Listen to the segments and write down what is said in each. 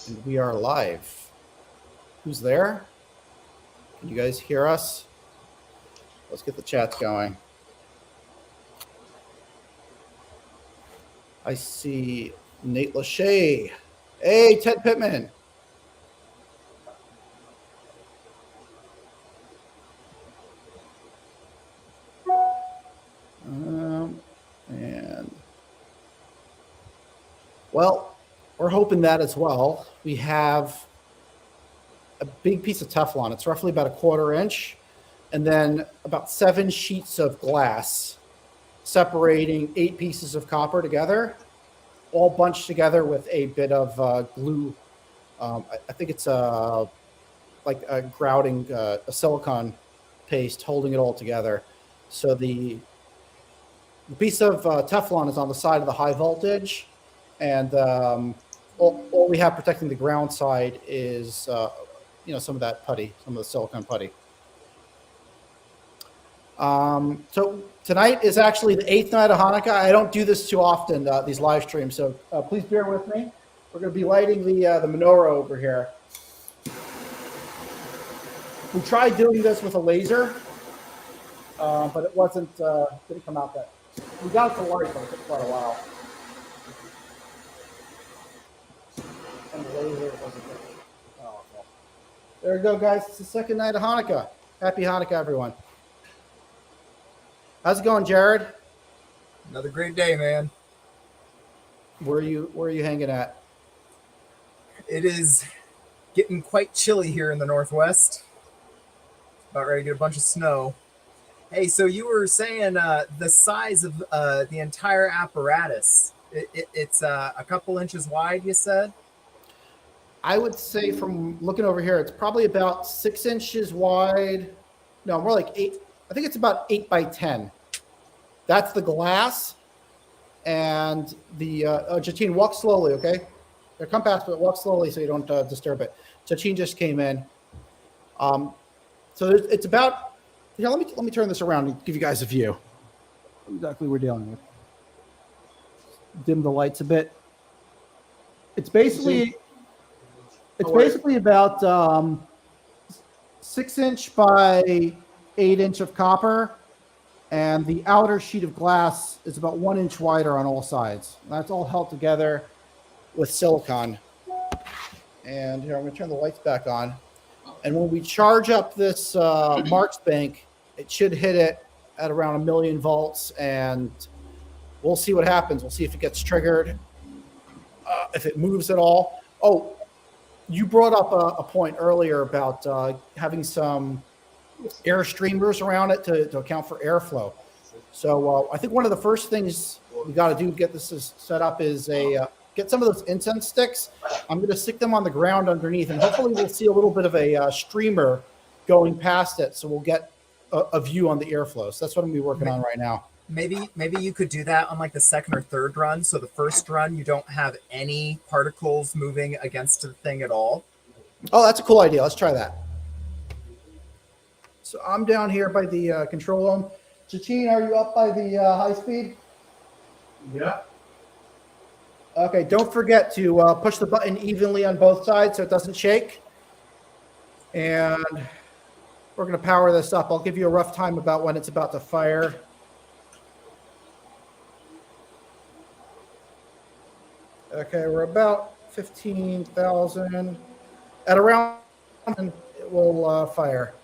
And we are live. Who's there? Can you guys hear us? Let's get the chats going. I see Nate Lachey. Hey, Ted Pittman. Well, we're hoping that as well. We have a big piece of Teflon. It's roughly about a 1/4 inch, and then about 7 sheets of glass separating 8 pieces of copper together, all bunched together with a bit of glue. I think it's like a grouting, a silicone paste holding it all together. So the piece of Teflon is on the side of the high voltage, and all we have protecting the ground side is some of that putty, some of the silicone putty. So tonight is actually the 8th night of Hanukkah. I don't do this too often, these live streams, so please bear with me. We're going to be lighting the menorah over here. We tried doing this with a laser, but it didn't come out that. We got it to light, but it took quite a while. And the laser wasn't good. Oh, well. There we go, guys. It's the 2nd night of Hanukkah. Happy Hanukkah, everyone. How's it going, Jared? Another great day, man. Where are you hanging at? It is getting quite chilly here in the Northwest. About ready to get a bunch of snow. Hey, so you were saying the size of the entire apparatus. It's a couple inches wide, you said? I would say from looking over here, it's probably about 6 inches wide. No, more like 8. I think it's about 8 by 10. That's the glass. And the Jachin, walk slowly, okay? Come past, but walk slowly so you don't disturb it. Jachin just came in. So it's about. Yeah, let me turn this around and give you guys a view. Exactly what we're dealing with. Dim the lights a bit. It's basically about 6 inch by 8 inch of copper, and the outer sheet of glass is about 1 inch wider on all sides. That's all held together with silicone. And here, I'm going to turn the lights back on. And when we charge up this Marx Bank, it should hit it at around 1,000,000 volts, and we'll see what happens. We'll see if it gets triggered, if it moves at all. Oh, you brought up a point earlier about having some air streamers around it to account for airflow. So I think one of the first things we got to do to get this set up is get some of those incense sticks. I'm going to stick them on the ground underneath, and hopefully we'll see a little bit of a streamer going past it, so we'll get a view on the airflow. So that's what I'm going to be working on right now. Maybe you could do that on like the 2nd or 3rd run. So the 1st run, you don't have any particles moving against the thing at all. Oh, that's a cool idea. Let's try that. So I'm down here by the control room. Jachin, are you up by the high speed? Yeah. Okay, don't forget to push the button evenly on both sides so it doesn't shake. And we're going to power this up. I'll give you a rough time about when it's about to fire. Okay, we're about 15,000. At around, it will fire.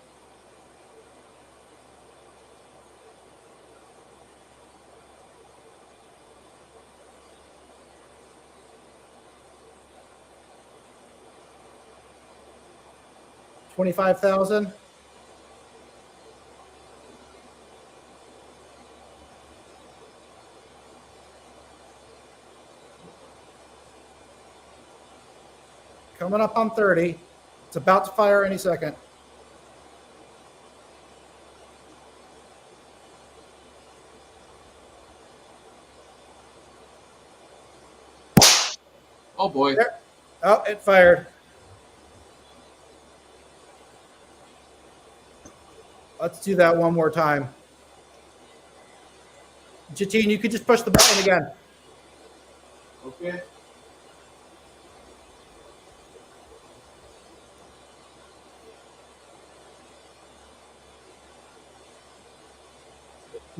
$25,000. Coming up on 30. It's about to fire any second. Oh boy. There. Oh, it fired. Let's do that one more time. Jatine, you could just push the button again. Okay.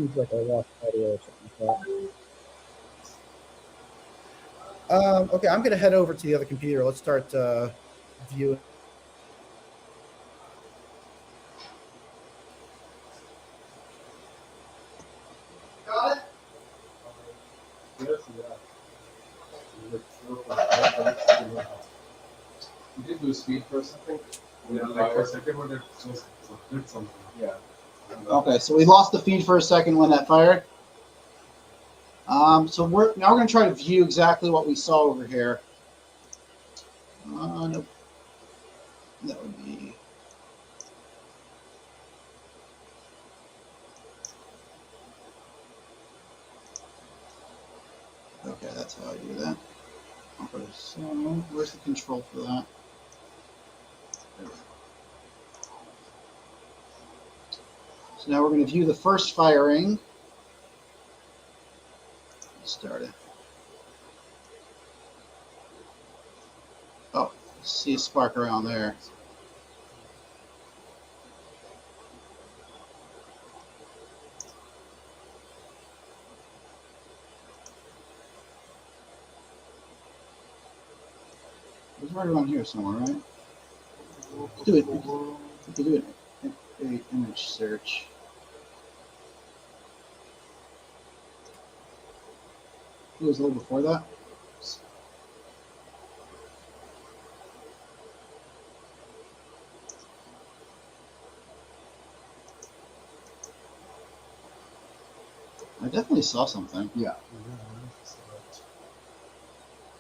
seems like I lost audio or something like that. Okay, I'm going to head over to the other computer. Let's start viewing. Got it? You did lose speed for a second. Yeah, like for a second when it just did something. Yeah. Okay, so we lost the feed for a second when that fired. So we're going to try to view exactly what we saw over here. Nope. That would be. Okay, that's how I do that. I'll put a, so where's the control for that? There we go. So now we're going to view the first firing. Start it. Oh, see a spark around there. It was right around here somewhere, right? Let's do it. We can do an image search. It was a little before that. I definitely saw something. Yeah.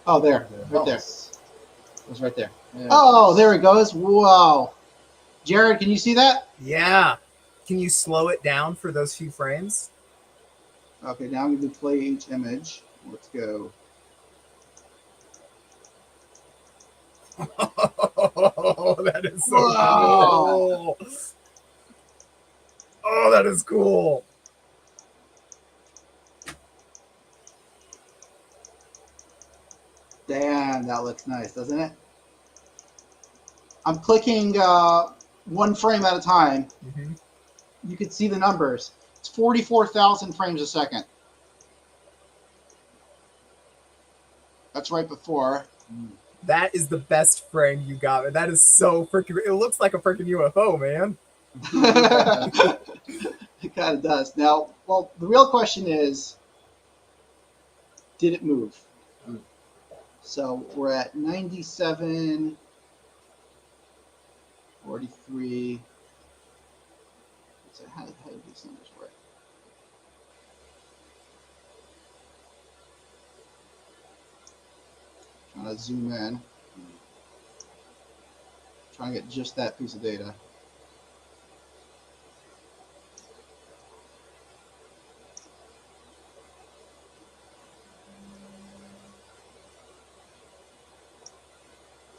Oh, there. Right there. It was right there. Yeah. Oh, there it goes. Wow. Jared, can you see that? Yeah. Can you slow it down for those few frames? Okay, now I'm going to play each image. Let's go. Oh, that is so Wow. cool. Oh, that is cool. Damn, that looks nice, doesn't it? I'm clicking one frame at a time. Mm-hmm. You can see the numbers. It's 44,000 frames a second. That's right before. That is the best frame you got. That is so freaking. It looks like a freaking UFO, man. It kind of does. Now, well, the real question is, did it move? So we're at 97, 43. So how do these numbers work? Trying to zoom in. Trying to get just that piece of data.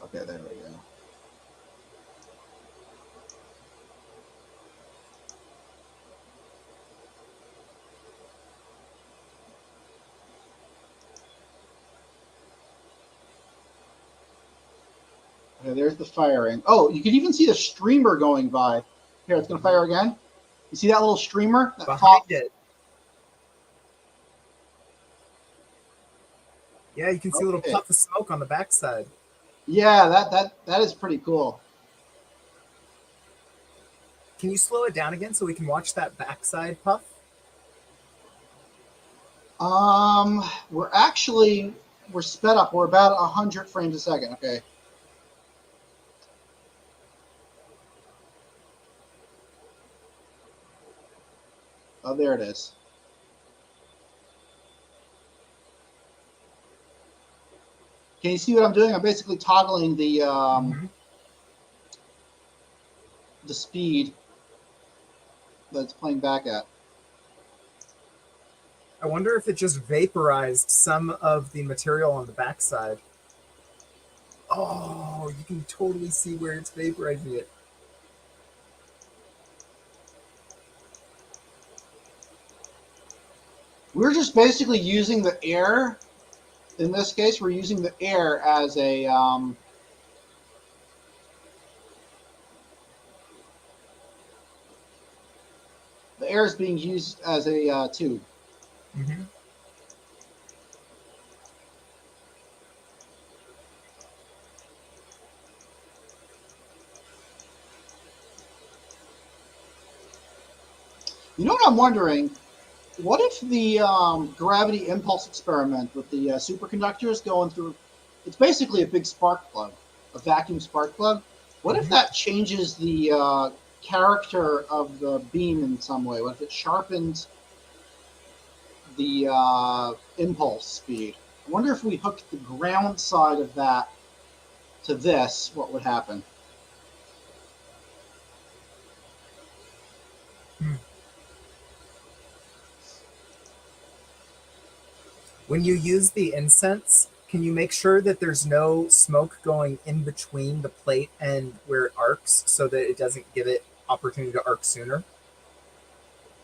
Okay, there we go. Okay, there's the firing. Oh, you can even see the streamer going by. Here, it's going to fire again. You see that little streamer? That Behind pops? it. Yeah, you can see a little Okay. puff of smoke on the backside. Yeah, that is pretty cool. Can you slow it down again so we can watch that backside puff? We're sped up. We're about 100 frames a second. Okay. Oh, there it is. Can you see what I'm doing? I'm basically toggling the speed that it's playing back at. I wonder if it just vaporized some of the material on the backside. Oh, you can totally see where it's vaporizing it. We're just basically using the air. In this case, we're using the air as a the air is being used as a tube. Mm-hmm. You know what I'm wondering? What if the gravity impulse experiment with the superconductors going through, it's basically a big spark plug, a vacuum spark plug. What if that changes the character of the beam in some way? What if it sharpens the impulse speed? I wonder if we hooked the ground side of that to this, what would happen? When you use the incense, can you make sure that there's no smoke going in between the plate and where it arcs so that it doesn't give it opportunity to arc sooner?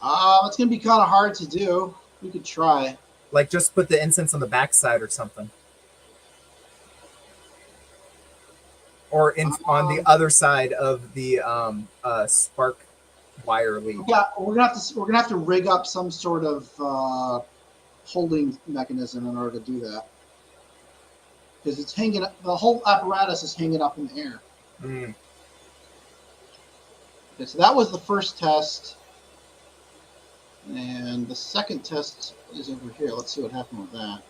It's going to be kind of hard to do. We could try. Like just put the incense on the backside or something. Or on the other side of the spark wire lead. Yeah, we're gonna have to rig up some sort of holding mechanism in order to do that, because it's hanging. The whole apparatus is hanging up in the air. Mm. Okay, so that was the first test, and the second test is over here. Let's see what happened with that.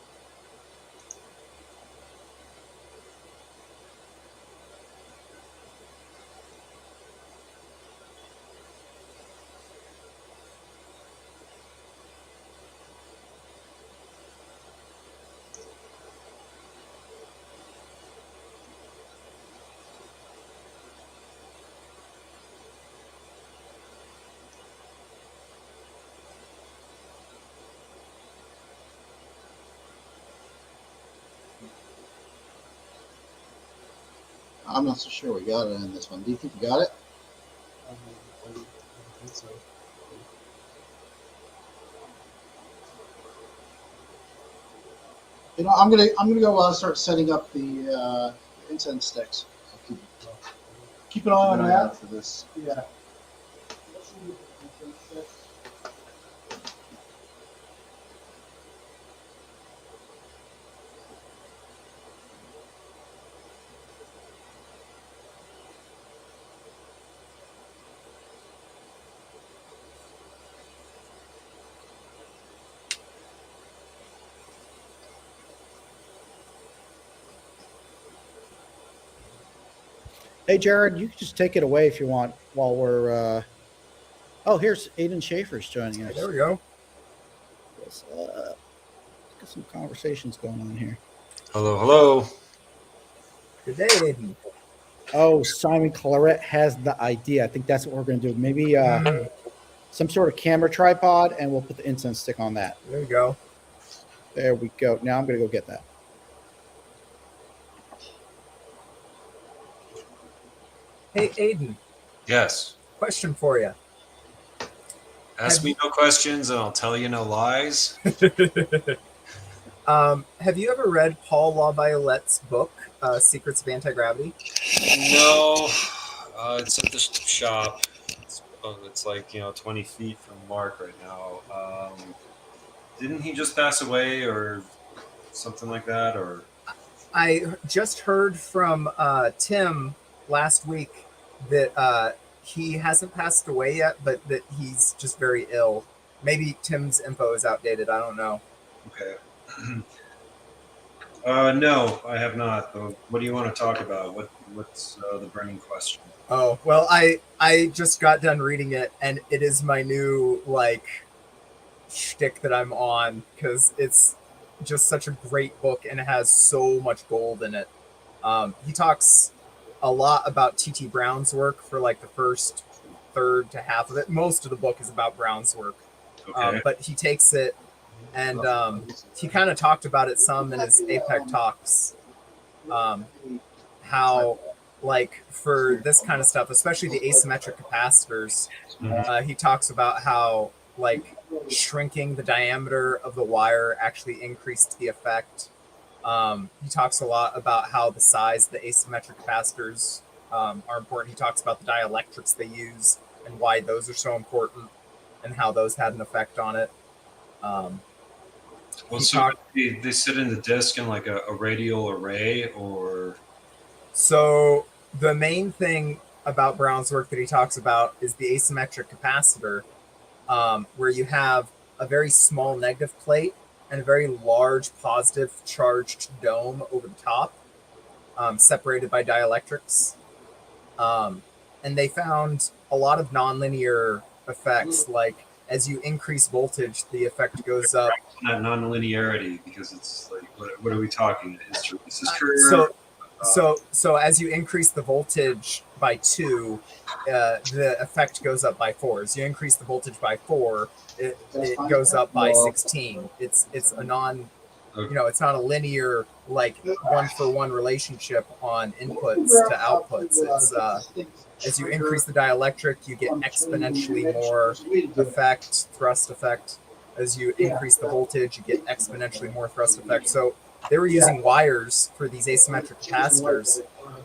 I'm not so sure we got it in this one. Do you think we got it? I don't think so. You know, I'm gonna go start setting up the incense sticks. Keep an eye on that. For this. Yeah. Hey, Jared, you can just take it away if you want while we're. Oh, here's Aiden Schaefer's joining us. There we go. Let's get some conversations going on here. Hello, hello. Good day, Aiden. Oh, Simon Claret has the idea. I think that's what we're going to do. Maybe some sort of camera tripod, and we'll put the incense stick on that. There you go. There we go. Now I'm going to go get that. Hey, Aiden, Yes. question for you. Ask me no questions and I'll tell you no lies. Have you ever read Paul LaViollette's book, Secrets of Anti-Gravity? No. It's at the shop. It's like, 20 feet from Mark right now. Didn't he just pass away or something like that? Or I just heard from Tim last week that he hasn't passed away yet, but that he's just very ill. Maybe Tim's info is outdated. I don't know. Okay. No, I have not. What do you want to talk about? What's the burning question? Oh, well, I just got done reading it, and it is my new, shtick that I'm on, because it's just such a great book, and it has so much gold in it. He talks a lot about T.T. Brown's work for, the first third to half of it. Most of the book is about Brown's work. Okay. But he takes it, and he kind of talked about it some in his APEC talks, how, for this kind of stuff, especially the asymmetric capacitors, he talks about how, shrinking the diameter of the wire actually increased the effect. He talks a lot about how the size of the asymmetric capacitors are important. He talks about the dielectrics they use and why those are so important. and how those had an effect on it. Well, He so talked- they sit in the disk in like a radial array, or So the main thing about Brown's work that he talks about is the asymmetric capacitor, where you have a very small negative plate and a very large positive charged dome over the top, separated by dielectrics. And they found a lot of nonlinear effects, like as you increase voltage, the effect goes up. that nonlinearity, because it's like, what are we talking? Is this true? So as you increase the voltage by 2, the effect goes up by 4. As you increase the voltage by 4, it goes up by 16. It's a non, it's not a linear like 1-for-1 relationship on inputs to outputs. It's as you increase the dielectric, you get exponentially more effect, thrust effect. As you increase the voltage, you get exponentially more thrust effect. So they were using wires for these asymmetric capacitors.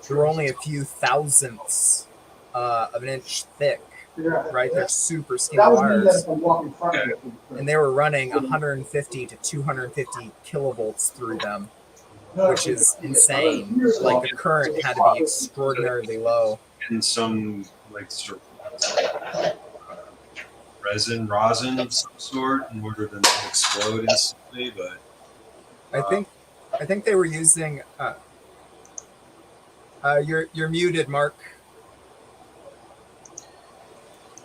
They were only a few thousandths of an inch thick, right? They're super skinny wires. And they were running 150 to 250 kilovolts through them, which is insane. Like the current had to be extraordinarily low. In some like sort of rosin of some sort in order to not explode instantly, but I think they were using. You're muted, Mark.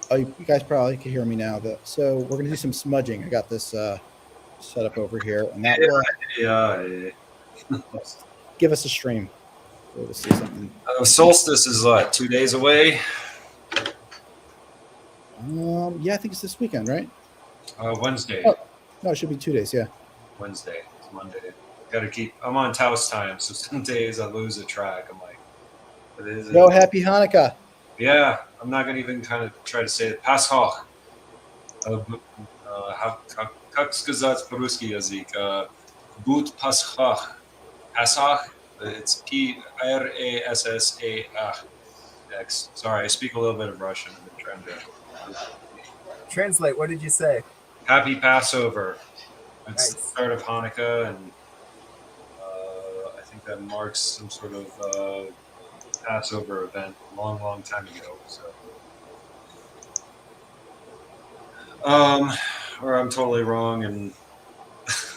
Oh, you guys probably can hear me now. So we're gonna do some smudging. I got this set up over here, and that will give us a stream. We'll see something. Solstice is what, 2 days away? Yeah, I think it's this weekend, right? Wednesday. Oh. No, it should be 2 days. Yeah. Wednesday. It's Monday. Got to keep. I'm on Taos time, so some days I lose a track. I'm like, but it is. No, happy Hanukkah. Yeah, I'm not gonna even kind of try to say it. Paschal. Как сказать по-русски язык? Будь Пасхах. Pasach. It's P-R-A-S-S-A-X. Sorry, I speak a little bit of Russian. I've been trying to Translate. What did you say? Happy Passover. It's Nice. the start of Hanukkah, and I think that marks some sort of Passover event a long, long time ago. So, or I'm totally wrong, and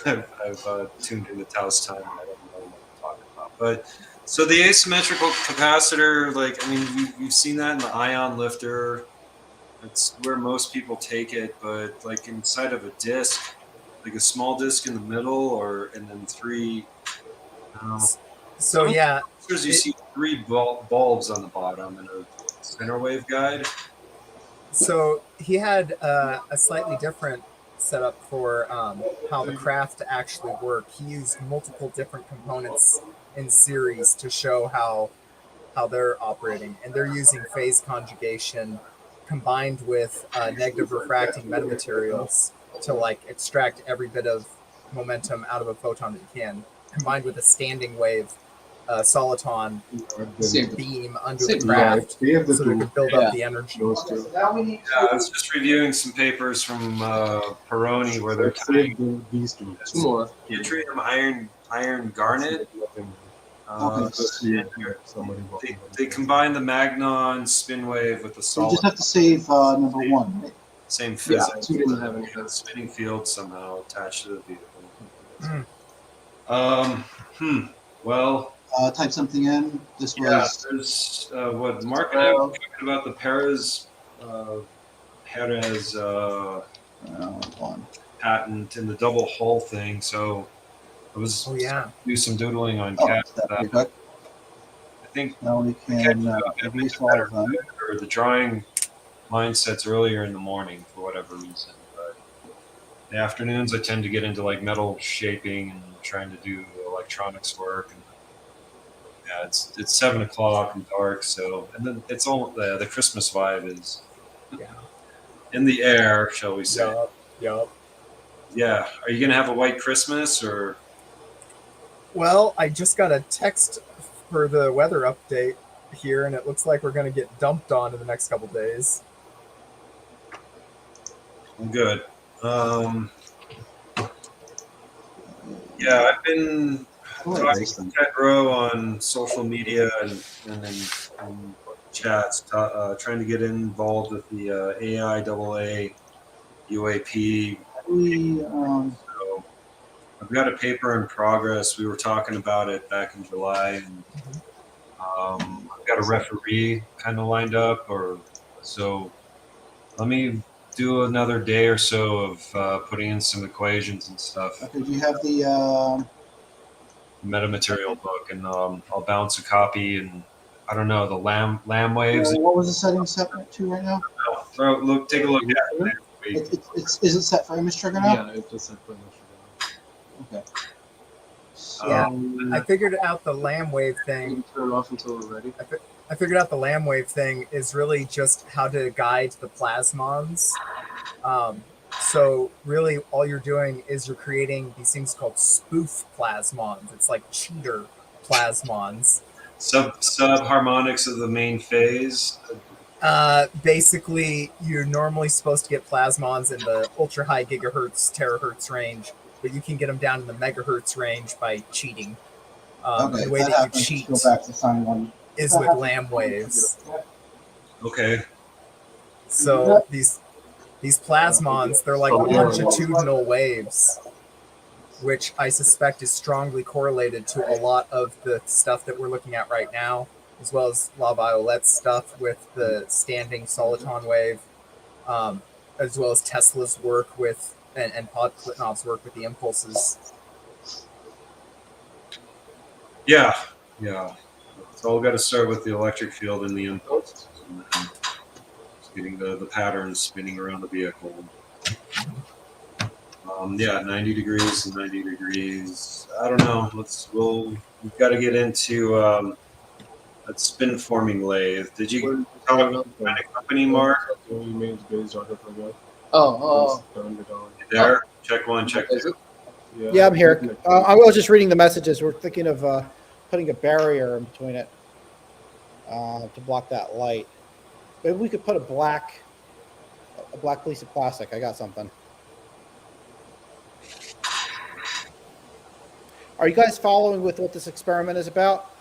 I've tuned into Taos time, and I don't know what I'm talking about. But so the asymmetrical capacitor, like, I mean, we've seen that in the ion lifter. It's where most people take it, but like inside of a disc, like a small disc in the middle, and then 3. So yeah, You see 3 bulbs on the bottom and a spinner wave guide. so he had a slightly different setup for how the craft actually work. He used multiple different components in series to show how they're operating, and they're using phase conjugation combined with negative refracting metamaterials to like extract every bit of momentum out of a photon that you can, combined with a standing wave soliton beam under the craft, so they could build up the energy. I was just reviewing some papers from Peroni where they're tying these two. Two more. yttrium iron garnet. They combine the magnon spin wave with the You solid. just have to save number 1. Right? Same Yeah, physics. two didn't have any. Spinning field somehow attached to the vehicle. Well, Type something in. This yeah, was there's what Mark and I were talking about the Perez one. patent and the double hull thing. So I was do some doodling on Oh, cat. that's pretty good. I think Now we can erase all of them. or the drawing mindsets earlier in the morning for whatever reason. But the afternoons I tend to get into like metal shaping and trying to do electronics work. And yeah, it's 7 o'clock and dark. So and then it's all the Christmas vibe is in the air, shall we say? Yup. Yeah. Are you gonna have a white Christmas or? Well, I just got a text for the weather update here, and it looks like we're going to get dumped on in the next couple days. I'm good. Yeah, I've been talking to Ted Rowe on social media and in chats, trying to get involved with the AIAA UAP. We So I've got a paper in progress. We were talking about it back in July, and I've got a referee kind of lined up, or so. Let me do another day or so of putting in some equations and stuff. okay. Do you have the Metamaterial book, and I'll bounce a copy, and I don't know the lamb waves. what was the setting set to right now? Take a look at it. Is it set for image trigger now? Yeah, it just said pretty much. Okay. Yeah. So, I figured out the lamb wave We thing. can turn it off until we're ready. I figured out the lamb wave thing is really just how to guide the plasmons. So really, all you're doing is you're creating these things called spoof plasmons. It's like cheater plasmons. Subharmonics of the main phase. Basically, you're normally supposed to get plasmons in the ultra high gigahertz, terahertz range, but you can get them down in the megahertz range by cheating. okay, The way that that you happens. cheat Go back to sign one. is with lamb waves. Okay. So these plasmons, they're like longitudinal waves, which I suspect is strongly correlated to a lot of the stuff that we're looking at right now, as well as La Violette's stuff with the standing soliton wave, as well as Tesla's work with and Podkletnov's work with the impulses. Yeah. It's all got to start with the electric field and the impulses, and then just getting the patterns spinning around the vehicle. 90 degrees and 90 degrees. I don't know. We've got to get into that spin forming lathe. Did you talk about the kind of company, Mark? Oh, You there? Check one, check two. Yeah, I'm here. I was just reading the messages. We're thinking of putting a barrier in between it to block that light. Maybe we could put a black piece of plastic. I got something. Are you guys following with what this experiment is about?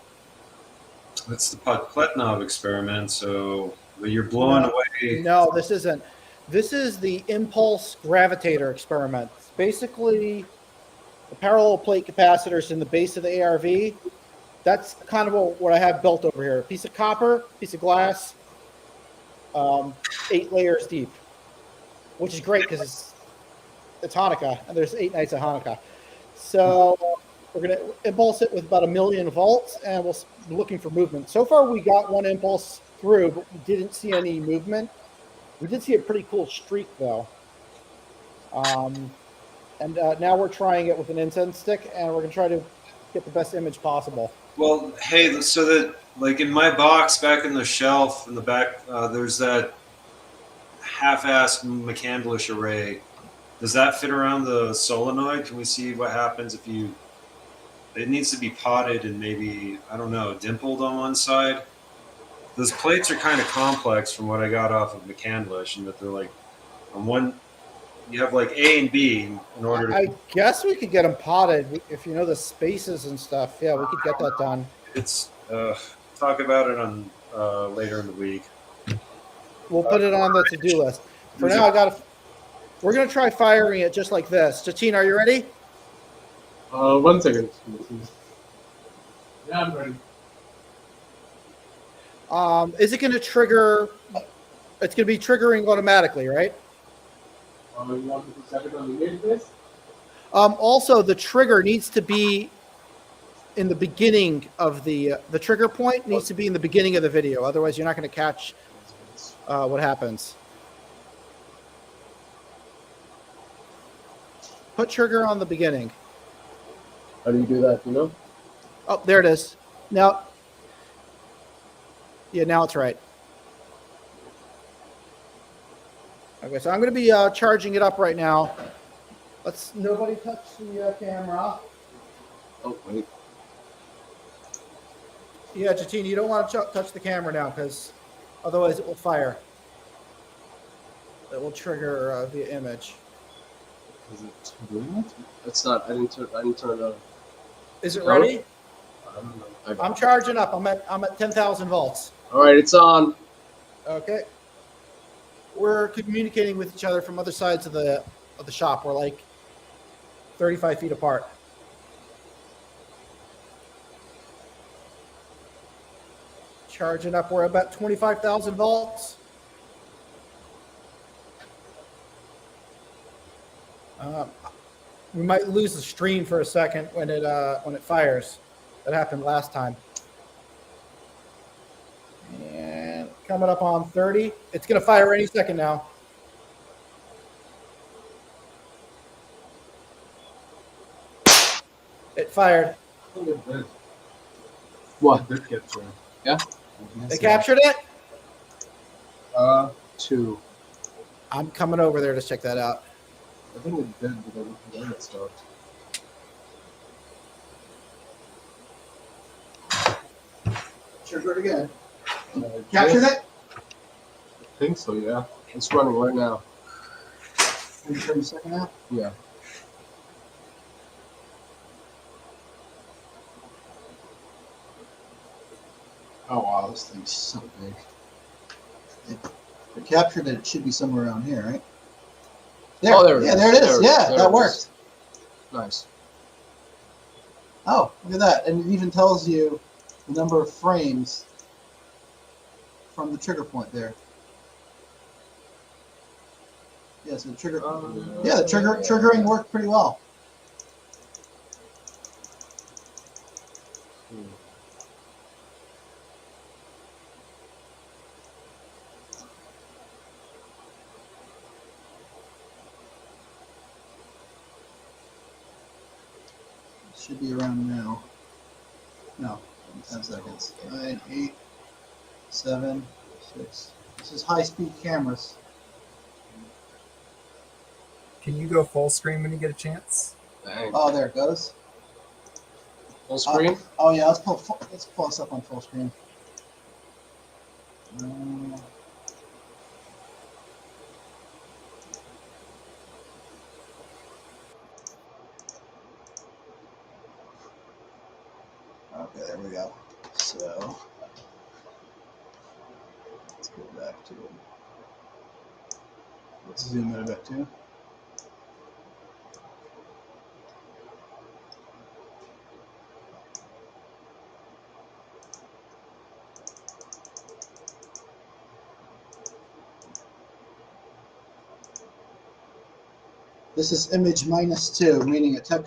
It's the Podkletnov experiment. So you're blowing away. No, this isn't. This is the impulse gravitator experiment. It's basically the parallel plate capacitors in the base of the ARV. That's kind of what I have built over here. A piece of copper, piece of glass, 8 layers deep, which is great because it's Hanukkah, and there's 8 nights of Hanukkah. So we're going to impulse it with about 1 million volts, and we'll be looking for movement. So far, we got one impulse through, but we didn't see any movement. We did see a pretty cool streak, though. And now we're trying it with an incense stick, and we're going to try to get the best image possible. Well, hey, so that like in my box back in the shelf in the back, there's that half-assed McCandlish array. Does that fit around the solenoid? Can we see what happens if you? It needs to be potted and maybe, I don't know, dimpled on one side. Those plates are kind of complex from what I got off of McCandlish, and that they're like on one. You have like A and B in order to. I guess we could get them potted if you know the spaces and stuff. Yeah, we could get that done. It's talk about it on later in the week. We'll put it on the to-do list. For now, we're going to try firing it just like this. Jatine, are you ready? 1 second. Yeah, I'm ready. Is it going to trigger? It's going to be triggering automatically, right? You want me to set it on the image base? Also, the trigger needs to be in the beginning of the trigger point needs to be in the beginning of the video. Otherwise, you're not going to catch what happens. Put trigger on the beginning. How do you do that, you know? Oh, there it is. Now, yeah, now it's right. Okay, so I'm going to be charging it up right now. Let's nobody touch the camera. Oh, wait. Yeah, Jatine, you don't want to touch the camera now because otherwise it will fire. It will trigger via image. Is it doing it? It's not. I didn't turn it on. Is it No. ready? I don't know. I got I'm it. charging up. I'm at 10,000 volts. All right, it's on. Okay. We're communicating with each other from other sides of the shop. We're like 35 feet apart. Charging up. We're about 25,000 volts. We might lose the stream for a second when it fires. That happened last time. And coming up on 30. It's going to fire any second now. It fired. I think it did. What? It did capture it. Yeah? They captured it? 2. I'm coming over there to check that out. I think it did because then it stopped. Trigger it again. I Captured it? think so, yeah. It's running right now. Can you turn the second out? Yeah. Oh wow, this thing's so big. If it captured it, it should be somewhere around here, right? There. Oh, there it yeah, is. there it is. There Yeah, there that it worked. is. Nice. Oh, look at that. And it even tells you the number of frames from the trigger point there. Yeah, so the trigger. Yeah, the triggering worked pretty well. Should be around now. No, 10 seconds. 9, 8, 7, 6. This is high-speed cameras. Can you go full screen when you get a chance? Dang. Oh, there it goes. Full screen? Oh yeah, let's pull us up on full screen. Okay, there we go. So let's go back to it. Let's zoom in a bit too. This is image -2, meaning it took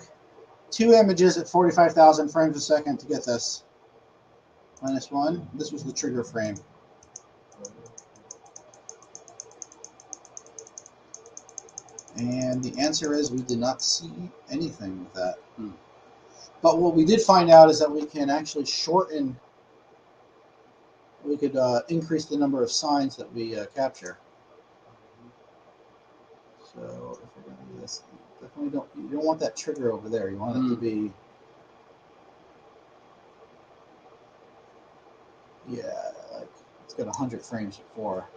2 images at 45,000 frames a second to get this. -1, this was the trigger frame. And the answer is we did not see anything with that. But what we did find out is that we can actually shorten, we could increase the number of signs that we capture. So if we're going to do this, definitely you don't want that trigger over there. You want it to be, yeah, like it's got 100 frames before.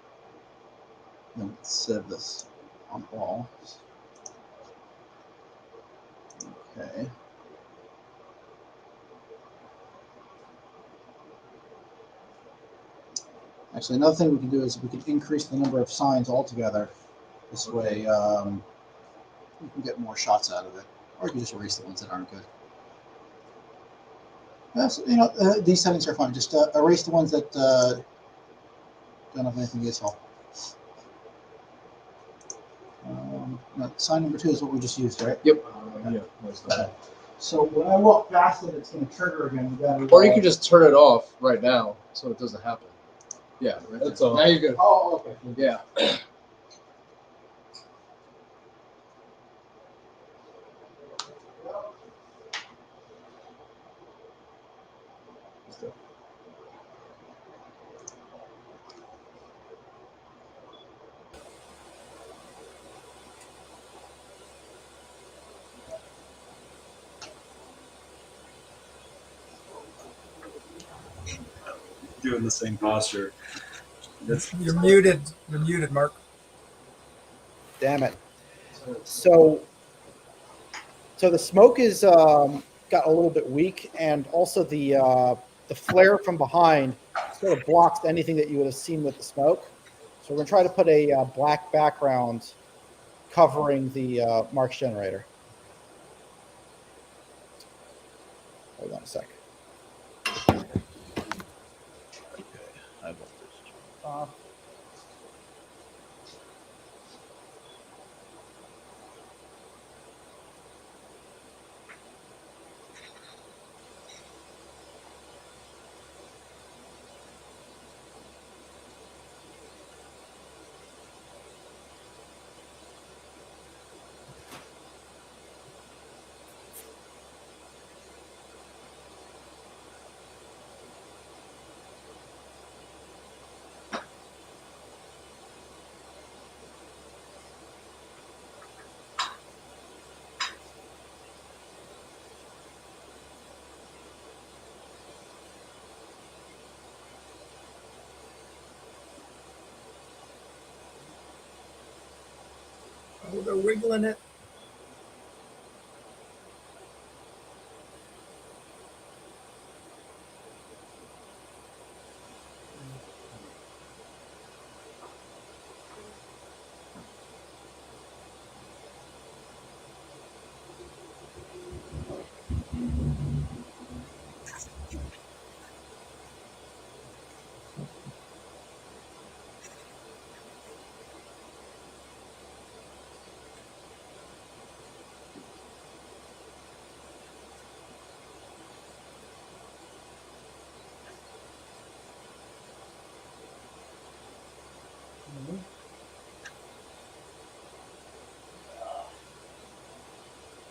Then let's save this on all. Okay. Actually, another thing we can do is we can increase the number of signs altogether. This way, you can get more shots out of it, or you can just erase the ones that aren't good. So, you know, these settings are fine. Just erase the ones that don't have anything useful. No, sign number 2 is what we just used, right? Yep. Yeah, that's the So when I walk past it, it's going to trigger again. Or you could just turn it off right now so it doesn't happen. Yeah, right. That's all. Now you're good. Oh, okay. Yeah. Doing the same posture. That's You're muted. You're muted, Mark. Damn it. So the smoke is got a little bit weak, and also the flare from behind sort of blocks anything that you would have seen with the smoke. So we're gonna try to put a black background covering the Marx generator. Hold on a sec. Okay, high voltage off. Oh, they're wiggling it.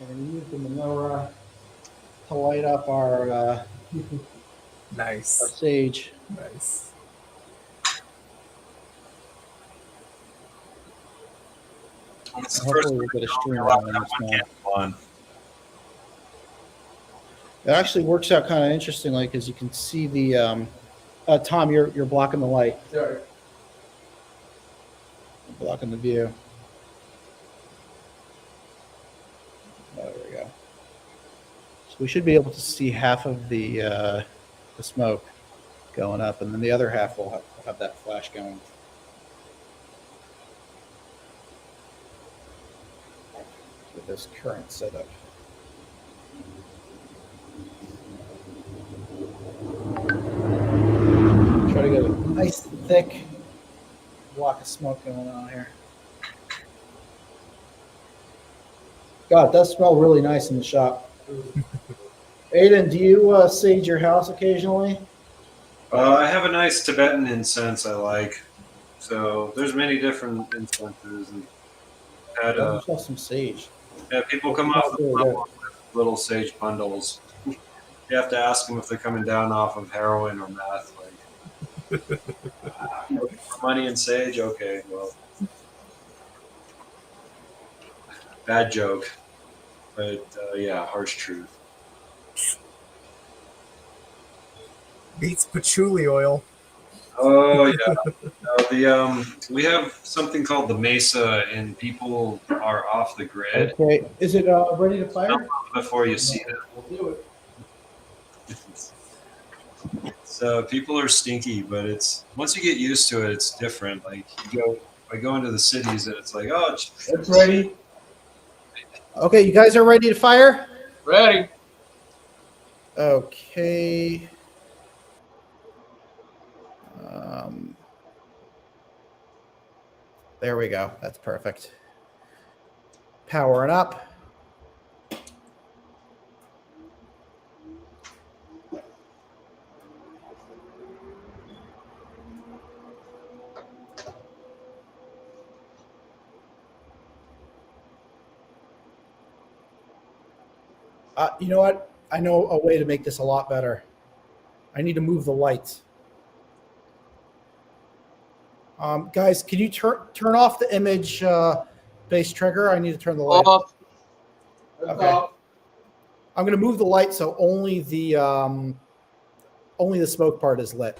We're going to use the menorah to light up our Nice. sage. Nice. It's the Hopefully first we'll get a stream one on this one. on. It actually works out kind of interestingly because you can see the Tom, you're blocking the light. Sorry. You're blocking the view. There we go. So we should be able to see half of the smoke going up, and then the other half will have that flash going. With this current setup. Try to get a nice thick block of smoke going on here. God, it does smell really nice in the shop. Aiden, do you sage your house occasionally? I have a nice Tibetan incense I like. So there's many different incenses. And had I just want some sage. yeah, people come That's off really good. with little sage bundles. You have to ask them if they're coming down off of heroin or meth. Like, for money and sage, okay, well, bad joke, but yeah, harsh truth. Beats patchouli oil. Oh yeah, we have something called the Mesa, and people are off the grid Okay, is it ready to fire? before you see them. We'll do it. So people are stinky, but it's once you get used to it, it's different. Like I go into the cities, and it's like, oh, It's ready. Okay, you guys are ready to fire? Ready. Okay. There we go. That's perfect. Powering up. You know what? I know a way to make this a lot better. I need to move the lights. Guys, can you turn off the image base trigger? I need to turn the light off. That's Okay. off. I'm going to move the light so only the smoke part is lit.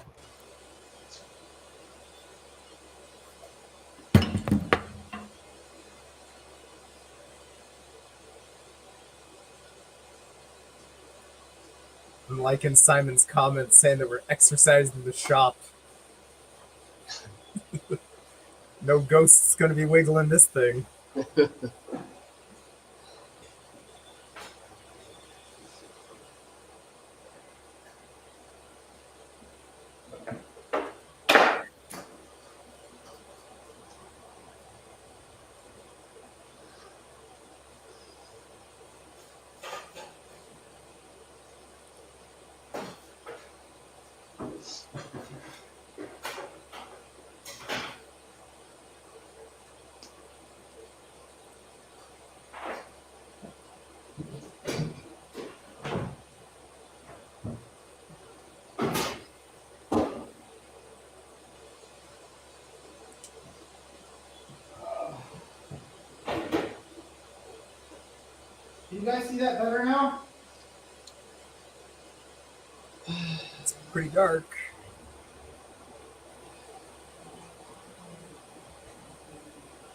liking Simon's comments saying that we're exercising the shop. No ghosts going to be wiggling this thing. Can you guys see that better now? It's pretty dark.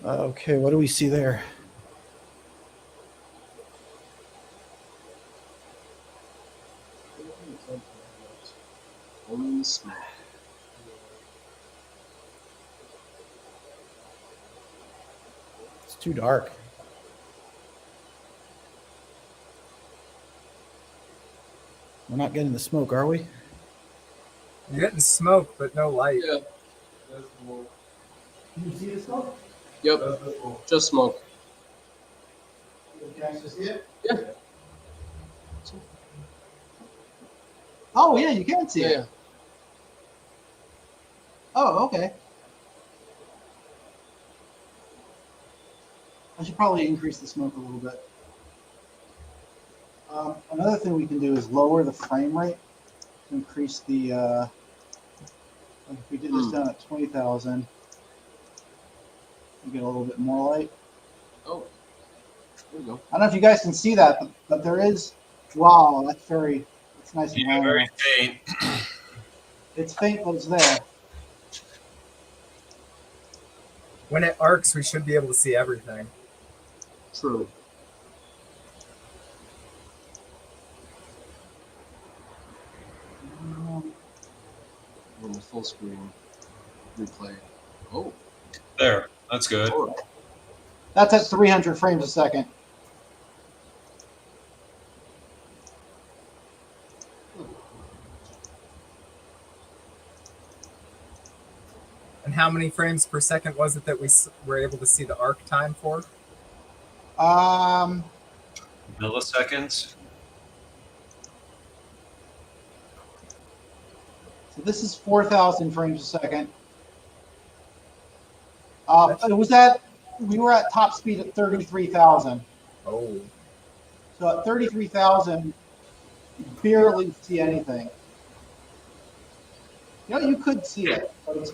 Okay, what do we see there? Only smoke. It's too dark. We're not getting the smoke, are we? You're getting smoke, but no light. Yeah. Can you see the smoke? Yep. Just smoke. Can you guys see it? Yeah. Oh yeah, you can see Yeah. it. Yeah. Oh, okay. I should probably increase the smoke a little bit. Another thing we can do is lower the frame rate to increase the. Like if we did this down at 20,000, you get a little bit more light. Oh. There we go. I don't know if you guys can see that, but there is. Wow, that's very. It's nice and Yeah, round. very faint. It's faint, but it's there. When it arcs, we should be able to see everything. True. On the full screen replay. Oh. There. That's good. All right. That's at 300 frames a second. And how many frames per second was it that we were able to see the arc time for? Milliseconds. So this is 4,000 frames a second. We were at top speed at 33,000. Oh. So at 33,000, you barely see anything. You know, you could see it, but it's,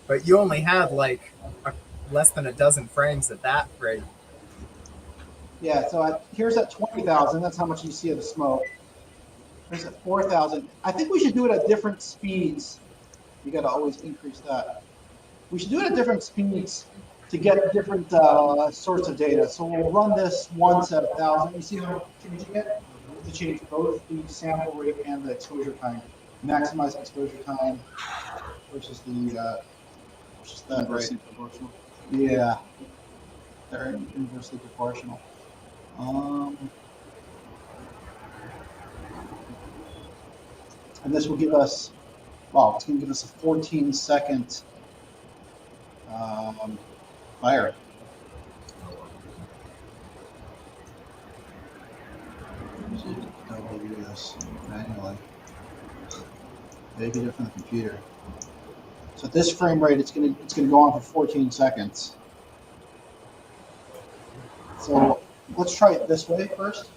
But you only had like less than a dozen frames at that rate. yeah. So here's at 20,000. That's how much you see of the smoke. Here's at 4,000. I think we should do it at different speeds. You got to always increase that. We should do it at different speeds to get different sorts of data. So we'll run this once at 1,000. You see how I'm changing it? To change both the sample rate and the exposure time. Maximize exposure time versus the that rate. Inversely proportional. Yeah, they're inversely proportional. And this will give us, well, it's going to give us a 14-second fire. So you can double do this manually. Make it from the computer. So at this frame rate, it's going to go on for 14 seconds. So let's try it this way first.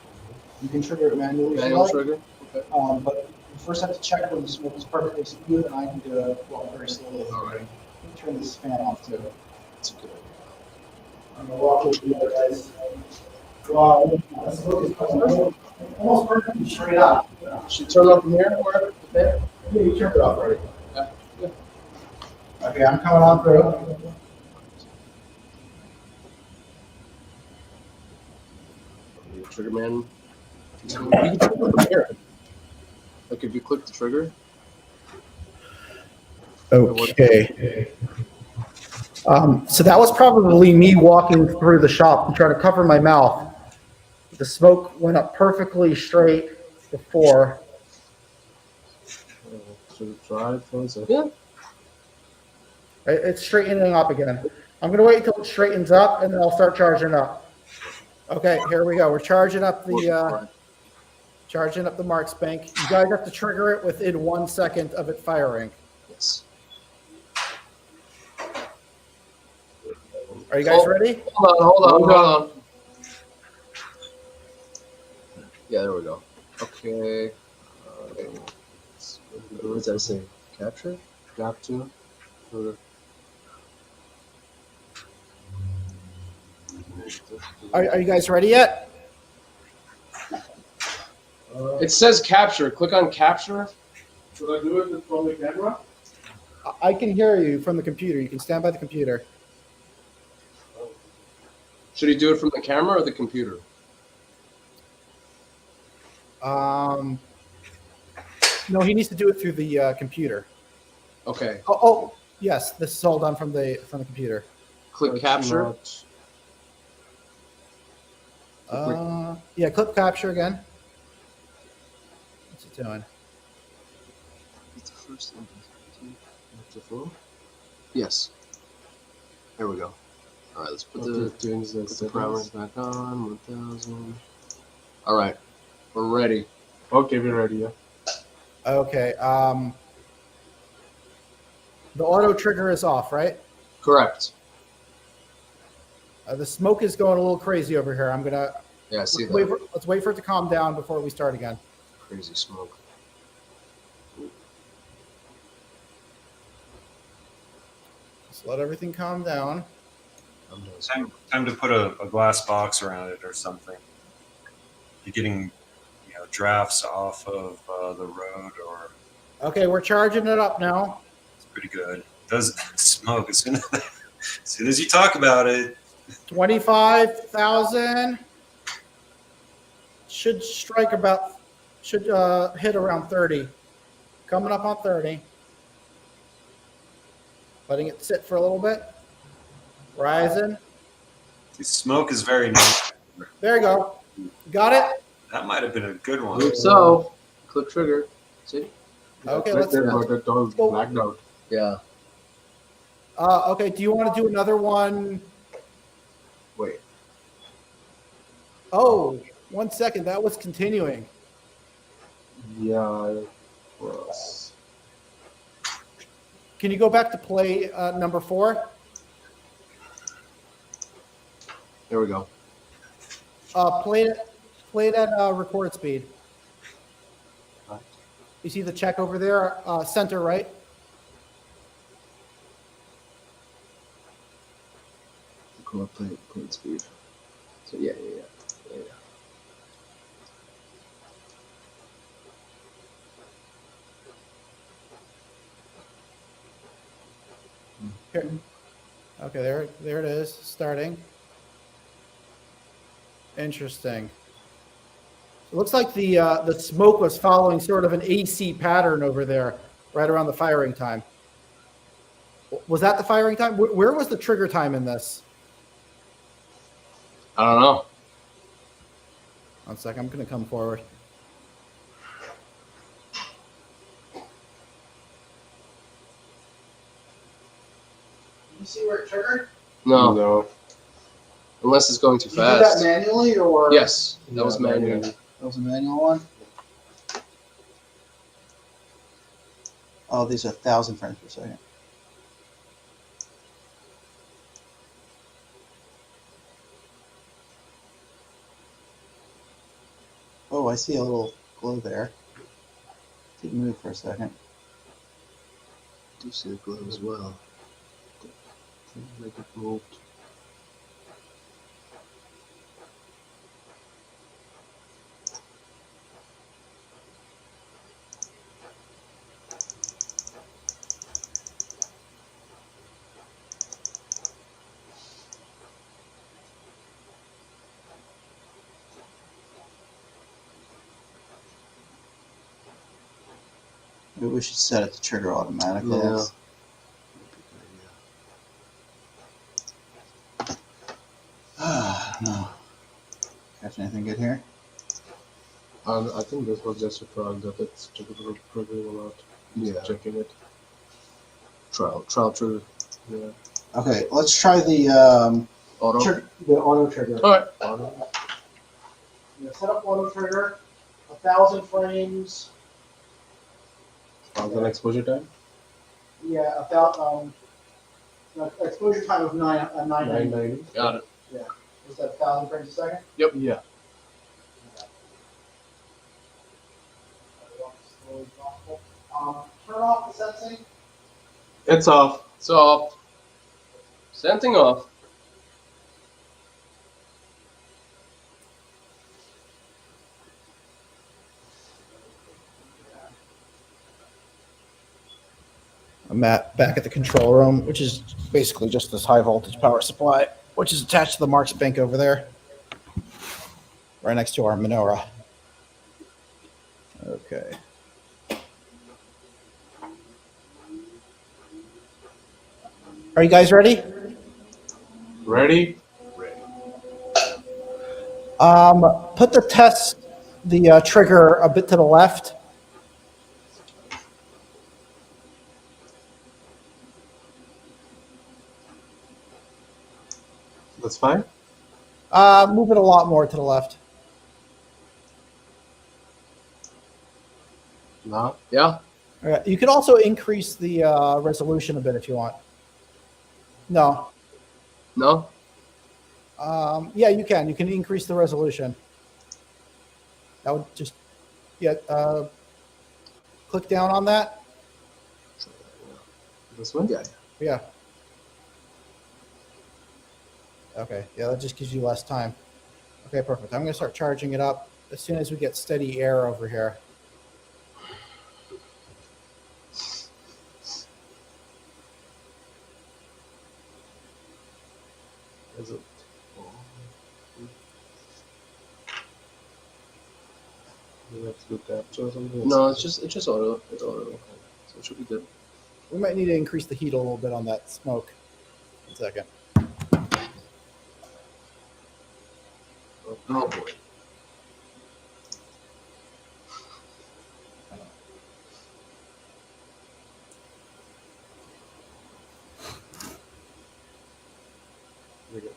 You can trigger it manually. If you Manual like. trigger. Okay. But you first have to check whether the smoke is perfectly smooth, and I can do it very slowly. All right. Let me turn this fan off too. That's a good idea. I'm gonna walk over the other guys. Wow, the smoke is almost perfectly straight up. Should turn up from here or there? Yeah, you turned it off already. Yeah. Yeah. Okay, I'm coming on through. Trigger man. You can turn it from here. Like if you click the trigger. Okay. So that was probably me walking through the shop and trying to cover my mouth. The smoke went up perfectly straight before. Should we try it for a second? Yeah. It's straightening up again. I'm going to wait until it straightens up, and then I'll start charging up. Okay, here we go. We're charging up the Marx Bank. You guys have to trigger it within 1 second of it firing. Yes. Are you guys ready? Hold on. Yeah, there we go. Okay. What does that say? Capture? Capture. Are you guys ready yet? It says capture. Click on capture. Should I do it from the camera? I can hear you from the computer. You can stand by the computer. Should he do it from the camera or the computer? No, he needs to do it through the computer. Okay. Oh, yes. This is all done from the computer. Click capture. Yeah, click capture again. What's it doing? It's the first thing. Yes. There we go. All right, let's put the parameters back on. 1000. All right, we're ready. Okay, we're ready. Yeah. Okay. The auto trigger is off, right? Correct. The smoke is going a little crazy over here. I'm gonna. Yeah, I see that. Let's wait for it to calm down before we start again. Crazy smoke. Just let everything calm down. Time to put a glass box around it or something. You're getting, drafts off of the road, or Okay, we're charging it up now. it's pretty good. It does smoke as soon as you talk about it. 25,000 should hit around 30. Coming up on 30. Letting it sit for a little bit. Rising. The smoke is very nice. There you go. Got it? That might have been a good one. Hope so. Click trigger. See? Okay, Right let's there, go. but it all go. blacked out. Yeah. Okay, do you want to do another one? Wait. Oh, 1 second. That was continuing. Yeah, it was. Can you go back to play number 4? There we go. Play it at record speed. Right. You see the check over there, center right? Go up, play it speed. So yeah. Here. Okay, there it is, starting. Interesting. It looks like the smoke was following sort of an AC pattern over there, right around the firing time. Was that the firing time? Where was the trigger time in this? I don't know. 1 second, I'm going to come forward. You see where it triggered? No. No. Unless it's going too You did that fast. manually, or Yes, that Yeah, was manual. that was a manual one? Oh, these are 1,000 frames per second. Oh, I see a little glow there. Didn't move for a second. I do see the glow as well. Make it move. Maybe we should set it to trigger automatically. Yeah. No. Catch anything good here? I think this was just a trial that it's triggering a lot. Just Yeah. checking it. Trial trigger. Yeah. Okay, let's try the Auto. the auto trigger. All right. Set up auto trigger. 1,000 frames. How's an exposure time? Yeah, about exposure time of 990. 990. Got it. Is that 1,000 frames a second? Yeah. Turn off the sensing. It's off. It's off. Sensing off. I'm back at the control room, which is basically just this high voltage power supply, which is attached to the Marx Bank over there, right next to our menorah. Okay. Are you guys ready? Ready? Put the trigger a bit to the left. That's fine. Move it a lot more to the left. Now. Yeah. Okay. You could also increase the resolution a bit if you want. No. No. Yeah, you can. You can increase the resolution. That would just, yeah, click down on that. This one? Yeah. Yeah. Okay, yeah, that just gives you less time. Okay, perfect. I'm going to start charging it up as soon as we get steady air over here. Is it? You have to do capture or something? No, it's just auto. It's auto. So it should be good. We might need to increase the heat a little bit on that smoke. 1 second. Oh boy. There you go.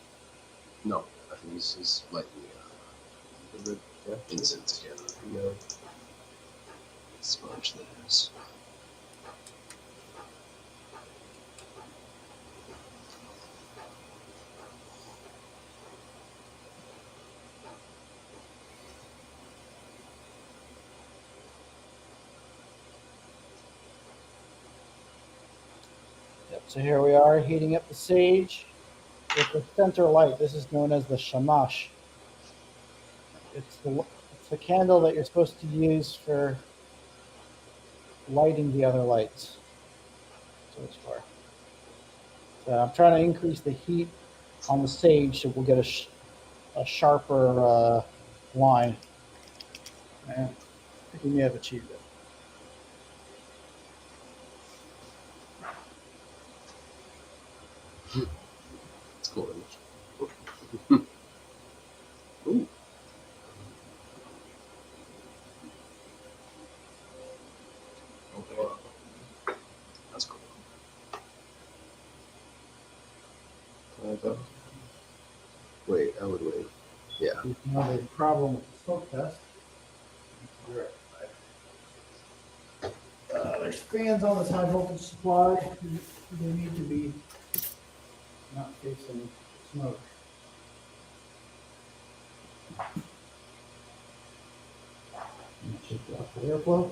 No, I think this is lightly Is it? Yeah. incense. Yeah. Yeah. Sponge layers. Yep, so here we are heating up the sage with the center light. This is known as the shamash. It's the candle that you're supposed to use for lighting the other lights. So it's for. So I'm trying to increase the heat on the sage so we'll get a sharper line. Man, I think we may have achieved it. It's cool image. Ooh. Okay. That's cool. Wait, I would wait. Yeah. If you have a problem with the smoke test, there's fans on this high voltage supply. They need to be not facing smoke. Check out the airflow.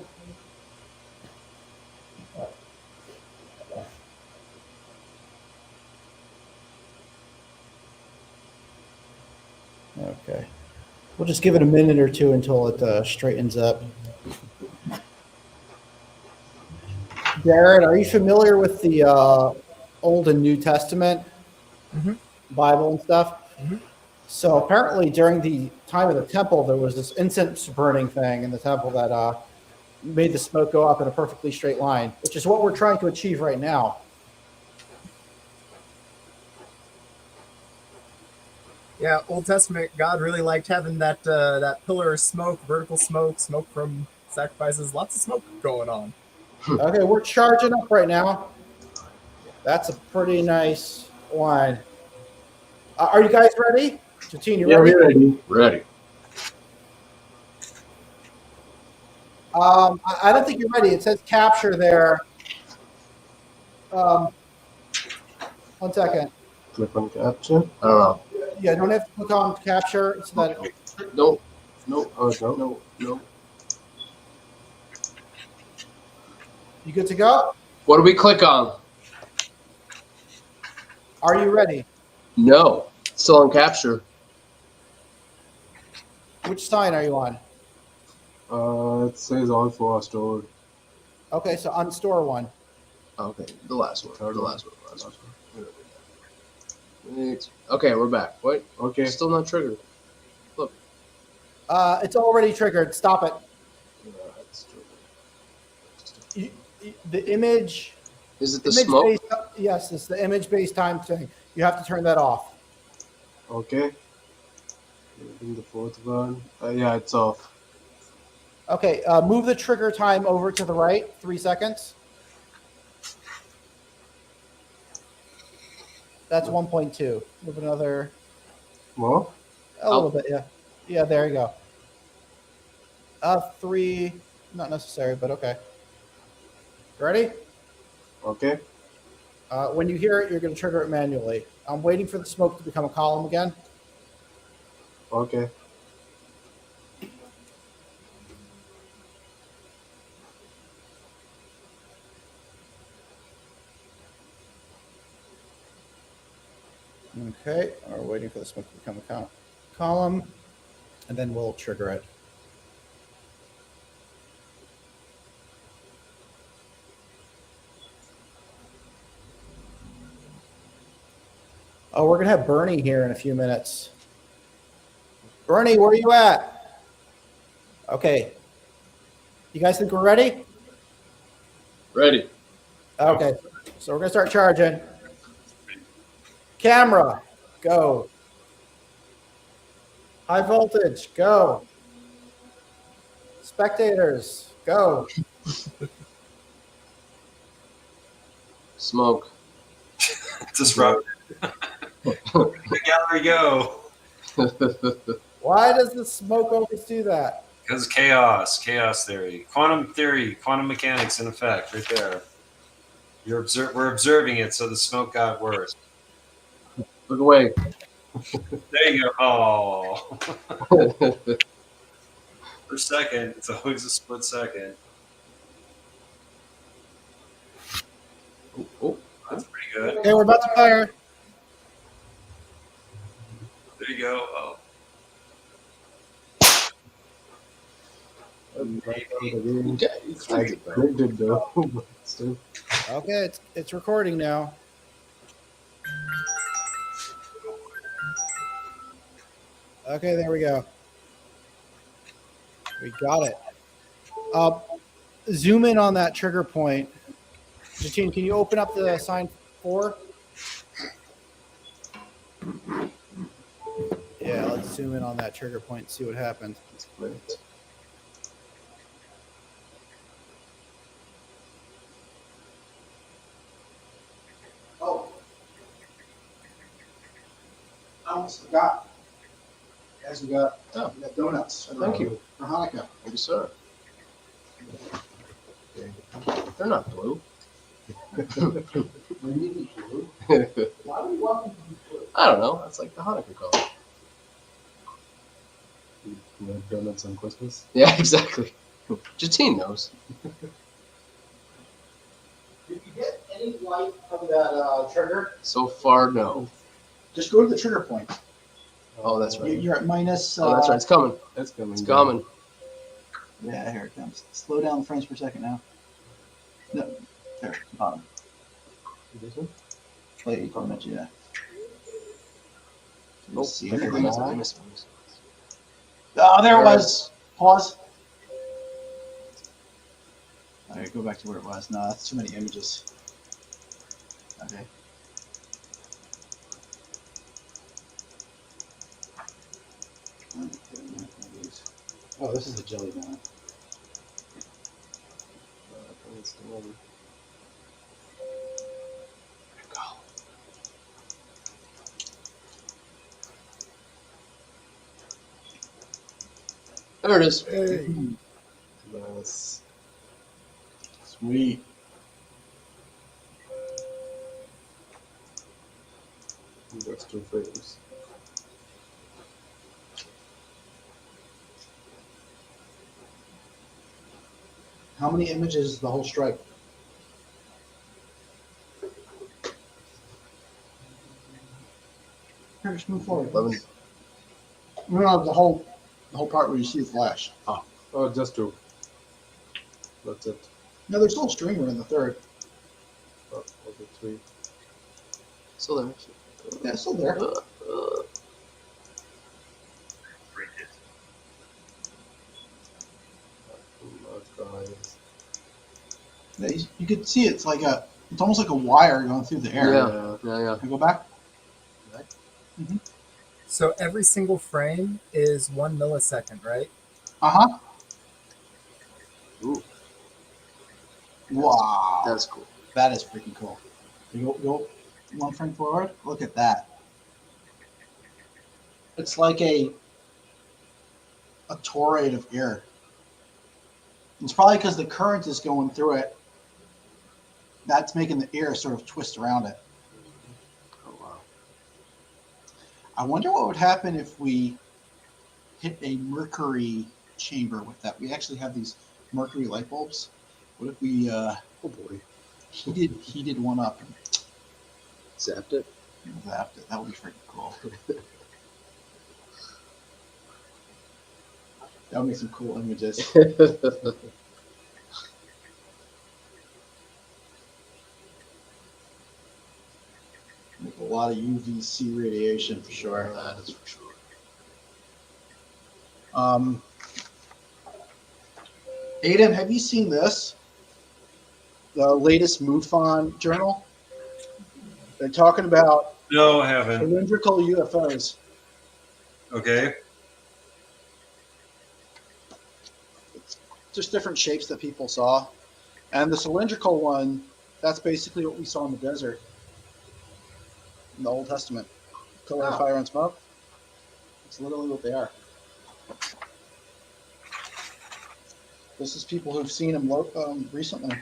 Okay. We'll just give it a minute or two until it straightens up. Jared, are you familiar with the Old and New Testament, Bible and stuff? So apparently during the time of the temple, there was this incense burning thing in the temple that made the smoke go up in a perfectly straight line, which is what we're trying to achieve right now. Yeah, Old Testament God really liked having that that pillar of smoke, vertical smoke, smoke from sacrifices, lots of smoke going on. Okay, we're charging up right now. That's a pretty nice line. Are you guys ready? Jatine, you Yeah, ready? we're ready. Ready. I don't think you're ready. It says capture there. 1 second. Click on capture. I don't know. Yeah, don't have to click on capture so that No, Oh, no. no. you good to go? What do we click on? Are you ready? No. Still on capture. Which sign are you on? It says all four are stored. Okay, so unstore one. Okay, the last one. The last one. Next. Okay, we're back. Wait, Okay. still not triggered. It's already triggered. Stop it. It's triggered. The image. Is it the smoke? Yes, it's the image-based time thing. You have to turn that off. Okay. In the fourth one. Yeah, it's off. Okay, move the trigger time over to the right, 3 seconds. That's 1.2. Move another, More? a little bit, yeah. Yeah, there you go. 3, not necessary, but okay. Ready? Okay. When you hear it, you're going to trigger it manually. I'm waiting for the smoke to become a column again. Okay. Okay, we're waiting for the smoke to become a column, and then we'll trigger it. Oh, we're going to have Bernie here in a few minutes. Bernie, where are you at? Okay. You guys think we're ready? Ready. Okay, so we're going to start charging. Camera, go. High voltage, go. Spectators, go. Smoke. Disrupt. The gallery go. Why does the smoke always do that? Because chaos theory, quantum mechanics in effect, right there. We're observing it, so the smoke got worse. Look away. There you go. Oh, for a second, it's always a split second. Oh, That's pretty good. Okay, we're about to fire. There you go. Oh, okay. I rigged it though. But still. Okay, it's recording now. Okay, there we go. We got it. Zoom in on that trigger point. Jatine, can you open up the sign 4? Yeah, let's zoom in on that trigger point and see what happens. It's great. Oh, I almost forgot. Guys, we got donuts. Thank you. For Hanukkah. Thank you, sir. They're not blue. We need blue. Why do we want them to be blue? I don't know. That's like the Hanukkah color. You have donuts on Christmas. Yeah, exactly. Jatine knows. Did you get any light from that trigger? So far, no. Just go to the trigger point. Oh, that's right. You're at minus. Oh, that's right. It's coming. It's coming. It's coming. Yeah, here it comes. Slow down the frames per second now. No, there, bottom. This one? Wait, you probably meant yeah. Nope. See I if it missed it. rings. I missed it. Oh, there it was. Pause. All right, go back to where it was. No, that's too many images. Okay. Oh, this is the jelly one. There it is. Hey. Nice. Sweet. That's 2 frames. How many images is the whole strike? Here, just move forward. 11. No, the whole part where you see the flash. Oh, just 2. That's it. No, there's still a streamer in the third. Oh, okay, 3. Still there. Yeah, it's still there. Guys. Yeah, you could see it's like it's almost like a wire going through the air. Yeah. Can I go back? So every single frame is 1 millisecond, right? Uh-huh. Ooh, Wow. that's cool. That is freaking cool. You go 1 frame forward. Look at that. It's like a torrent of air. It's probably because the current is going through it. That's making the air sort of twist around it. Oh wow. I wonder what would happen if we hit a mercury chamber with that. We actually have these mercury light bulbs. What if we Oh boy. heated one up and Zapped it. zapped it? That would be freaking cool. That would make some cool images. Make a lot of UVC radiation for sure. That is for sure. Aiden, have you seen this? The latest MUFON journal? They're talking about No, I haven't. cylindrical UFOs. Okay. It's just different shapes that people saw. And the cylindrical one, that's basically what we saw in the desert in the Old Testament. Pillar of fire and smoke. It's literally what they are. This is people who've seen them recently.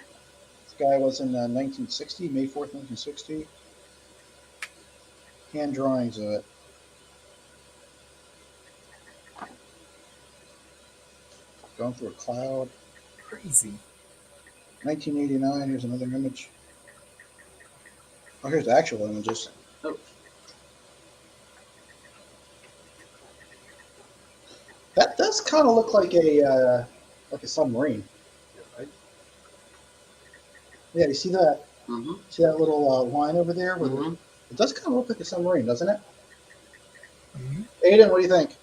This guy was in 1960, May 4th, 1960. Hand drawings of it. Going through a cloud. Crazy. 1989, here's another image. Oh, here's the actual images. Oh. That does kind of look like a submarine. Yeah, you see that? Mm-hmm. See that little line over there? Where Mhm. It does kind of look like a submarine, doesn't it? Mhm. Aiden, what do you think?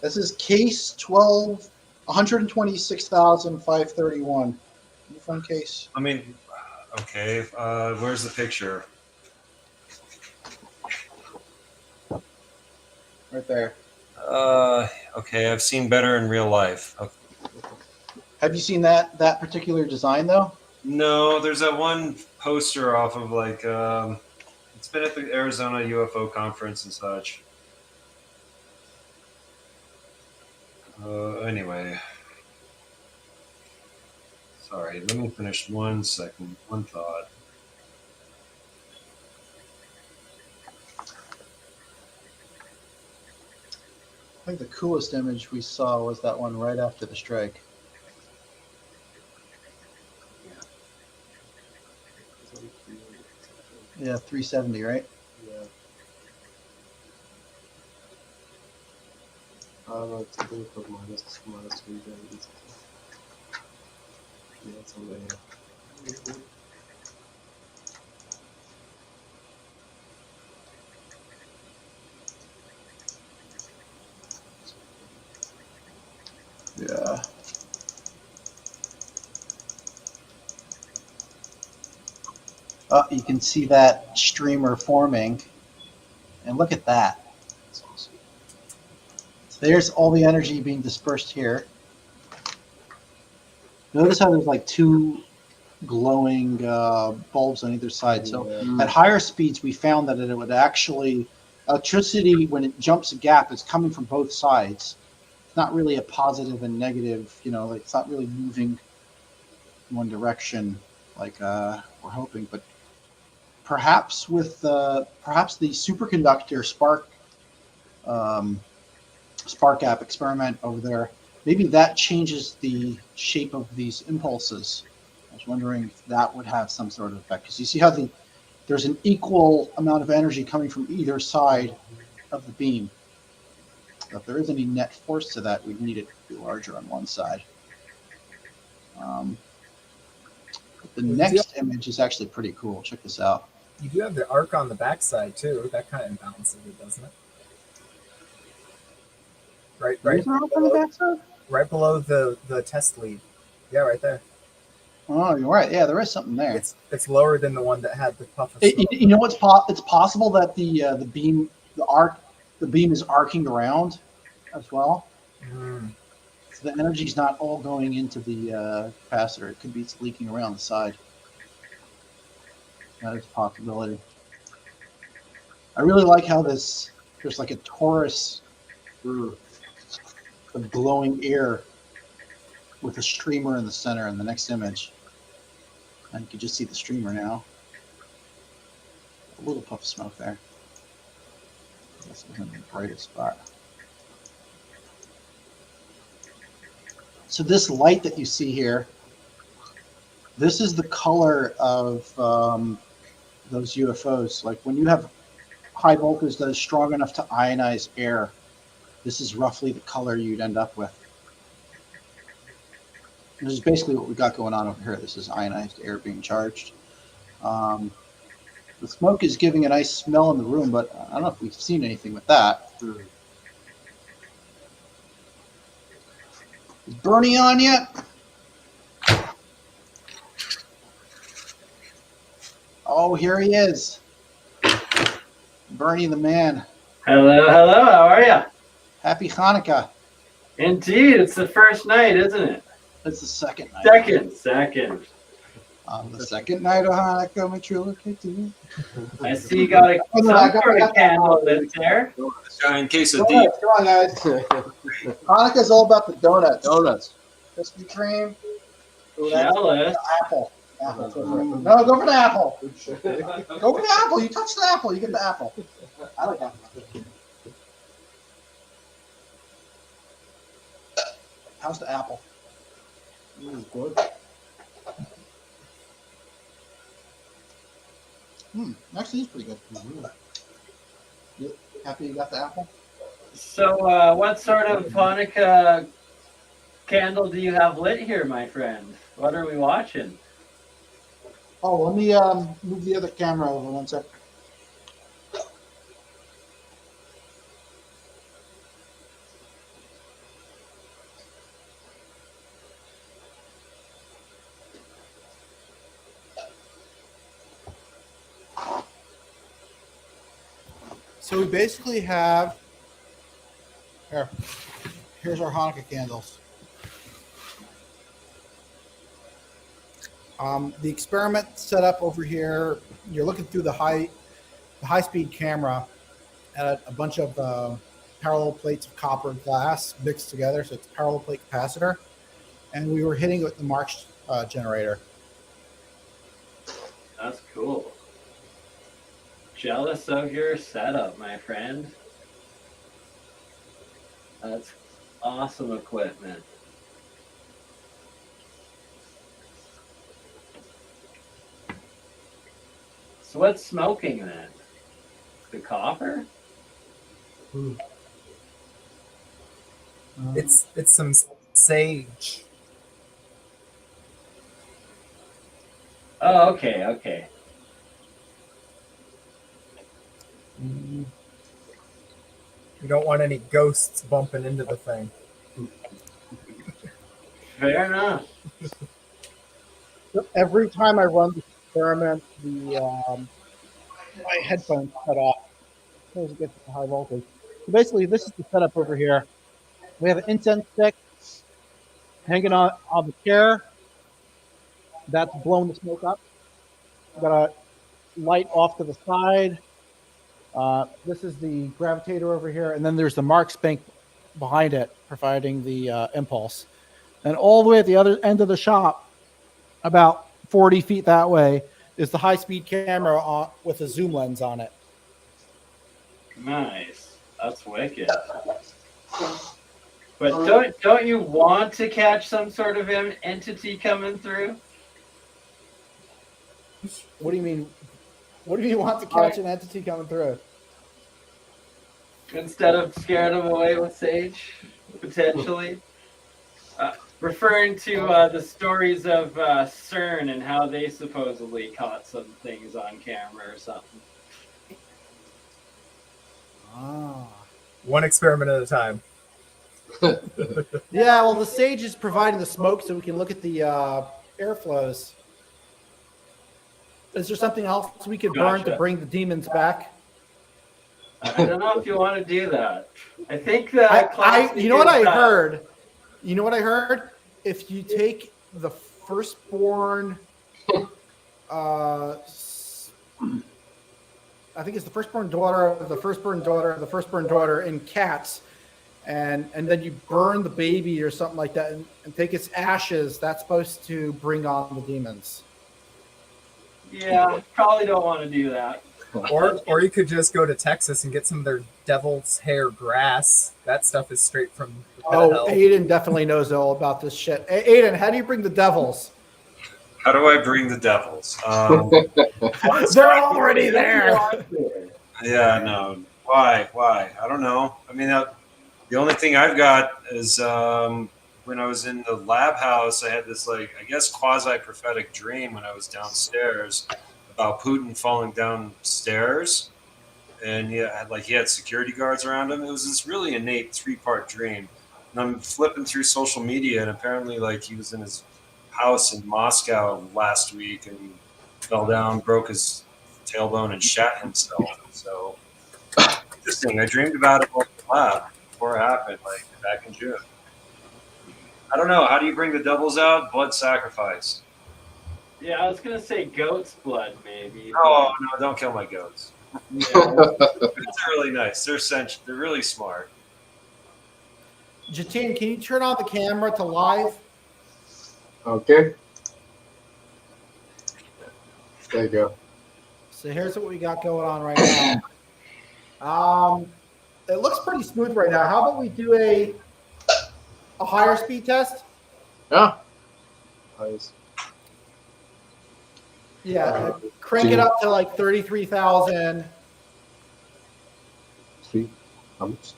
This is case 12, 126,531. Phone case. I mean, okay. Where's the picture? Right there. Okay. I've seen better in real life. Okay. Have you seen that particular design though? No, there's that one poster off of like. It's been at the Arizona UFO conference and such. Anyway. Sorry, let me finish 1 second. One thought. I think the coolest image we saw was that one right after the strike. Yeah, 370, right? Yeah. No, it's I think it was minus 3 degrees. Yeah, somewhere here. Yeah. You can see that streamer forming. And look at that. That's awesome. So there's all the energy being dispersed here. Notice how there's like two glowing bulbs on either side. So Yeah. at higher speeds, we found that it would actually, electricity, when it jumps a gap, is coming from both sides. It's not really a positive and negative, like it's not really moving in one direction like we're hoping. But perhaps with perhaps the superconductor spark gap experiment over there, maybe that changes the shape of these impulses. I was wondering if that would have some sort of effect, because you see how there's an equal amount of energy coming from either side of the beam. So if there is any net force to that, we'd need it to be larger on one side. But the next image is actually pretty cool. Check this out. You do have the arc on the backside too. That kind of imbalances it, doesn't it? Right Is there on the backside? right below the test lead. Yeah, right there. Oh, you're right. Yeah, there is something there. It's lower than the one that had the puff of smoke. You know what's it's possible that the beam is arcing around as well. Mm. So the energy's not all going into the capacitor. It could be it's leaking around the side. That is a possibility. I really like how there's like a torus of glowing air with a streamer in the center in the next image. And you can just see the streamer now. A little puff of smoke there. This isn't the brightest spot. So this light that you see here, this is the color of those UFOs. Like when you have high voltage that is strong enough to ionize air, this is roughly the color you'd end up with. This is basically what we got going on over here. This is ionized air being charged. The smoke is giving a nice smell in the room, but I don't know if we've seen anything with that. Is Bernie on yet? Oh, here he is. Bernie the man. Hello, hello, how are you? Happy Hanukkah. Indeed, it's the first night, isn't it? It's the second night. Second. On the second night of Hanukkah, my true look at you. I see you got Oh, no, some sort of candle lit there. Giant quesadilla. Donuts, come on, guys. Hanukkah's all about the donuts. Donuts. Krispy Kreme. Ooh, that's Jealous. apple. Apple. No, go for the apple. Go for the apple. You touch the apple, you get the apple. I like apple. How's the apple? Good. Actually, it's pretty good. You happy you got the apple? So, what sort of Hanukkah candle do you have lit here, my friend? What are we watching? Oh, let me move the other camera over one sec. So we basically have here's our Hanukkah candles. The experiment set up over here, you're looking through the high-speed camera at a bunch of parallel plates of copper and glass mixed together, so it's a parallel plate capacitor, and we were hitting it with the Marx generator. That's cool. Jealous of your setup, my friend. That's awesome equipment. So what's smoking then? The copper? It's some sage. Oh, okay. You don't want any ghosts bumping into the thing. Fair enough. Every time I run experiment, my headphones cut off. As it gets to high voltage. So basically, this is the setup over here. We have an incense stick hanging on the chair. That's blowing the smoke up. We've got a light off to the side. This is the gravitator over here, and then there's the Marx Bank behind it, providing the impulse. And all the way at the other end of the shop, about 40 feet that way, is the high-speed camera with a zoom lens on it. Nice. That's wicked. But don't you want to catch some sort of entity coming through? What do you mean? What do you want to catch an entity coming through? Instead of scaring them away with Sage, potentially. Referring to the stories of CERN and how they supposedly caught some things on camera or something. Ah. One experiment at a time. Yeah, well, the Sage is providing the smoke so we can look at the airflows. Is there something else we could burn to Gotcha. bring the demons back? I don't know if you want to do that. I think that You know what I heard? You know what I heard? If you take the firstborn, I think it's the firstborn daughter of the firstborn daughter of the firstborn daughter in cats, and then you burn the baby or something like that, and take its ashes, that's supposed to bring on the demons. Yeah, probably don't want to do that. Or you could just go to Texas and get some of their devil's hair grass. That stuff is straight from the pit of hell. Aiden definitely knows all about this shit. Aiden, how do you bring the devils? How do I bring the devils? They're already there. Yeah, no. Why? I don't know. I mean, the only thing I've got is when I was in the lab house, I had this, like, I guess, quasi-prophetic dream when I was downstairs about Putin falling downstairs. And he had security guards around him. It was this really innate 3-part dream. And I'm flipping through social media, and apparently, like, he was in his house in Moscow last week and fell down, broke his tailbone, and shat himself. So, interesting. I dreamed about it in the lab before it happened, like, back in June. I don't know. How do you bring the devils out? Blood sacrifice. Yeah, I was going to say goat's blood, maybe. Oh, no, don't kill my goats. Yeah. They're really nice. They're really smart. Jatin, can you turn on the camera to live? Okay. There you go. So here's what we got going on right now. It looks pretty smooth right now. How about we do a higher speed test? Yeah. Nice. Yeah, crank it up to like 33,000. 3. How much?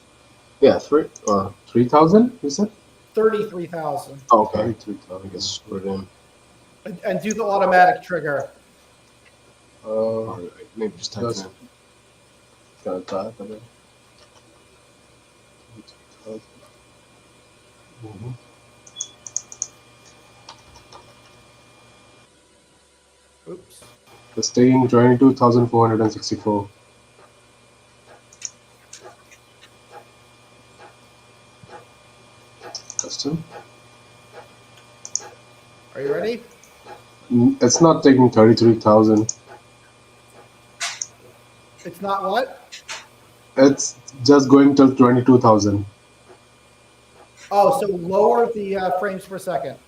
Yeah, 3,000. You said? 33,000. Oh, okay. 3,000. I guess screw it in. And do the automatic trigger. Maybe just type it in. Gotta type it in. Mm-hmm. Oops. Testing 22,464. Custom. Are you ready? It's not taking 33,000. It's not what? It's just going till 22,000. Oh, so lower the frames per second.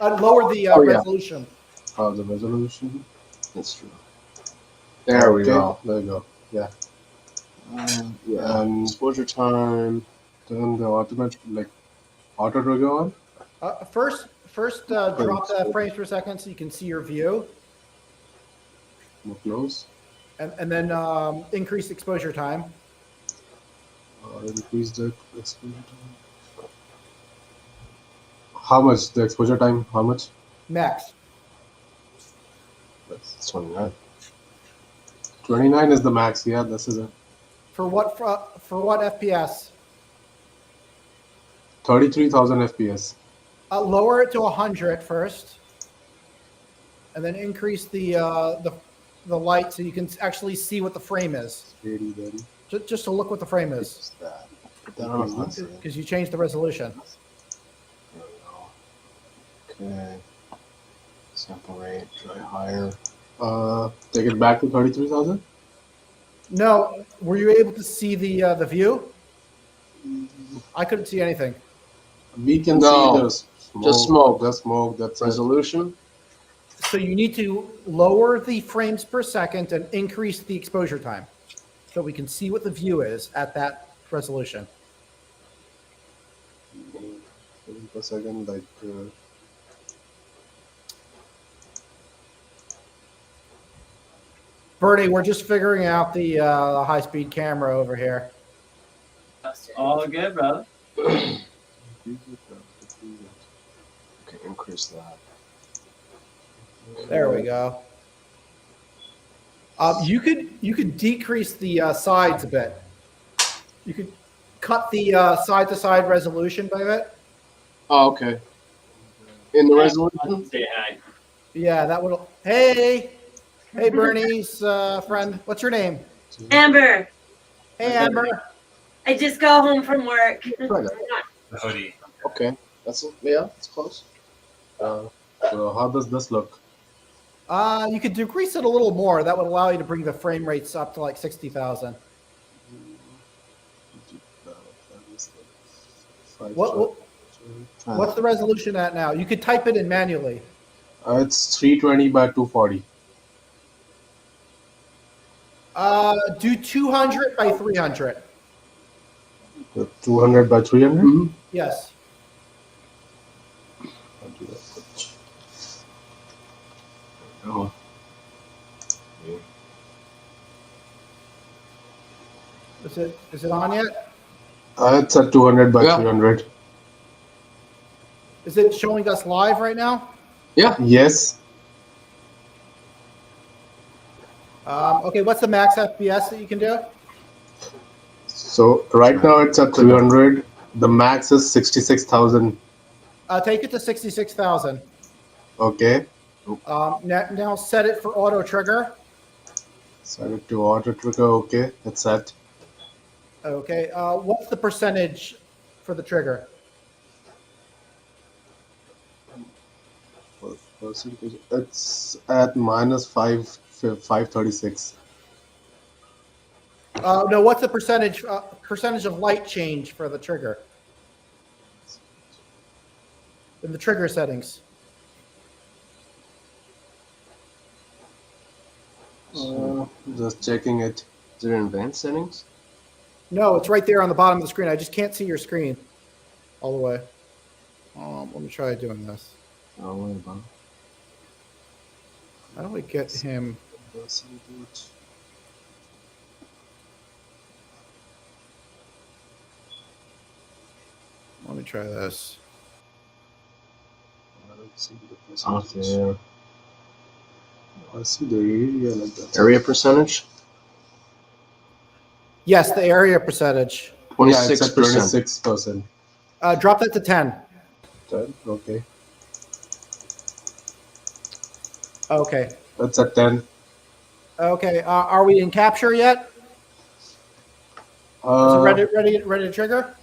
Lower the Yeah. resolution. Oh, the resolution. That's true. There we go. There you go. Yeah. Yeah. Exposure time. Then the automatic, like, auto trigger on. First drop the frames per second so you can see your view, More close. and then increase exposure time. Increase the exposure time. How much? The exposure time? How much? Max. That's 29. 29 is the max. Yeah, this is it. For what FPS? 33,000 FPS. Lower it to 100 first. and then increase the light so you can actually see what the frame is. Steady then. Just to look what the frame is, What's that? Put that on 100. because you changed the resolution. There we go. Okay. Sample rate, try higher. Take it back to 33,000. No, were you able to see the view? I couldn't see anything. We can No, see the smoke. just smoke. The smoke. That's it. Resolution. So you need to lower the frames per second and increase the exposure time, so we can see what the view is at that resolution. Per second, like. Bernie, we're just figuring out the high-speed camera over here. All good, brother. Okay, increase that. There we go. You could decrease the sides a bit. You could cut the side-to-side resolution by a bit. Oh, okay. In the resolution. Say hi. Yeah, that would. Hey, Bernie's friend. What's your name? Amber, Hey, Amber. I just got home from work. Try that. The hoodie. Okay, that's it's close. So how does this look? You could decrease it a little more. That would allow you to bring the frame rates up to like 60,000. What's the resolution at now? You could type it in manually. It's 320 by 240. Do 200 by 300. 200 by 300. Mm-hmm. Yes. I'll do that. Oh. Is it on yet? It's at 200 by Yeah. 300. Is it showing us live right now? Yeah. Yes. Okay, what's the max FPS that you can do? So right now it's at 300. The max is 66,000. Take it to 66,000. Okay. Now set it for auto trigger. Set it to auto trigger. Okay, that's set. Okay, what's the percentage for the trigger? Percentage. It's at minus 536. No, what's the percentage of light change for the trigger? In the trigger settings. Just checking it. Is it in advanced settings? No, it's right there on the bottom of the screen. I just can't see your screen all the way. Let me try doing this. Oh, wait about. How do we get him? Let me try this. I don't see the Oh, percentage. yeah. I see the area like that. Area percentage? Yes, the area percentage. 26%. 26%. Drop that to 10. Okay. Okay. That's at 10. Okay. Are we in capture yet? Is it ready to trigger?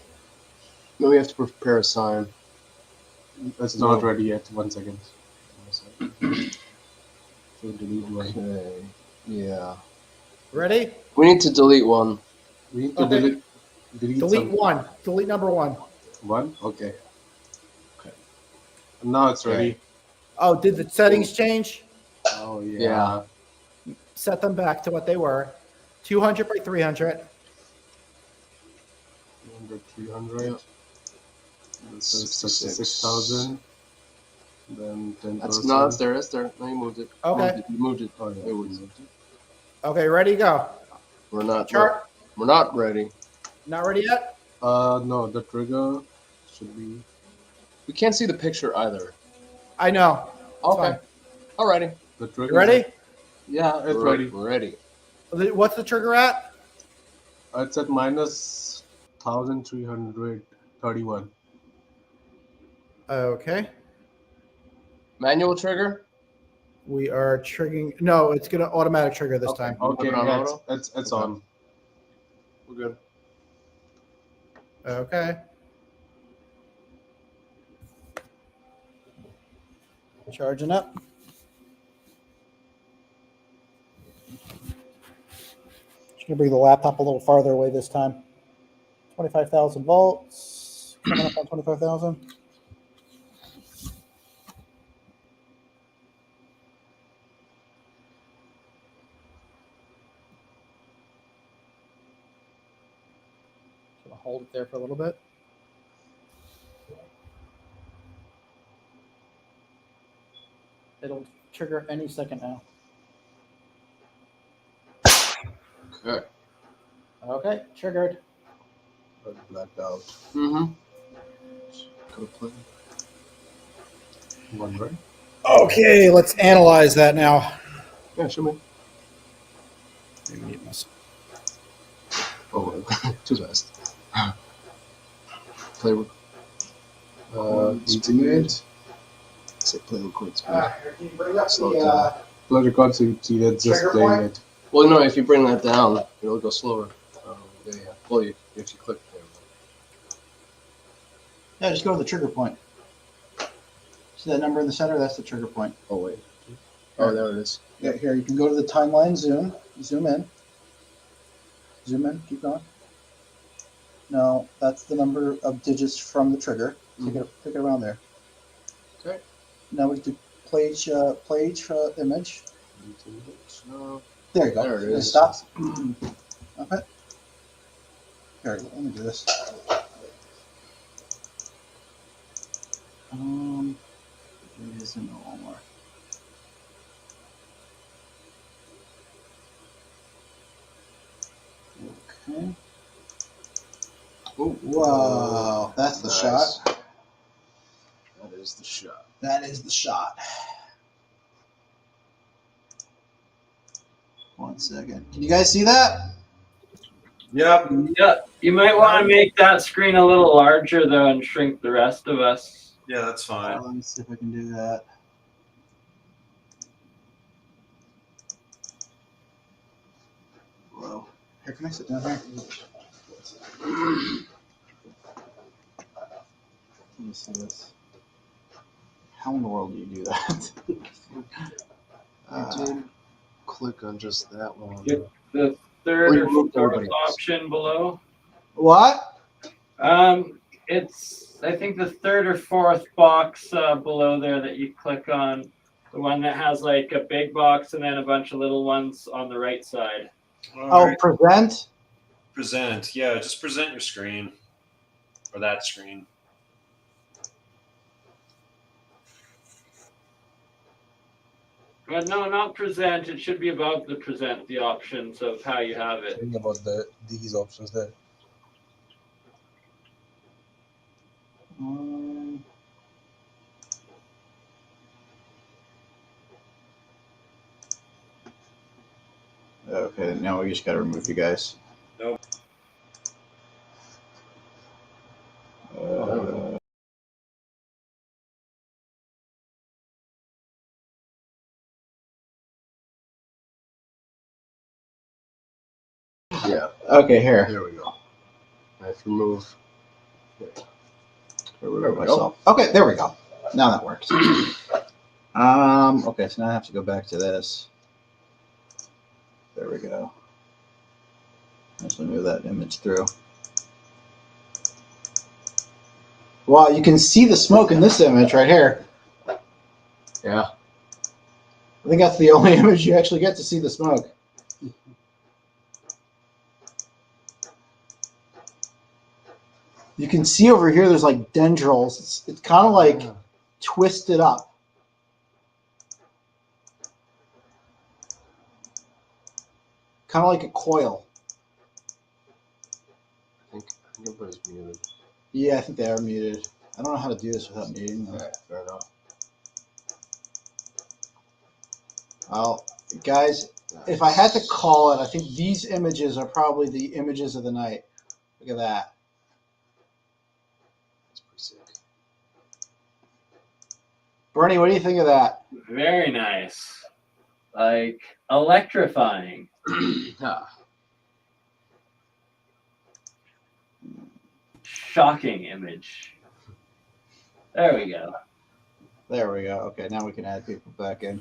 No, we have to prepare a sign. It's not ready yet. 1 second. So delete one. Okay. Yeah. Ready? We need to delete one. We need to Okay. delete Delete some- one. Delete number one. one. Okay. Now it's ready. Oh, did the settings change? Oh yeah. Set them back to what they were. 200 by 300. 200, 300. This is 66,000. Then 10%. That's no, that's there. That's there. No, you moved it. Okay. You moved it. Oh, yeah. It was- Okay, ready, go. We're not. Chart. We're not ready. Not ready yet? No, the trigger should be. We can't see the picture either. I know. Okay. Alrighty. The trigger. You ready? Yeah, it's We're ready. We're ready. What's the trigger at? It's at minus 1,331. Okay. Manual trigger. We are triggering. No, it's going to automatic trigger this time. Okay, on yeah, auto? it's Okay. on. We're good. Okay. Charging up. Just going to bring the laptop a little farther away this time. 25,000 volts. Coming up on 25,000. Hold it there for a little bit. It'll trigger any second now. Okay. Okay, triggered. Blacked out. Mm-hmm. Go play. One right? Okay, let's analyze that now. Yeah, show me. Oh, too fast. Play. Ultimate. Say play record speed. Can you bring up Slow it the down. Blood record so you just Trigger playing point? it. Well, no, if you bring that down, it'll go slower. Yeah. Well, if you click there. yeah, just go to the trigger point. See that number in the center? That's the trigger point. Oh wait. Oh, there it is. Yeah, here you can go to the timeline zoom. Zoom in. Zoom in. Keep going. No, that's the number of digits from the trigger. Take it around there. Okay. Now we do play each image. No. There you go. There it It is. stops. Okay. Here, let me do this. It isn't no more. Okay. Oh, Whoa, that's the nice. shot. That is the shot. That is the shot. 1 second. Can you guys see that? Yep. Yeah, you might want to make that screen a little larger though, and shrink the rest of us. Yeah, that's fine. Let me see if I can do that. Whoa. Here, can I sit down here? Let me see this. How in the world do you do that? I did click on just that one. Get the third or Remove fourth everybody else. option below. What? It's I think the third or fourth box below there that you click on, the one that has like a big box and then a bunch of little ones on the right side. Oh, Alright. present? Present. Yeah, just present your screen. Or that screen. But no, not present. It should be above the present, the options of how you have it. Think about these options there. Okay, now we just gotta remove you guys. Nope. Yeah. Okay, here. There we go. I have to remove. Remove myself. Okay, there we go. Now that works. Okay, so now I have to go back to this. There we go. Let's move that image through. Wow, you can see the smoke in this image right here. Yeah. I think that's the only image you actually get to see the smoke. You can see over here there's like dendrils. It's kind of like twisted up. Kind of like a coil. I think everybody's muted. Yeah, I think they are muted. I don't know how to do this without muting them. Alright, fair enough. Well, guys, if I had to call it, I think these images are probably the images of the night. Look at that. That's pretty sick. Bernie, what do you think of that? Very nice. Like electrifying. Ah, Shocking image. There we go. There we go. Okay, now we can add people back in.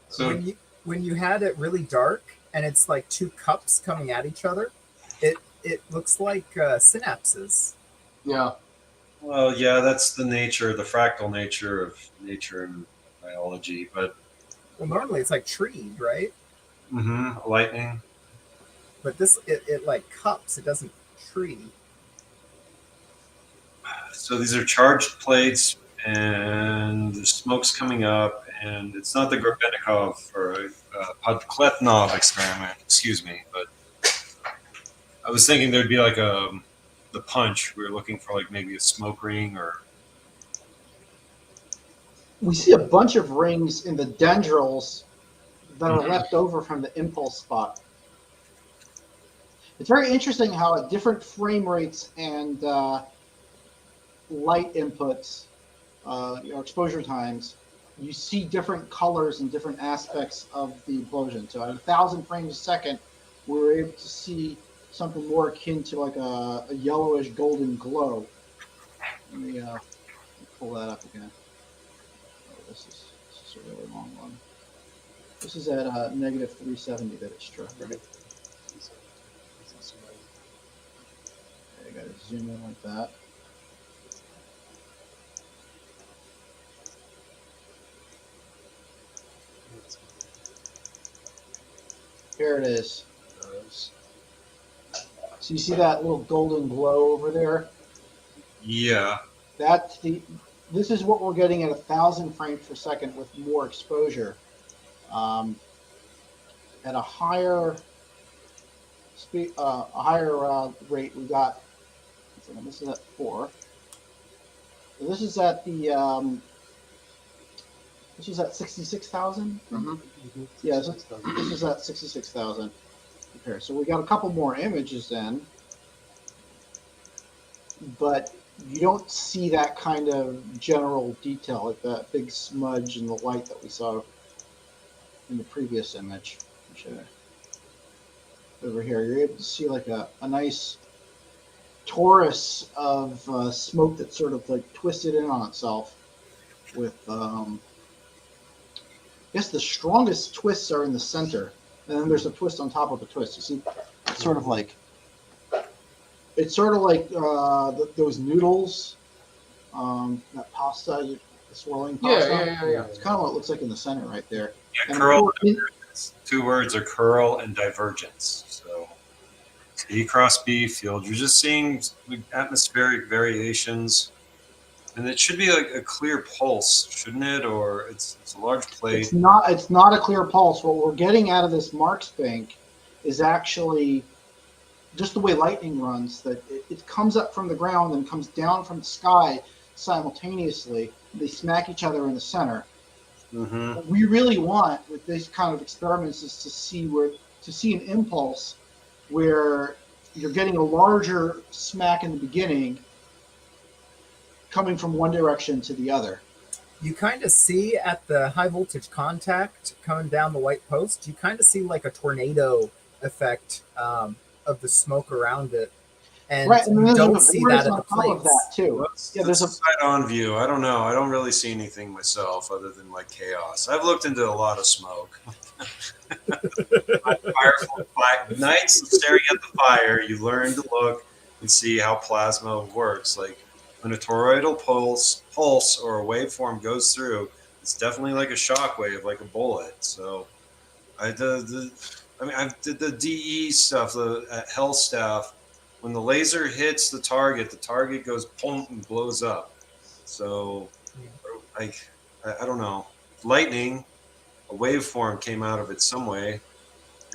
So When you had it really dark and it's like two cups coming at each other, it looks like synapses. yeah. well, yeah, that's the fractal nature of nature and biology. But Well, normally it's like treed, right? lightning. But this it like cups. It doesn't tree. So these are charged plates, and the smoke's coming up, and it's not the Grebennikov or Podkletnov experiment. Excuse me, but I was thinking there'd be like the punch. We were looking for like maybe a smoke ring or. We see a bunch of rings in the dendrils that are left over from the impulse spot. It's very interesting how at different frame rates and light inputs, exposure times, you see different colors and different aspects of the implosion. So at 1,000 frames a second, we were able to see something more akin to like a yellowish golden glow. Let me pull that up again. Oh, this is a really long one. This is at negative 370 that it struck, right? Okay, I gotta zoom in like that. Here it is. So you see that little golden glow over there? Yeah. This is what we're getting at 1,000 frames per second with more exposure. At a higher speed, rate, we got. This is at 4. So this is at the. This is at 66,000. Yeah, this is at 66,000. Okay, so we got a couple more images then, but you don't see that kind of general detail, like that big smudge in the light that we saw in the previous image. Over here, you're able to see like a nice torus of smoke that's sort of like twisted in on itself with, I guess the strongest twists are in the center, and then there's a twist on top of a twist. You see, it's sort of like those noodles, that pasta, the swirling pasta. Yeah. It's kind of what it looks like in the center right there. Yeah, And curl. of course, Two words are curl and divergence. So E cross B field. You're just seeing atmospheric variations, and it should be like a clear pulse, shouldn't it? Or it's a large plate. It's not a clear pulse. What we're getting out of this Marx Bank is actually just the way lightning runs. That it comes up from the ground and comes down from the sky simultaneously. They smack each other in the center. What we really want with these kind of experiments is to see an impulse where you're getting a larger smack in the beginning coming from one direction to the other. You kind of see at the high voltage contact coming down the white post, you kind of see like a tornado effect of the smoke around it. And right, and you there's don't a see vortex that at on the top of plates. that too. Yeah, there's a side-on view. I don't know. I don't really see anything myself other than like chaos. I've looked into a lot of smoke. Nights of staring at the fire, you learn to look and see how plasma works. Like when a toroidal pulse or a waveform goes through, it's definitely like a shock wave, like a bullet. So I did the DE stuff at Hell Staff. When the laser hits the target goes boom and blows up. So, like, I don't know. Lightning, a waveform came out of it some way.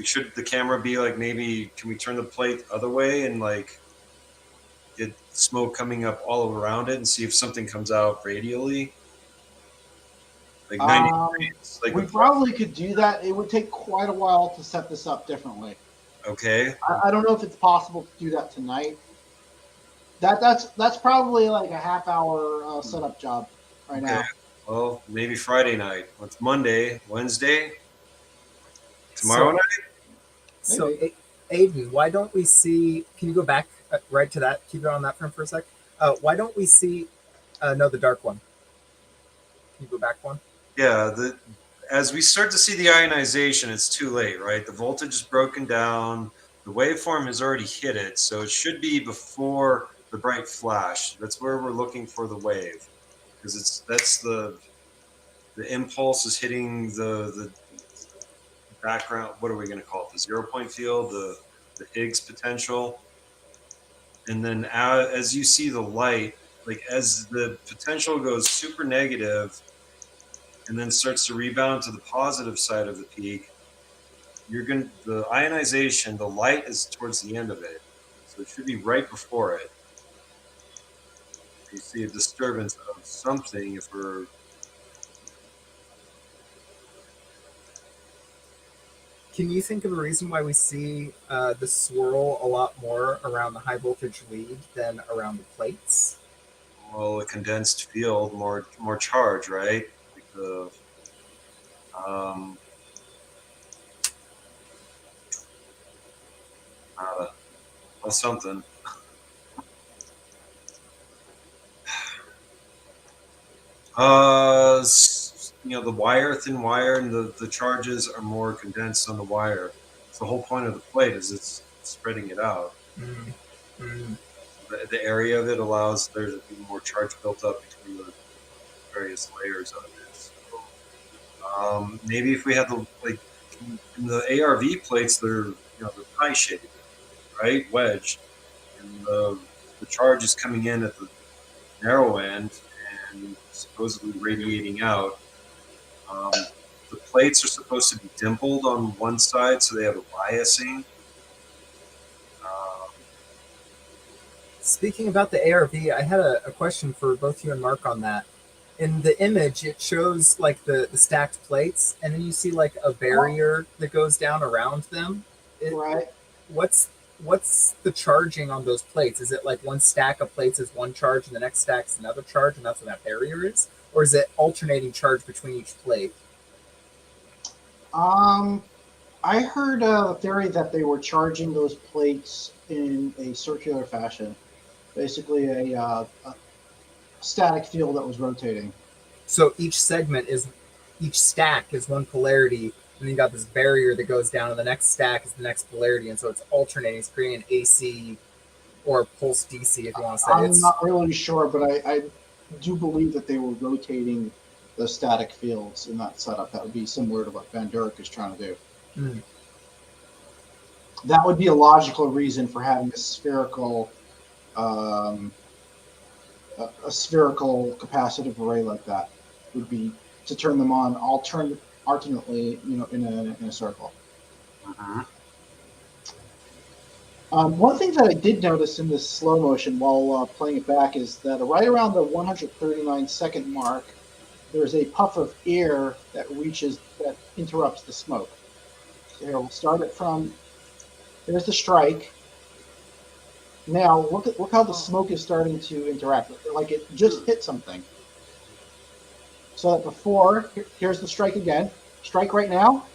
Should the camera be like, maybe can we turn the plate the other way and like get smoke coming up all around it and see if something comes out radially? Like 90 degrees. Like we probably could do that. It would take quite a while to set this up differently. Okay. I don't know if it's possible to do that tonight. That's probably like a half-hour setup job right now. Well, maybe Friday night. It's Monday, Wednesday, tomorrow So, night. so Maybe. Aiden, why don't we see? Can you go back right to that? Keep it on that frame for a sec. Why don't we see? No, the dark one. Can you go back one? Yeah, as we start to see the ionization, it's too late, right? The voltage is broken down. The waveform has already hit it, so it should be before the bright flash. That's where we're looking for the wave, because that's the impulse is hitting the background. What are we going to call it? The 0 point field, the Higgs potential, and then as you see the light, like as the potential goes super negative and then starts to rebound to the positive side of the peak, the ionization, the light is towards the end of it, so it should be right before it. You see a disturbance of something if we're. Can you think of a reason why we see the swirl a lot more around the high voltage lead than around the plates? Well, a condensed field, more charge, right? Like um, well, something. The thin wire, and the charges are more condensed on the wire. It's the whole point of the plate is it's spreading it out. Mm. Mm. The area of it allows there to be more charge built up between the various layers of it. So, maybe if we had in the ARV plates, they're pie shaped, right, wedged, and the charge is coming in at the narrow end and supposedly radiating out. Um, the plates are supposed to be dimpled on one side, so they have a biasing. Um, Speaking about the ARV, I had a question for both you and Mark on that. In the image, it shows like the stacked plates, and then you see like a barrier that goes down around them. Right. What's the charging on those plates? Is it like one stack of plates is one charge, and the next stack is another charge, and that's what that barrier is, or is it alternating charge between each plate? I heard a theory that they were charging those plates in a circular fashion, basically a static field that was rotating. So each stack is one polarity, and then you got this barrier that goes down, and the next stack is the next polarity, and so it's alternating. It's creating an AC or pulse DC, if you want to say. I'm not really sure, but I do believe that they were rotating the static fields in that setup. That would be similar to what Van Dyck is trying to do. Mm. That would be a logical reason for having a spherical capacitive array like that. Would be to turn them on alternately, in a circle. uh-huh. One thing that I did notice in this slow motion while playing it back is that right around the 139-second mark, there's a puff of air that interrupts the smoke. So here, we'll start it from. There's the strike. Now look how the smoke is starting to interact, like it just hit something. So that before, here's the strike again. Strike right now.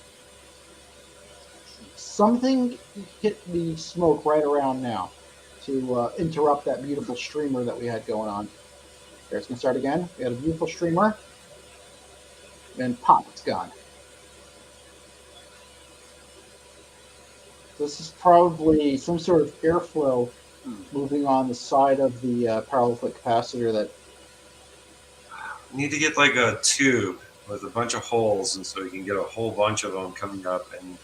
Something hit the smoke right around now to interrupt that beautiful streamer that we had going on. There, it's going to start again. We had a beautiful streamer. And pop, it's gone. This is probably some sort of airflow moving on the side of the parallel flip capacitor that. We need to get like a tube with a bunch of holes, and so you can get a whole bunch of them coming up. And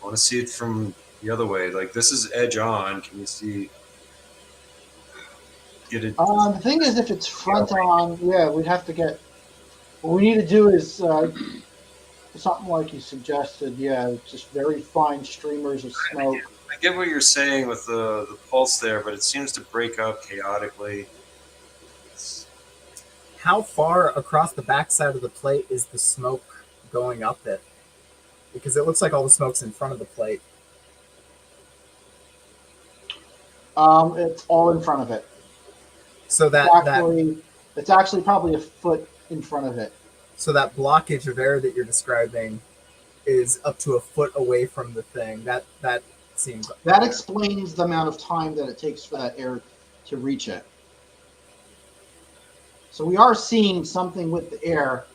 I want to see it from the other way. Like this is edge on. Can you see? Get it. The thing is, if it's front on, yeah, we'd have to get. What we need to do is something like you suggested. Yeah, just very fine streamers of smoke. I get what you're saying with the pulse there, but it seems to break up chaotically. How far across the backside of the plate is the smoke going up it? Because it looks like all the smoke's in front of the plate. It's all in front of it. So It's actually probably a foot in front of it. So that blockage of air that you're describing is up to a foot away from the thing. That seems That explains the amount of time that it takes for that air to reach it. So we are seeing something with the air,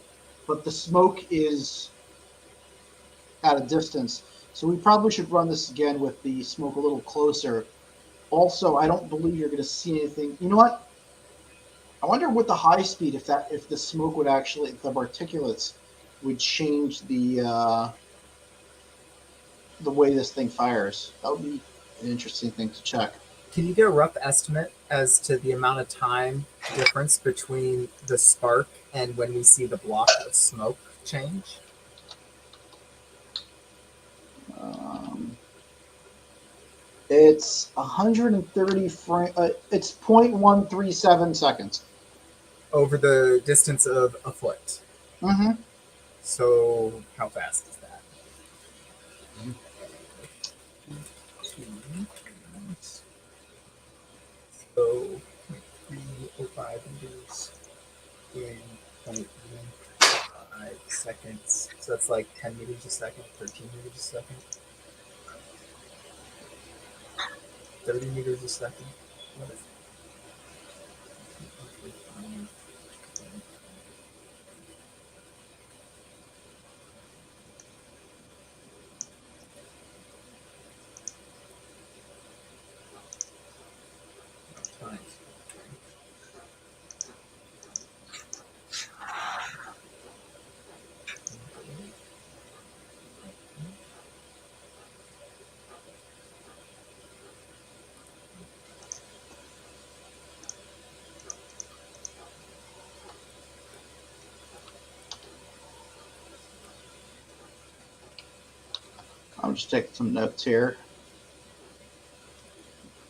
but the smoke is at a distance. So we probably should run this again with the smoke a little closer. Also, I don't believe you're going to see anything. You know what? I wonder with the high speed if the smoke would actually, the particulates would change the way this thing fires. That would be an interesting thing to check. Can you get a rough estimate as to the amount of time difference between the spark and when we see the block of smoke change? It's 130 frame. It's 0.137 seconds. Over the distance of a foot. Mm-hmm. So how fast is that? So 0.305 meters in 0.15 seconds. So that's like 10 meters a second, 13 meters a second, 30 meters a second. What is it? Times. I'm just taking some notes here.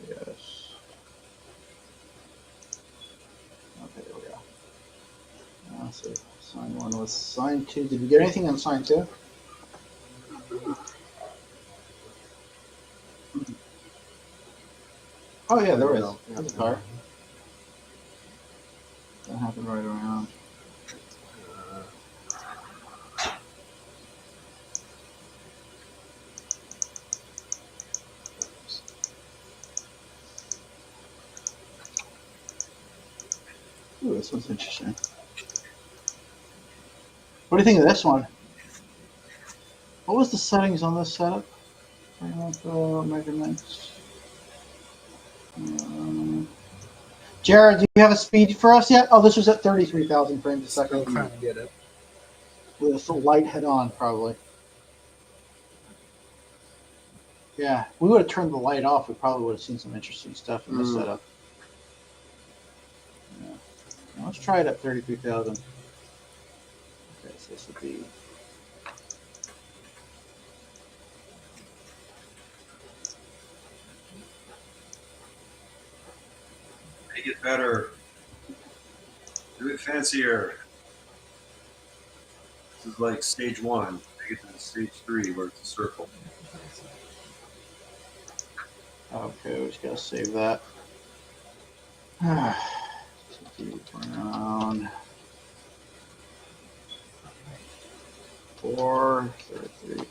Yes. Okay, there we go. Let's see. Sign 1 was sign 2. Did we get anything on sign 2? Oh yeah, there is. That's a car. That happened right around. Ooh, this one's interesting. What do you think of this one? What was the settings on this setup? Measurements. Jared, do you have a speed for us yet? Oh, this was at 33,000 frames a second. Still trying to get it. With the light head on, probably. Yeah, we would have turned the light off. We probably would have seen some interesting stuff in this setup. Yeah. Now let's try it at 33,000. Okay, so this would be. Make it better. Do it fancier. This is like stage 1. Take it to stage 3 where it's a circle. Okay, we just gotta save that. Around 433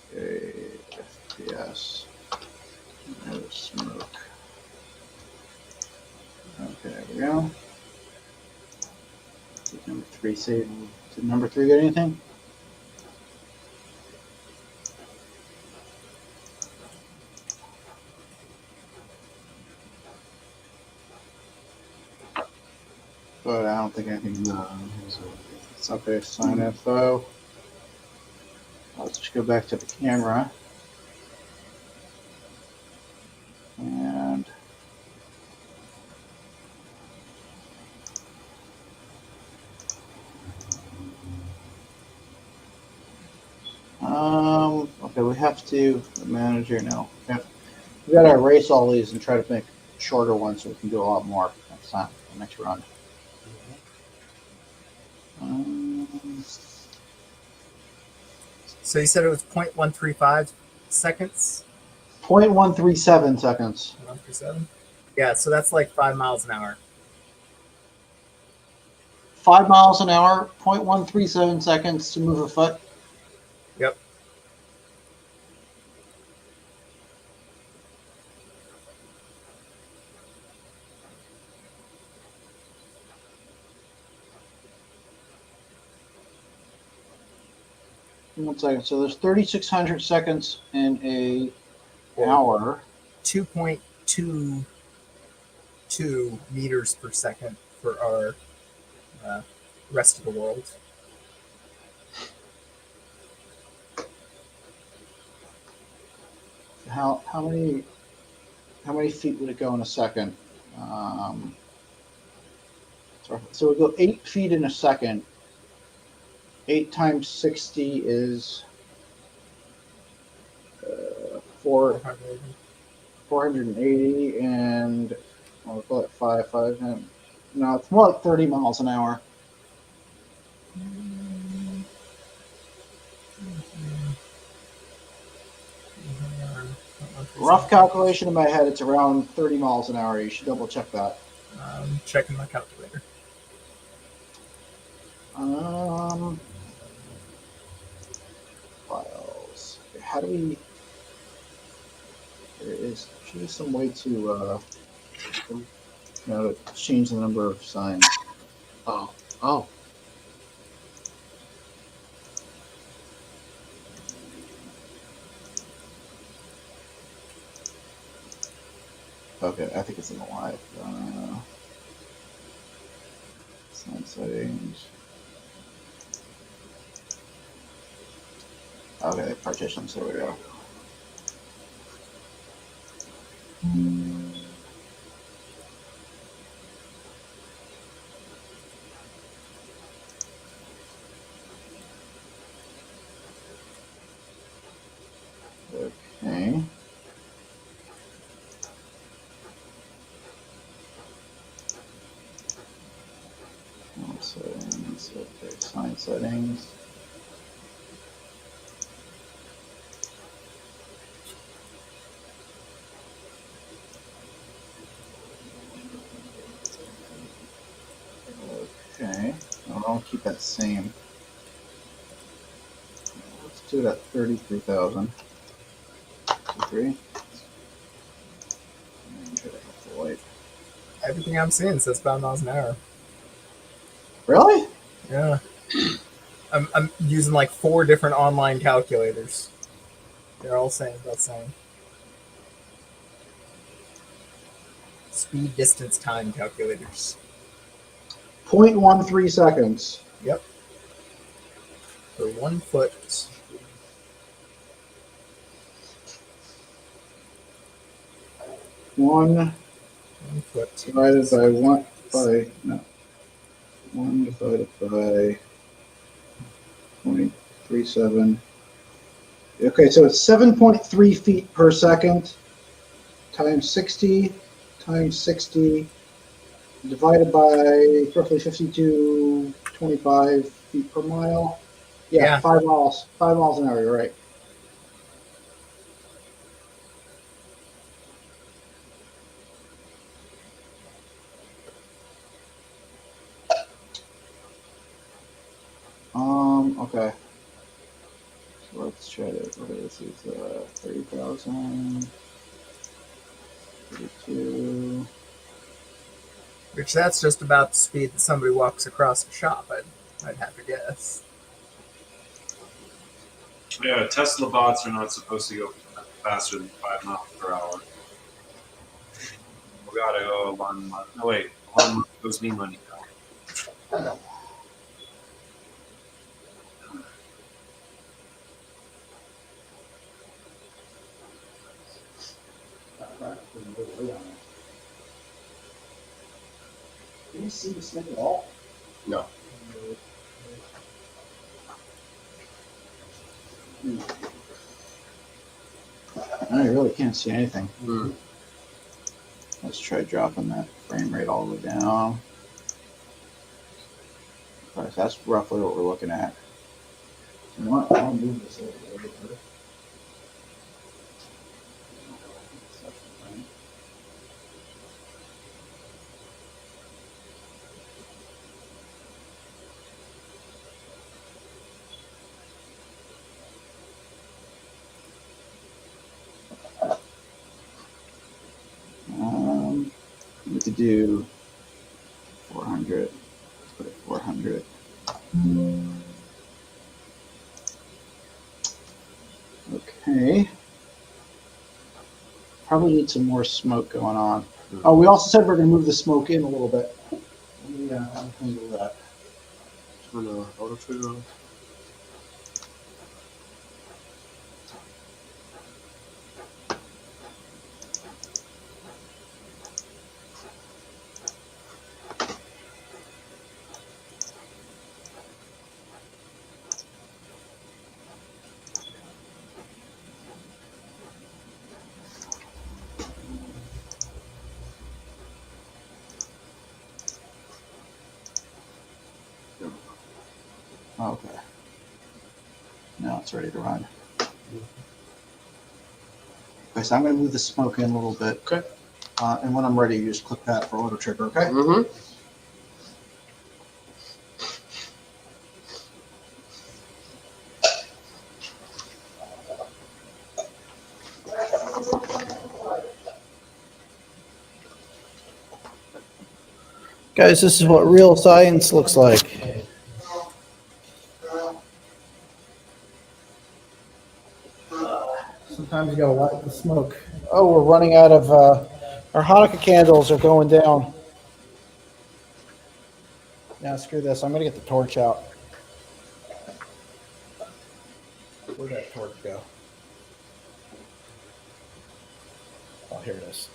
FPS. No smoke. Okay, there we go. Did number 3 save? Did number 3 get anything? But I don't think anything. No, It's okay. Sign info. Let's just go back to the camera. And okay, we have to the manager now. We got to erase all these and try to make shorter ones so we can do a lot more next time, the next run. So you said it was 0.135 seconds? 0.137 seconds. 137? Yeah, so that's like 5 miles an hour. 5 miles an hour, 0.137 seconds to move a foot. Yep. One second. So there's 3,600 seconds in a Or hour. 2.22 meters per second for our rest of the world. How many feet would it go in a second? So we go 8 feet in a second. 8 times 60 is 480, and I'll call it 5. And no, it's more like 30 miles an hour. Rough calculation in my head, it's around 30 miles an hour. You should double check that. Checking my calculator. Files. How do we? There should be some way to to change the number of signs. Oh. Okay, I think it's in the live. Sign settings. Okay, partitions. There we go. Okay. Settings. Okay, sign settings. Okay, I'll keep that same. Let's do it at 33,000. 3. Everything I'm seeing says 5 miles an hour. Really? Yeah. I'm using like 4 different online calculators. They're all saying about same. Speed, distance, time calculators. 0.13 seconds. Yep. For 1 foot. One 1 foot. divided by 1 divided by 0.37. Okay, so it's 7.3 feet per second times 60 divided by roughly 52.25 feet per mile. Yeah, 5 miles. 5 miles an hour. You're right. Okay. So let's try to. Okay, this is 30,000. 32. Which that's just about the speed that somebody walks across the shop, I'd have to guess. Yeah, Tesla bots are not supposed to go faster than 5 miles per hour. We gotta go Elon Musk. No, wait. Elon Musk owes me money now. Can you see the snake at all? No. I really can't see anything. Mm. Let's try dropping that frame rate all the way down. Okay, so that's roughly what we're looking at. You know what? I'll move this a little bit. do 400. Let's put it 400. Okay. Probably need some more smoke going on. Oh, we also said we're going to move the smoke in a little bit. Yeah, I'm going to do that. Turn the auto trigger on. Okay. Now it's ready to run. Okay, so I'm going to move the smoke in a little bit. Okay. And when I'm ready, you just click that for auto trigger, okay? Mm-hmm. Guys, this is what real science looks like. Sometimes you gotta light the smoke. Oh, we're running out of, our Hanukkah candles are going down. Yeah, screw this. I'm gonna get the torch out. Where'd that torch go? Oh, here it is.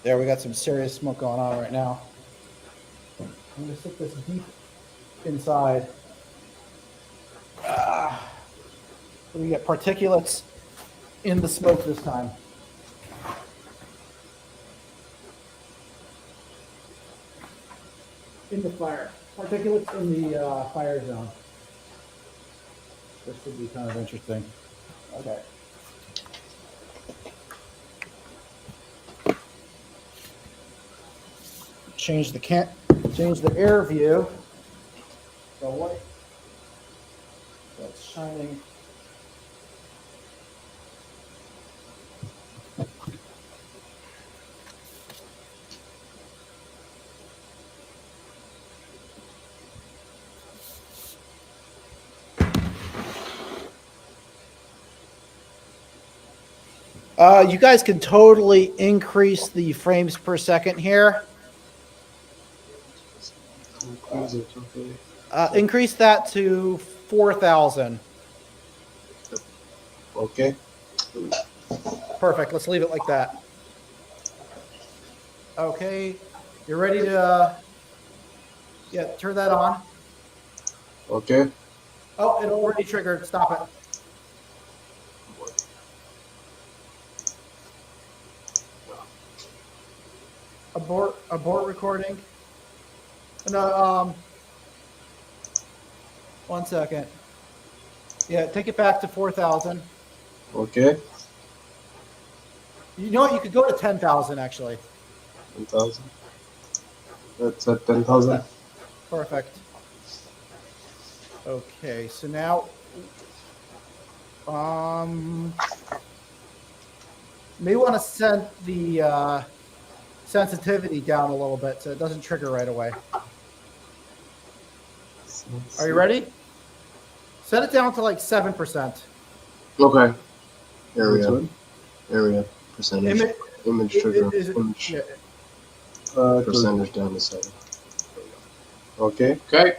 There, we got some serious smoke going on right now. I'm gonna stick this deep inside. We get particulates in the smoke this time. In the fire. Particulates in the fire zone. This would be kind of interesting. Okay. Change the air view. The light that's shining. You guys can totally increase the frames per second here. Increase that to 4,000. Okay. Perfect. Let's leave it like that. Okay. You're ready to, yeah, turn that on. Okay. Oh, it already triggered. Stop it. Abort recording. No, 1 second. Yeah, take it back to 4,000. Okay. You know what? You could go to 10,000 actually. 10,000. That's at 10,000. Perfect. Okay, so now, may want to set the sensitivity down a little bit so it doesn't trigger right away. Are you ready? Set it down to like 7%. Okay. Area. Which one? Area. Percentage. Image trigger. Image. Yeah. Percentage down to 7. Okay. Okay.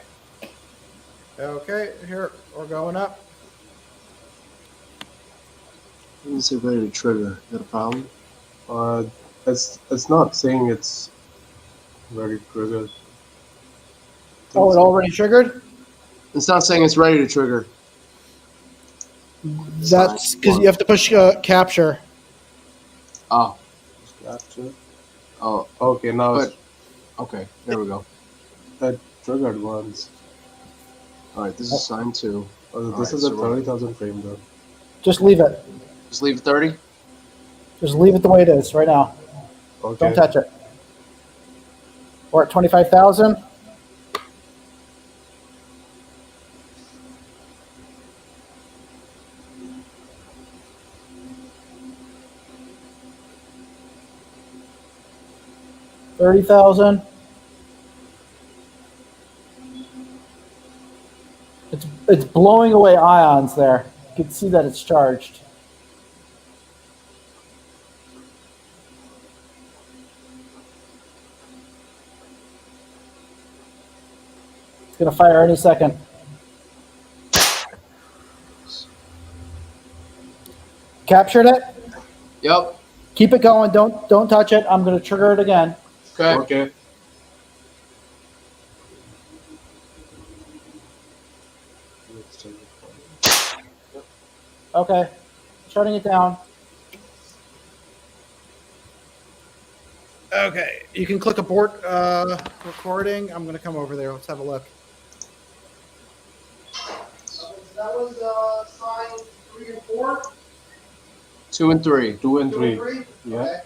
Okay, here, we're going up. Is it ready to trigger? Got a problem? It's not saying it's very triggered. Oh, it already triggered? It's not saying it's ready to trigger. That's because you have to push capture. Oh. Capture. Oh. Okay, now But, okay. There we go. that triggered once. All right. This is sign 2. This right, is so a we're- 30,000 frame though. Just leave it. Just leave it 30. Just leave it the way it is right now. Okay. Don't touch it. We're at 25,000. $30,000. It's blowing away ions there. You can see that it's charged. It's gonna fire any second. Captured it. Yep. Keep it going. Don't touch it. I'm gonna trigger it again. Okay. Okay. Let's take it. Okay. Shutting it down. Okay. You can click abort recording. I'm gonna come over there. Let's have a look. That was sign 3 and 4. 2 and 3. 2 and 3. Yeah. Okay.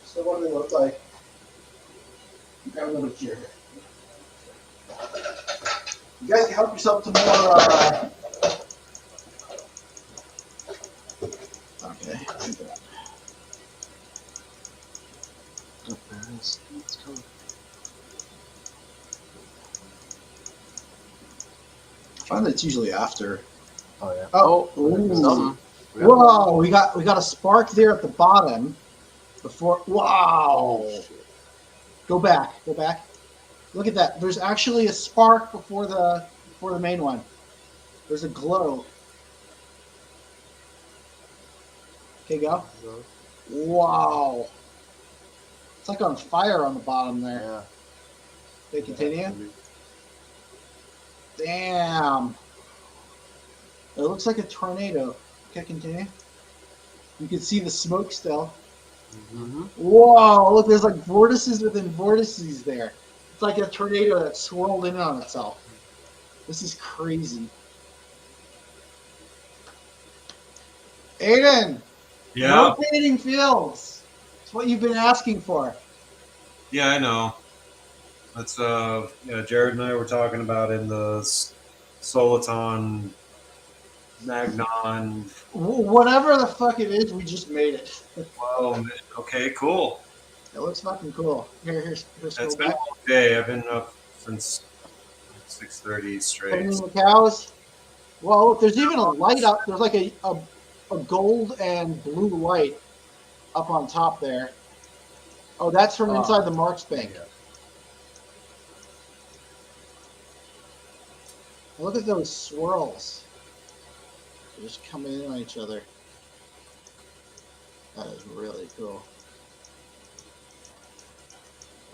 So what do they look like? Got a little bit here. You guys can help yourself to more. Okay. Let's go. I find that it's usually after. Oh yeah. Oh, Something. whoa! We got a spark there at the bottom. Before, wow! Go back. Look at that. There's actually a spark before the main one. There's a glow. Okay, go. Wow! It's like on fire on the bottom there. Yeah. Okay, continue. Damn. It looks like a tornado. Okay, continue. You can see the smoke still. Mm-hmm. Whoa, look, there's like vortices within vortices there. It's like a tornado that swirled in on itself. This is crazy. Aiden! Yeah. Rotating fields. It's what you've been asking for. Yeah, I know. That's yeah, Jared and I were talking about in the Soliton Magnon. Whatever the fuck it is, we just made it. Well, okay, cool. It looks fucking cool. Here's It's go been a back. long day. I've been up since 6:30 straight. Petting the cows. Well, look, there's even a light up. There's like a gold and blue light up on top there. Oh, that's from inside the Marx Bank. Look at those swirls. They're just coming in on each other. That is really cool.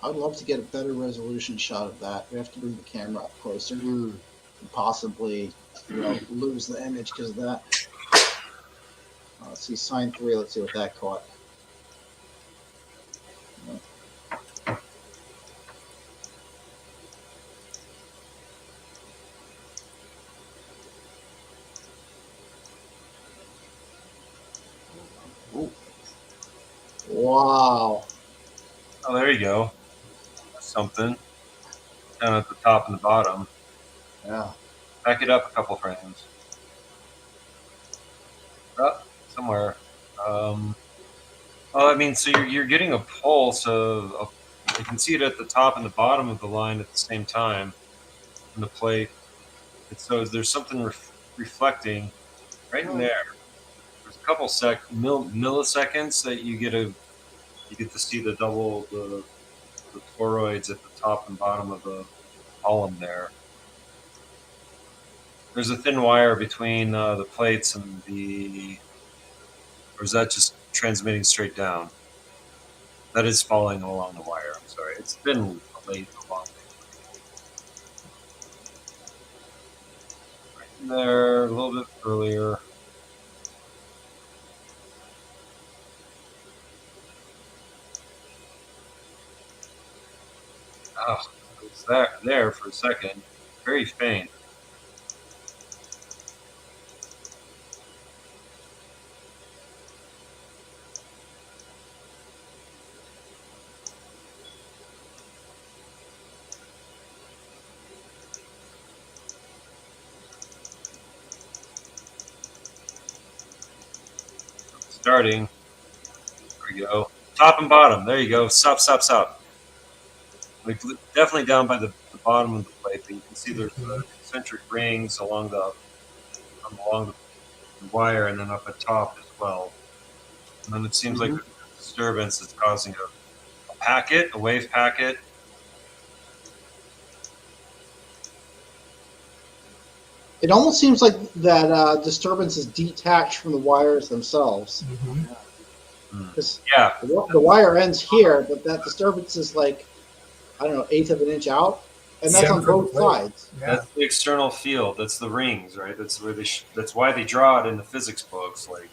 I would love to get a better resolution shot of that. We have to bring the camera up closer and possibly, lose the image because of that. Let's see sign 3. Let's see what that caught. Wow. Oh, there you go. Something down at the top and the bottom. Yeah. Back it up a couple frames. Somewhere. Well, I mean, so you're getting a pulse of you can see it at the top and the bottom of the line at the same time in the plate. So there's something reflecting right in there. There's a couple milliseconds that you get to see the toroids at the top and bottom of the column there. There's a thin wire between the plates and or is that just transmitting straight down? That is falling along the wire. I'm sorry. It's been late a long day. Right in there, a little bit earlier. Oh, it was there for a second. Very faint. starting. There we go. Top and bottom. There you go. Stop, stop, stop. Like definitely down by the bottom of the plate, but you can see there's concentric rings along the wire and then up at top as well. And then it seems like the disturbance is causing a wave packet. It almost seems like that disturbance is detached from the wires themselves. Because Yeah. the wire ends here, but that disturbance is like, I don't know, 1/8 of an inch out, and that's on both sides. Yeah. That's the external field. That's the rings, right? That's where that's why they draw it in the physics books. Like,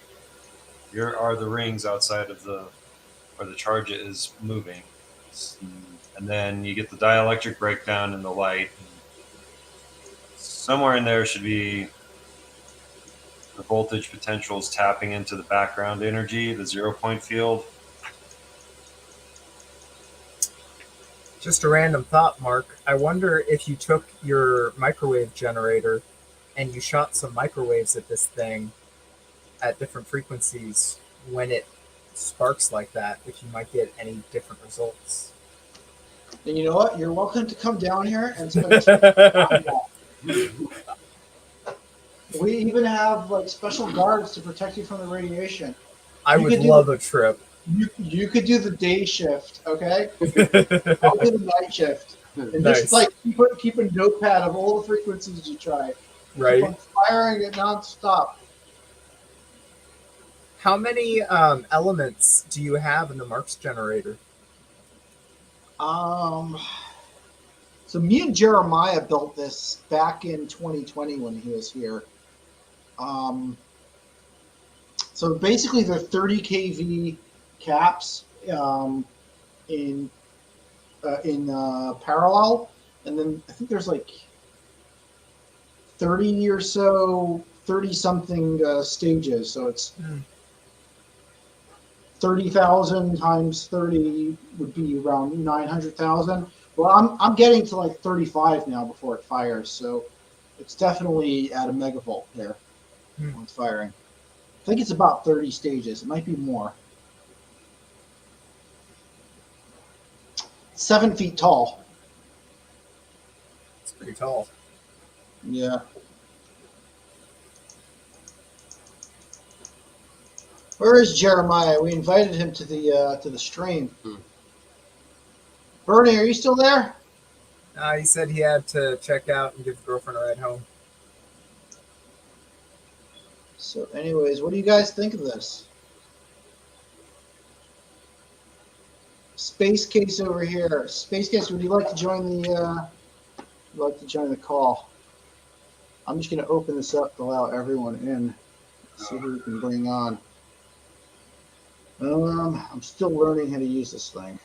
here are the rings outside of where the charge is moving, and then you get the dielectric breakdown in the light. Somewhere in there should be the voltage potentials tapping into the background energy, the 0-point field. Just a random thought, Mark. I wonder if you took your microwave generator and you shot some microwaves at this thing at different frequencies when it sparks like that, if you might get any different results. And you know what? You're welcome to come down here and spend time. We even have like special guards to protect you from the radiation. I would love a trip. You could do the day shift, okay? I'll do the night shift. And just like keep a notepad of all the frequencies you try. Right. Keep on firing it nonstop. How many elements do you have in the Marx generator? So me and Jeremiah built this back in 2020 when he was here. So basically they're 30 kV caps in parallel, and then I think there's like 30 or so, 30 something stages. So it's 30,000 times 30 would be around 900,000. Well, I'm getting to like 35 now before it fires, so it's definitely at a megavolt there when it's firing. I think it's about 30 stages. It might be more. 7 feet tall. It's pretty tall. Yeah. Where is Jeremiah? We invited him to the stream. Bernie, are you still there? He said he had to check out and give his girlfriend a ride home. So anyways, what do you guys think of this? Space Case over here. Space Case, would you like to join the call? I'm just going to open this up to allow everyone in. See who we can bring on. I'm still learning how to use this thing.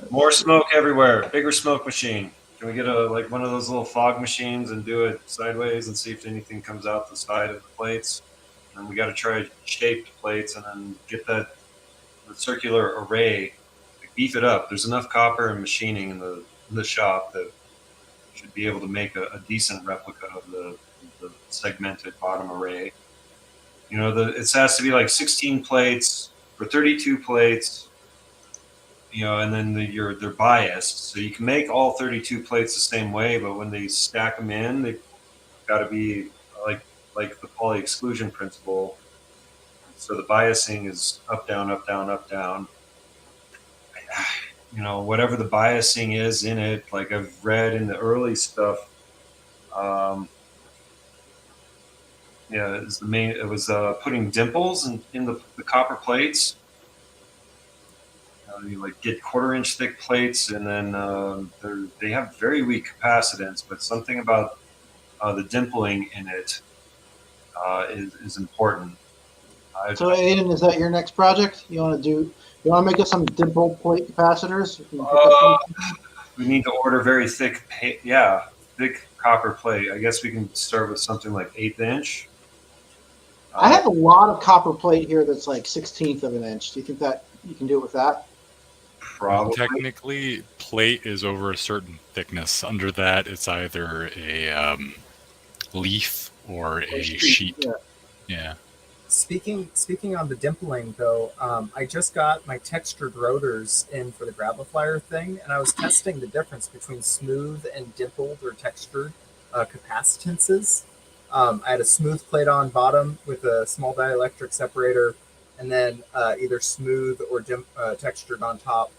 More smoke everywhere. Bigger smoke machine. Can we get one of those little fog machines and do it sideways and see if anything comes out the side of the plates? And we got to try shaped plates and then get the circular array, beef it up. There's enough copper and machining in the shop that should be able to make a decent replica of the segmented bottom array. You know, it has to be like 16 plates or 32 plates. You know, and then they're biased, so you can make all 32 plates the same way, but when they stack them in, they've got to be like the Pauli exclusion principle. So the biasing is up, down, up, down, up, down. You know, whatever the biasing is in it, like I've read in the early stuff. It was putting dimples in the copper plates. You like get 1/4-inch thick plates, and then they have very weak capacitance, but something about the dimpling in it is important. So Aiden, is that your next project? You want to make us some dimple plate capacitors? We need to order very thick, thick copper plate. I guess we can start with something like 1/8 inch. I have a lot of copper plate here that's like 1/16 of an inch. Do you think that you can do it with that? Probably. Technically, plate is over a certain thickness. Under that, it's either a leaf or a sheet. Yeah. Speaking on the dimpling though, I just got my textured rotors in for the Gravifier thing, and I was testing the difference between smooth and dimpled or textured capacitances. I had a smooth plate on bottom with a small dielectric separator, and then either smooth or textured on top.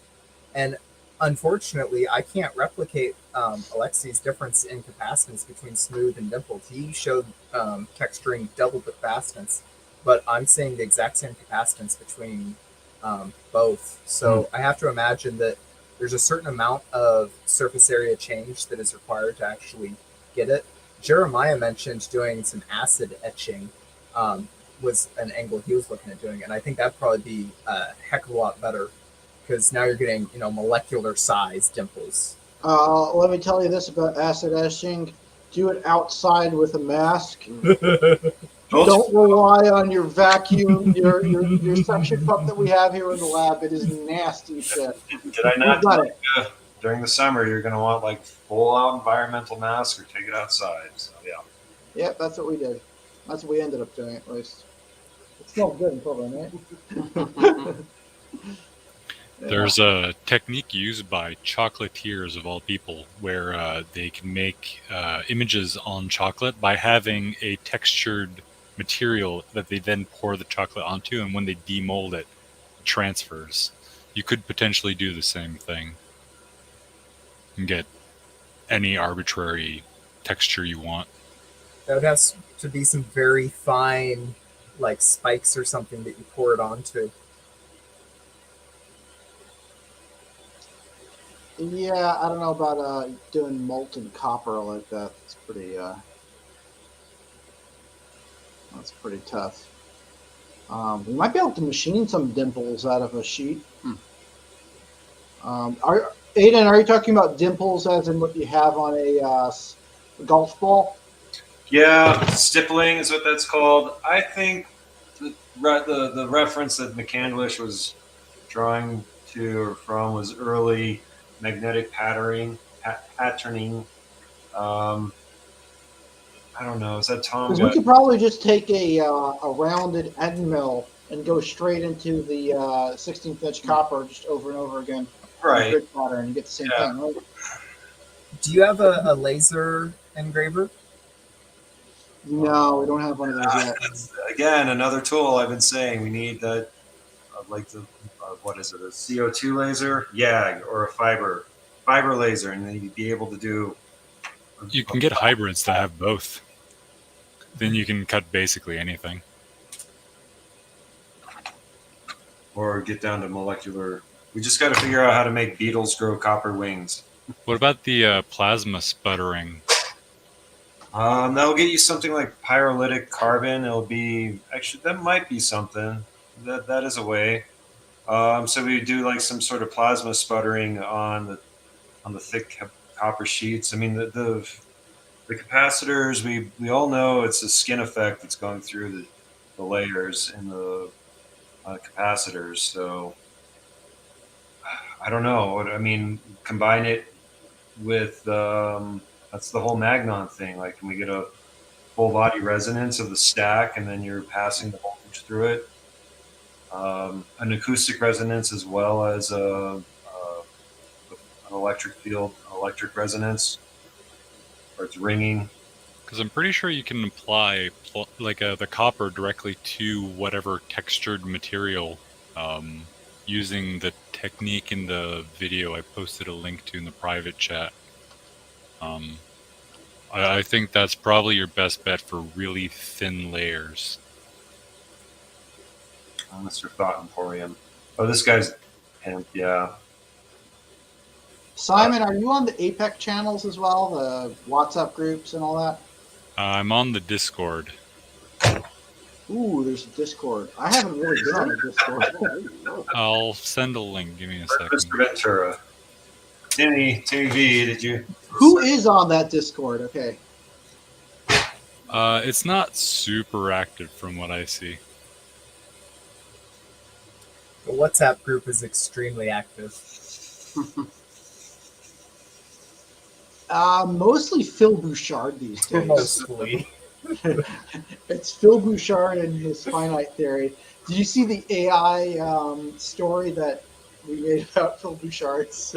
And unfortunately, I can't replicate Alexi's difference in capacitance between smooth and dimpled. He showed texturing double the capacitance, but I'm seeing the exact same capacitance between both. So I have to imagine that there's a certain amount of surface area change that is required to actually get it. Jeremiah mentioned doing some acid etching was an angle he was looking at doing, and I think that'd probably be a heck of a lot better because now you're getting molecular size dimples. Let me tell you this about acid etching: do it outside with a mask. Don't rely on your vacuum, your suction cup that we have here in the lab. It is nasty shit. Did I not tell you during the summer you're going to want like full out environmental mask or take it outside? So yeah. Yep, that's what we did. That's what we ended up doing at least. It smelled good in public, right? There's a technique used by chocolatiers of all people where they can make images on chocolate by having a textured material that they then pour the chocolate onto, and when they demold it, it transfers. You could potentially do the same thing and get any arbitrary texture you want. That would have to be some very fine, like spikes or something that you pour it onto. Yeah, I don't know about doing molten copper like that. It's pretty. That's pretty tough. We might be able to machine some dimples out of a sheet. Aiden, are you talking about dimples as in what you have on a golf ball? Yeah, stippling is what that's called. I think the reference that McCandlish was drawing to or from was early magnetic patterning. I don't know. Is that Tom? Because we could probably just take a rounded end mill and go straight into the 16th inch copper just over and over again. Right. Grid pattern and get the same thing, right? Do you have a laser engraver? No, we don't have one of those yet. Again, another tool I've been saying we need that, like the what is it, a CO2 laser, YAG, or a fiber laser, and then you'd be able to do. You can get hybrids that have both. Then you can cut basically anything. Or get down to molecular. We just got to figure out how to make beetles grow copper wings. What about the plasma sputtering? That'll get you something like pyrolytic carbon. It'll be actually that might be something. That is a way. So we do like some sort of plasma sputtering on the thick copper sheets. I mean the capacitors. We all know it's a skin effect that's going through the layers in the capacitors. So I don't know. I mean, combine it with that's the whole Magnon thing. Like, can we get a full body resonance of the stack, and then you're passing the voltage through it? An acoustic resonance as well as an electric field, electric resonance, or it's ringing. Because I'm pretty sure you can apply the copper directly to whatever textured material using the technique in the video I posted a link to in the private chat. I think that's probably your best bet for really thin layers. Mr. Thought Emporium. Oh, this guy's pimp, yeah. Simon, are you on the APEC channels as well, the WhatsApp groups and all that? I'm on the Discord. Ooh, there's a Discord. I haven't really been on the Discord. I'll send a link. Give me a second. Mr. Ventura. Timmy V, did you? Who is on that Discord? Okay. It's not super active from what I see. The WhatsApp group is extremely active. Mostly Phil Bouchard these days. Mostly. It's Phil Bouchard and his finite theory. Did you see the AI story that we made about Phil Bouchard's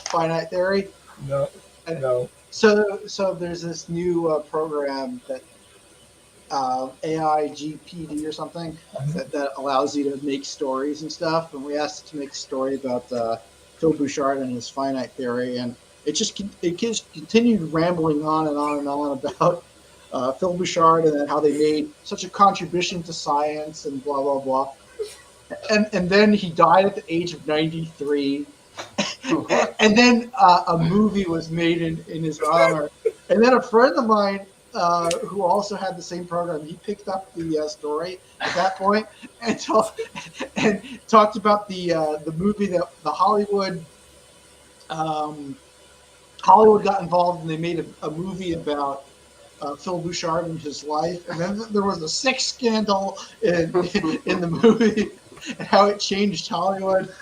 finite theory? No, And no. so there's this new program that AI GPD or something that allows you to make stories and stuff. And we asked it to make a story about Phil Bouchard and his finite theory, and it just continued rambling on and on and on about Phil Bouchard and then how they made such a contribution to science and blah blah blah. And then he died at the age of 93. And then a movie was made in his honor. And then a friend of mine who also had the same program, he picked up the story at that point and talked about the movie that the Hollywood got involved, and they made a movie about Phil Bouchard and his life. And then there was a sex scandal in the movie and how it changed Hollywood.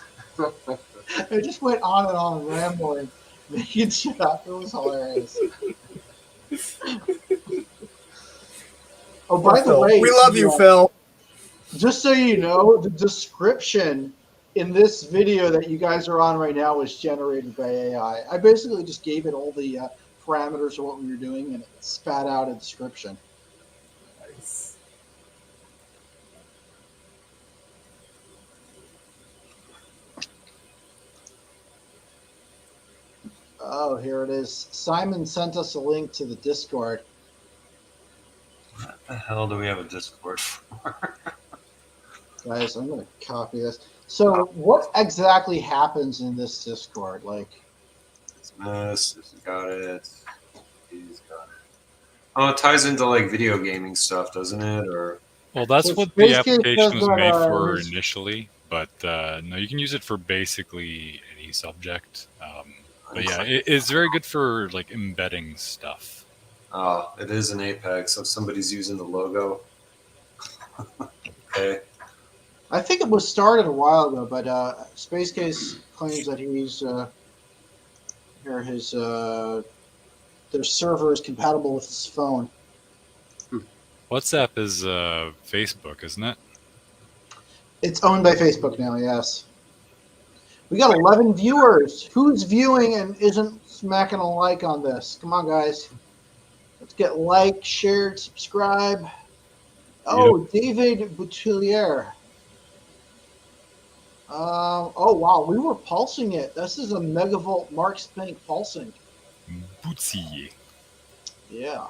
It just went on rambling, making shit up. It was hilarious. Oh, by the way, we love you, Phil. Just so you know, the description in this video that you guys are on right now was generated by AI. I basically just gave it all the parameters of what we were doing, and it spat out a description. Nice. Oh, here it is. Simon sent us a link to the Discord. What the hell do we have a Discord for? Guys, I'm going to copy this. So what exactly happens in this Discord? Like, It's mess. This has got it. He's got it. Oh, it ties into like video gaming stuff, doesn't it? Or Well, that's So what the Space Case application does was that, made for his- initially, but no, you can use it for basically any subject. But yeah, it's very good for like embedding stuff. oh, it is an Apex. If somebody's using the logo, okay. I think it was started a while ago, but Space Case claims that he's their server is compatible with his phone. WhatsApp is Facebook, isn't it? It's owned by Facebook now, yes. We got 11 viewers. Who's viewing and isn't smacking a like on this? Come on, guys. Let's get liked, shared, subscribe. Oh, David Boutillier. Oh, wow. We were pulsing it. This is a megavolt Marx Bank pulsing. Bootsy. Yeah.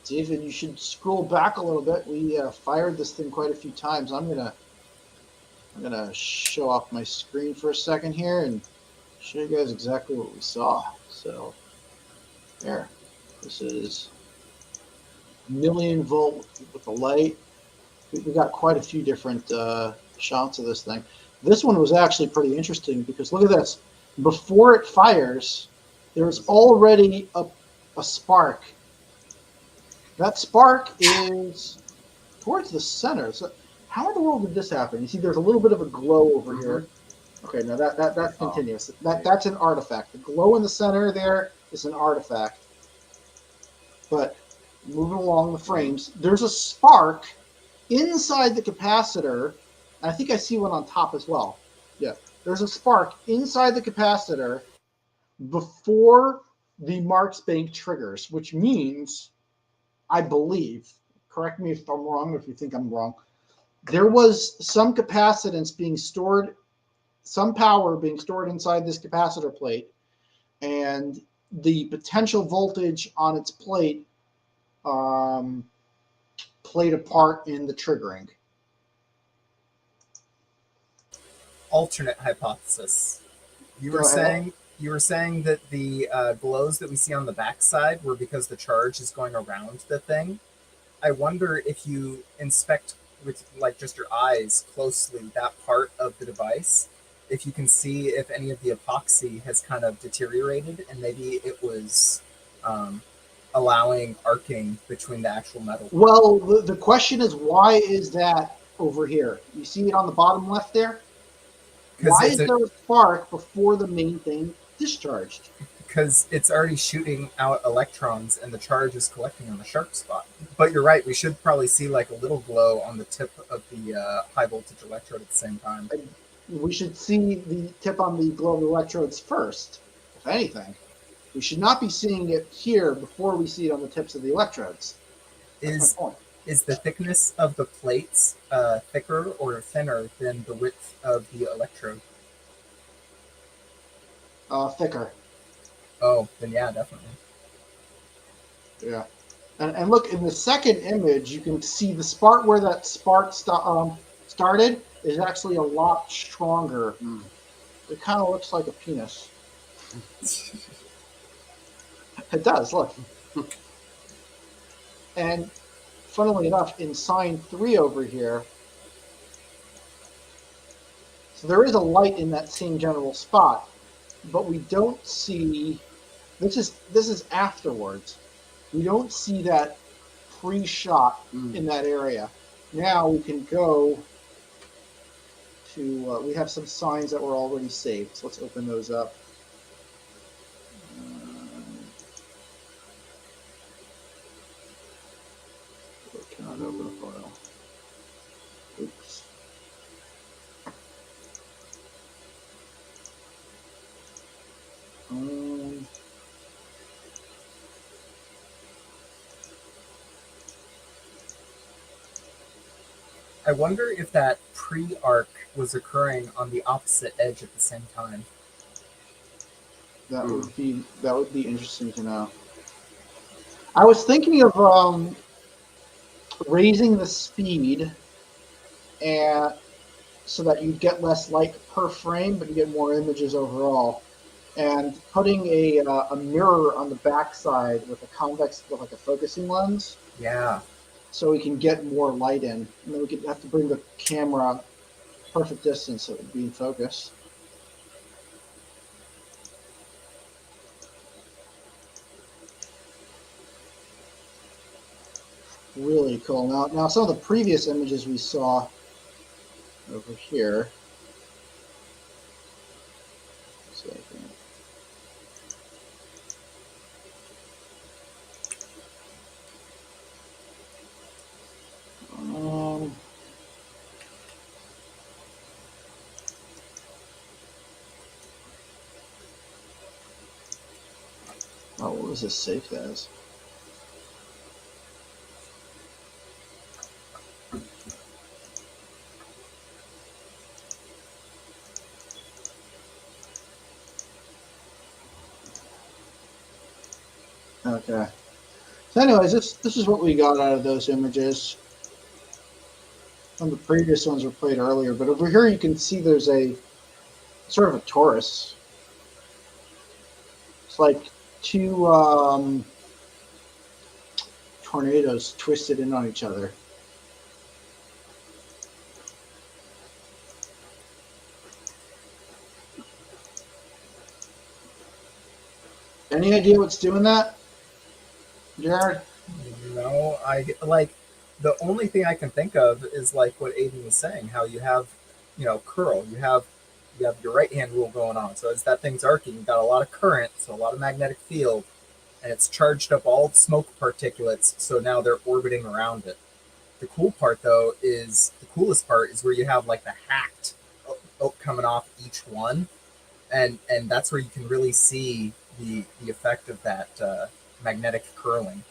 David, you should scroll back a little bit. We fired this thing quite a few times. I'm gonna show off my screen for a second here and show you guys exactly what we saw. So there, this is 1,000,000 volt with the light. We got quite a few different shots of this thing. This one was actually pretty interesting because look at this. Before it fires, there's already a spark. That spark is towards the center. So how in the world did this happen? You see, there's a little bit of a glow over here. Okay, now that's continuous. That's an artifact. The glow in the center there is an artifact. But moving along the frames, there's a spark inside the capacitor. And I think I see one on top as well. Yeah, there's a spark inside the capacitor before the Marx Bank triggers, which means, I believe, correct me if I'm wrong, if you think I'm wrong, there was some capacitance being stored, some power being stored inside this capacitor plate, and the potential voltage on its plate played a part in the triggering. Alternate hypothesis. You were saying that the glows that we see on the backside were because the charge is going around the thing. I wonder if you inspect with like just your eyes closely that part of the device, if you can see if any of the epoxy has kind of deteriorated and maybe it was allowing arcing between the actual metal. Well, the question is, why is that over here? You see it on the bottom left there? Why is there a spark before the main thing discharged? because it's already shooting out electrons and the charge is collecting on the sharp spot. But you're right, we should probably see like a little glow on the tip of the high voltage electrode at the same time. We should see the tip on the glow of the electrodes first, if anything. We should not be seeing it here before we see it on the tips of the electrodes. That's my point. Is the thickness of the plates thicker or thinner than the width of the electrode? Thicker. Oh, then yeah, definitely. Yeah. And look, in the second image, you can see the spark where that spark started is actually a lot stronger. It kind of looks like a penis. It does, look. And funnily enough, in sign 3 over here, so there is a light in that same general spot, but we don't see, this is afterwards. We don't see that pre-shot in that area. Now we can go to, we have some signs that were already saved, so let's open those up. Cannot open a file. Oops. I wonder if that pre-arc was occurring on the opposite edge at the same time. That would be interesting to know. I was thinking of raising the speed and so that you get less light per frame, but you get more images overall. And putting a mirror on the backside with a convex, with like a focusing lens. Yeah. So we can get more light in. And then we have to bring the camera perfect distance so it would be in focus. Really cool. Now some of the previous images we saw over here. So I can, what was this saved as? Okay. So anyways, this is what we got out of those images. Some of the previous ones were played earlier, but over here you can see there's a sort of a torus. It's like two tornadoes twisted in on each other. Any idea what's doing that, Jared? No, I like the only thing I can think of is like what Aiden was saying, how you have, curl, you have your right hand rule going on. So as that thing's arcing, you've got a lot of current, so a lot of magnetic field, and it's charged up all the smoke particulates, so now they're orbiting around it. The coolest part is where you have like the hacked oak coming off each one, and that's where you can really see the effect of that magnetic curling.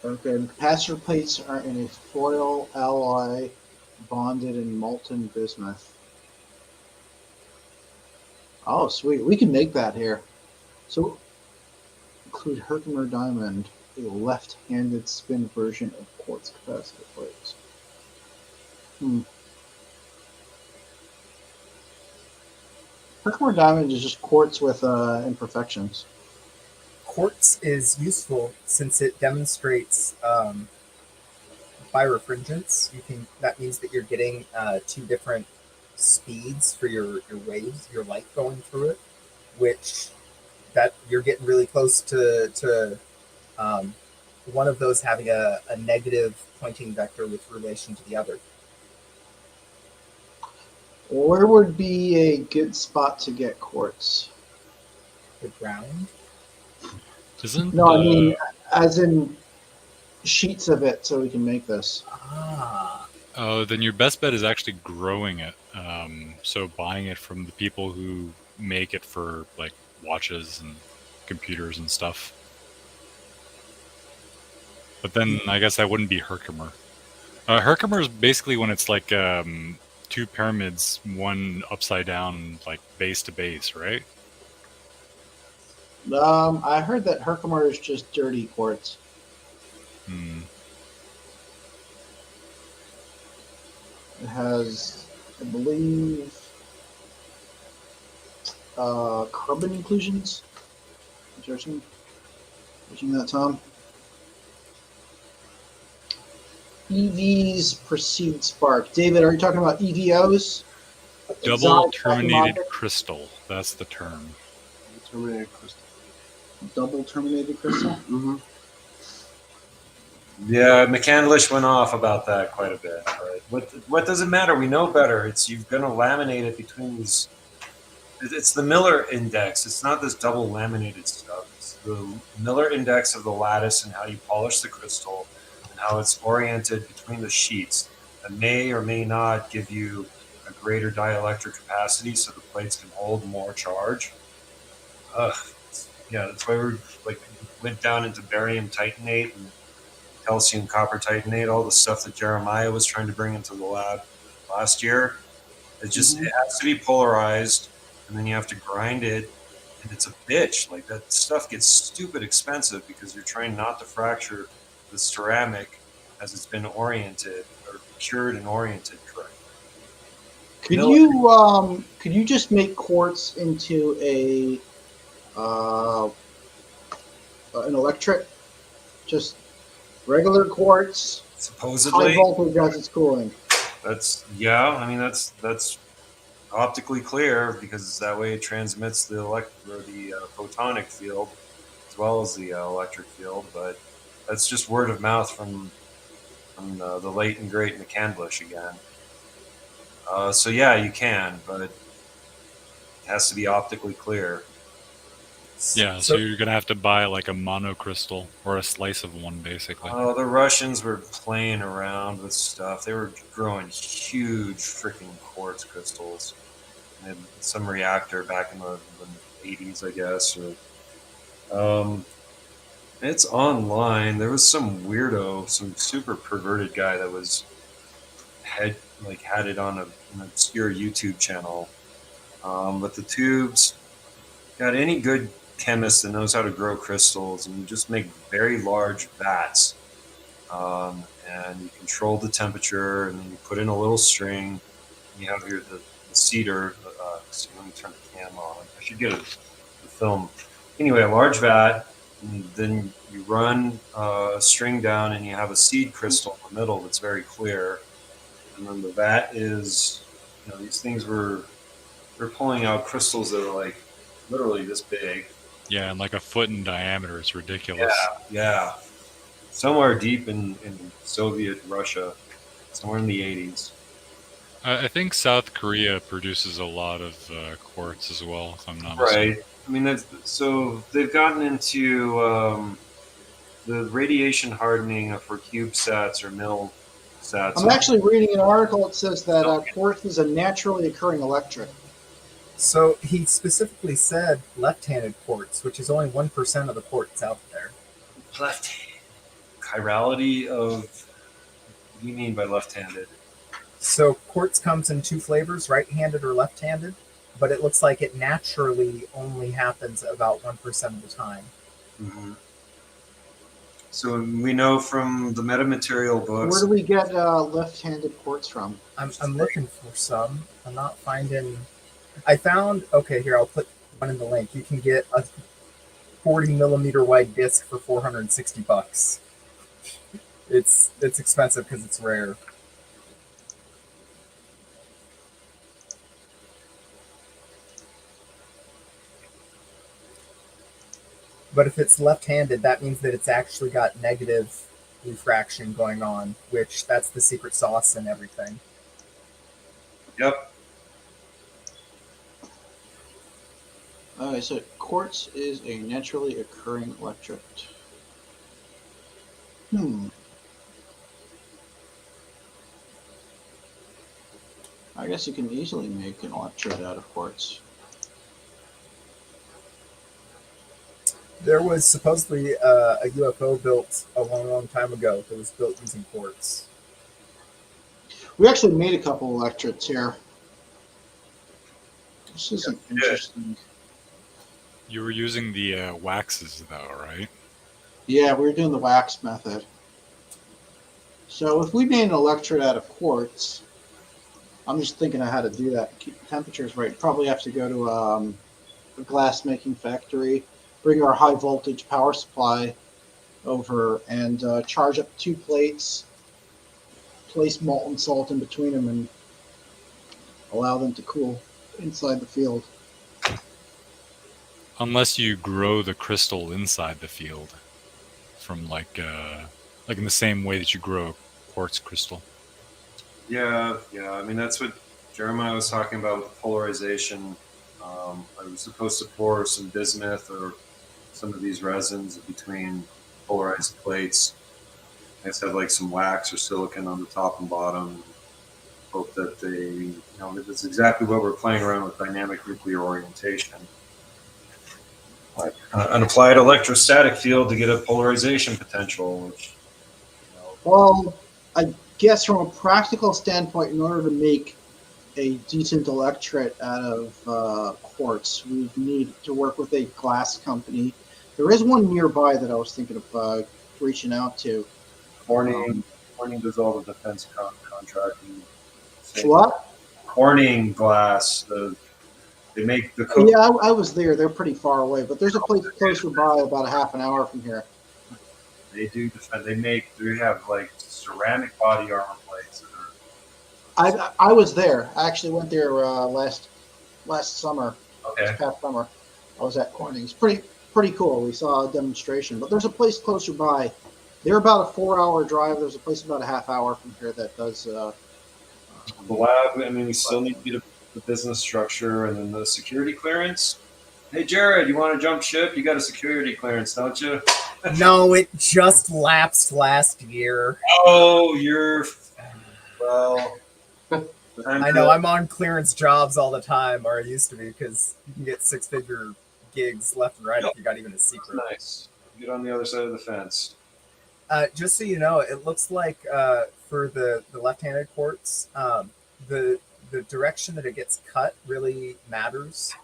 Okay, the capacitor plates are in a foil alloy bonded in molten bismuth. Oh, sweet. We can make that here. So, include Herkimer diamond, a left-handed spin version of quartz capacitor plates. Herkimer diamond is just quartz with imperfections. Quartz is useful since it demonstrates birefringence. That means that you're getting two different speeds for your waves, your light going through it, which that you're getting really close to one of those having a negative pointing vector with relation to the other. Where would be a good spot to get quartz? The ground. Isn't No, I mean, as in sheets of it, so we can make this. Ah. Oh, then your best bet is actually growing it. So buying it from the people who make it for like watches and computers and stuff. But then I guess that wouldn't be Herkimer. Herkimer is basically when it's like two pyramids, one upside down, like base to base, right? I heard that Herkimer is just dirty quartz. Hmm. It has, I believe, carbon inclusions. Searching that, Tom. EVs precede spark. David, are you talking about EVOs? Double Exotic terminated object? crystal. That's the term. Terminated crystal. Double terminated crystal? Mm-hmm. Yeah, McCandlish went off about that quite a bit. But what does it matter? We know better. It's you're going to laminate it between these. It's the Miller index. It's not this double laminated stuff. It's the Miller index of the lattice and how you polish the crystal and how it's oriented between the sheets. That may or may not give you a greater dielectric capacity, so the plates can hold more charge. Yeah, that's why we went down into barium titanate and calcium copper titanate, all the stuff that Jeremiah was trying to bring into the lab last year. It just it has to be polarized, and then you have to grind it, and it's a bitch. Like that stuff gets stupid expensive because you're trying not to fracture the ceramic as it's been oriented or cured and oriented correctly. Could you just make quartz into an electric, just regular quartz, Supposedly, high voltage as it's cooling? that's I mean that's optically clear because that way it transmits the photonic field as well as the electric field. But that's just word of mouth from the late and great McCandlish again. So yeah, you can, but it has to be optically clear. Yeah, so you're gonna have to buy like a monocrystal or a slice of one, basically. Oh, the Russians were playing around with stuff. They were growing huge freaking quartz crystals in some reactor back in the 80s, I guess. It's online. There was some weirdo, some super perverted guy that had it on an obscure YouTube channel. But the tubes, got any good chemist that knows how to grow crystals, and you just make very large vats, and you control the temperature, and then you put in a little string. And you have here the cedar. So let me turn the cam on. I should get the film. Anyway, a large vat, and then you run a string down, and you have a seed crystal in the middle that's very clear. And then the vat is, these things they're pulling out crystals that are like literally this big. Yeah, and like a foot in diameter. It's ridiculous. Yeah. Somewhere deep in Soviet Russia, somewhere in the 80s. I think South Korea produces a lot of quartz as well, if I'm not mistaken. Right. I mean, so they've gotten into the radiation hardening for CubeSats or mil sats. I'm actually reading an article that says that quartz is a naturally occurring electric. So he specifically said left-handed quartz, which is only 1% of the quartz out there. Left-handed. Chirality of... What do you mean by left-handed? So quartz comes in two flavors, right-handed or left-handed, but it looks like it naturally only happens about 1% of the time. Mm-hmm. So we know from the metamaterial books... Where do we get left-handed quartz from? I'm looking for some. I'm not finding... I found... Okay, here, I'll put one in the link. You can get a 40-millimeter wide disc for $460. It's expensive because it's rare. But if it's left-handed, that means that it's actually got negative refraction going on, which that's the secret sauce and everything. Yep. So quartz is a naturally occurring electrolyte. I guess you can easily make an electrode out of quartz. There was supposedly a UFO built a long, long time ago that was built using quartz. We actually made a couple electrodes here. This isn't interesting. You were using the waxes, though, right? Yeah, we were doing the wax method. So if we made an electrode out of quartz, I'm just thinking of how to do that. Keep the temperatures right. Probably have to go to a glass making factory, bring our high voltage power supply over, and charge up 2 plates, place molten salt in between them, and allow them to cool inside the field. Unless you grow the crystal inside the field from like in the same way that you grow a quartz crystal. Yeah. I mean, that's what Jeremiah was talking about with polarization. I was supposed to pour some bismuth or some of these resins between polarized plates. I just have like some wax or silicon on the top and bottom. Hope that that's exactly what we're playing around with dynamic nuclear orientation. Like an applied electrostatic field to get a polarization potential, which. Well, I guess from a practical standpoint, in order to make a decent electrolyte out of quartz, we need to work with a glass company. There is one nearby that I was thinking of reaching out to. Corning does all the defense contracting. What? Corning glass. They make the. Yeah, I was there. They're pretty far away, but there's a place closer by, about a half an hour from here. They do defend. They have like ceramic body armor plates. I was there. I actually went there last summer. Okay. This past summer, I was at Corning. It's pretty cool. We saw a demonstration, but there's a place closer by. They're about a 4-hour drive. There's a place about a half hour from here that does. The lab. I mean, we still need to get the business structure and then the security clearance. Hey, Jared, you want to jump ship? You got a security clearance, don't you? No, it just lapsed last year. Oh, you're well. I know. I'm on clearance jobs all the time, or I used to be, because you can get 6-figure gigs left and right if you got even a secret. Nice. Get on the other side of the fence. Just so you know, it looks like for the left-handed quartz, the direction that it gets cut really matters.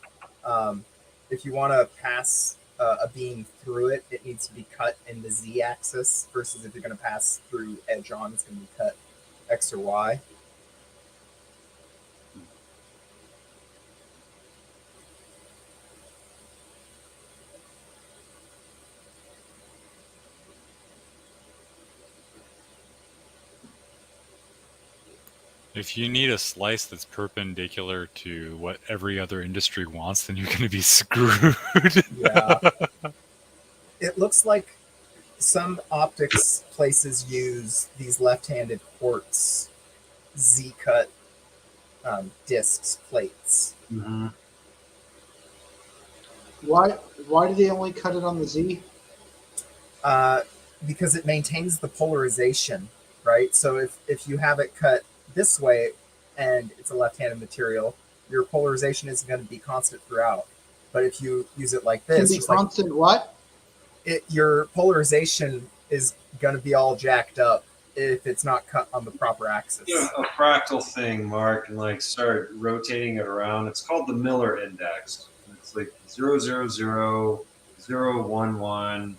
If you want to pass a beam through it, it needs to be cut in the z-axis, versus if you're going to pass through edge on, it's going to be cut x or y. If you need a slice that's perpendicular to what every other industry wants, then you're going to be screwed. Yeah. It looks like some optics places use these left-handed quartz Z-cut discs plates. Mm-hmm. Why do they only cut it on the Z? Because it maintains the polarization, right? So if you have it cut this way and it's a left-handed material, your polarization is going to be constant throughout. But if you use it like this, Can be constant what? Your polarization is going to be all jacked up if it's not cut on the proper axis. Yeah, a fractal thing, Mark, and like start rotating it around. It's called the Miller Index. It's like 0, 0, 0, 0, 1, 1.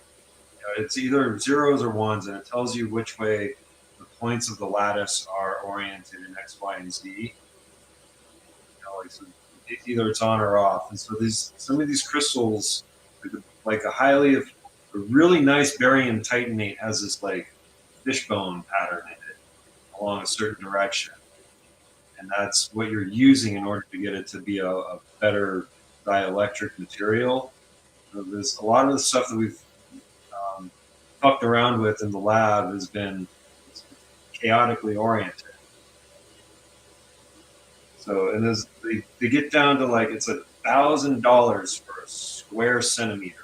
It's either zeros or ones, and it tells you which way the points of the lattice are oriented in X, Y, and Z. So either it's on or off. And so some of these crystals, like a really nice barium titanate has this like fishbone pattern in it along a certain direction. And that's what you're using in order to get it to be a better dielectric material. So there's a lot of the stuff that we've fucked around with in the lab has been chaotically oriented. So, and they get down to like, it's a $1,000 for a square centimeter.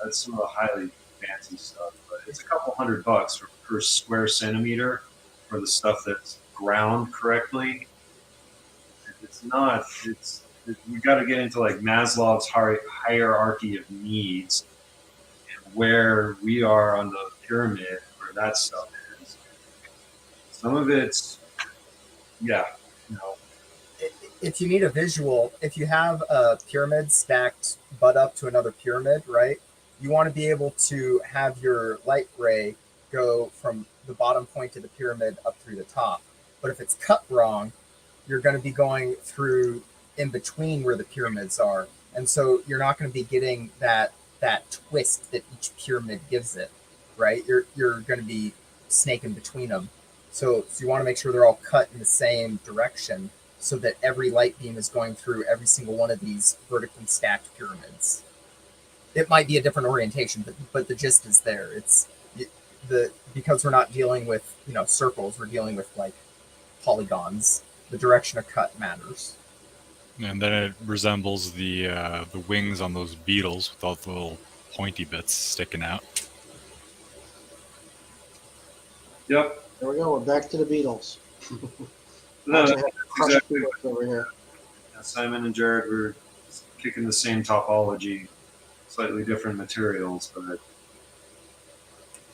That's some of the highly fancy stuff, but it's a couple $100 for per square centimeter for the stuff that's ground correctly. If it's not, we got to get into like Maslow's hierarchy of needs and where we are on the pyramid, where that stuff is. Some of it's, yeah, you know. If you need a visual, if you have a pyramid stacked butt up to another pyramid, right? You want to be able to have your light ray go from the bottom point of the pyramid up through the top. But if it's cut wrong, you're going to be going through in between where the pyramids are. And so you're not going to be getting that twist that each pyramid gives it, right? You're going to be snaking between them. So you want to make sure they're all cut in the same direction so that every light beam is going through every single one of these vertically stacked pyramids. It might be a different orientation, but the gist is there. It's because we're not dealing with circles, we're dealing with like polygons. The direction of cut matters. And then it resembles the wings on those beetles with all the little pointy bits sticking out. Yep. There we go. We're back to the Beatles. No, Actually, I have crushed exactly. Beatles over here. Yeah, Simon and Jared were kicking the same topology, slightly different materials, but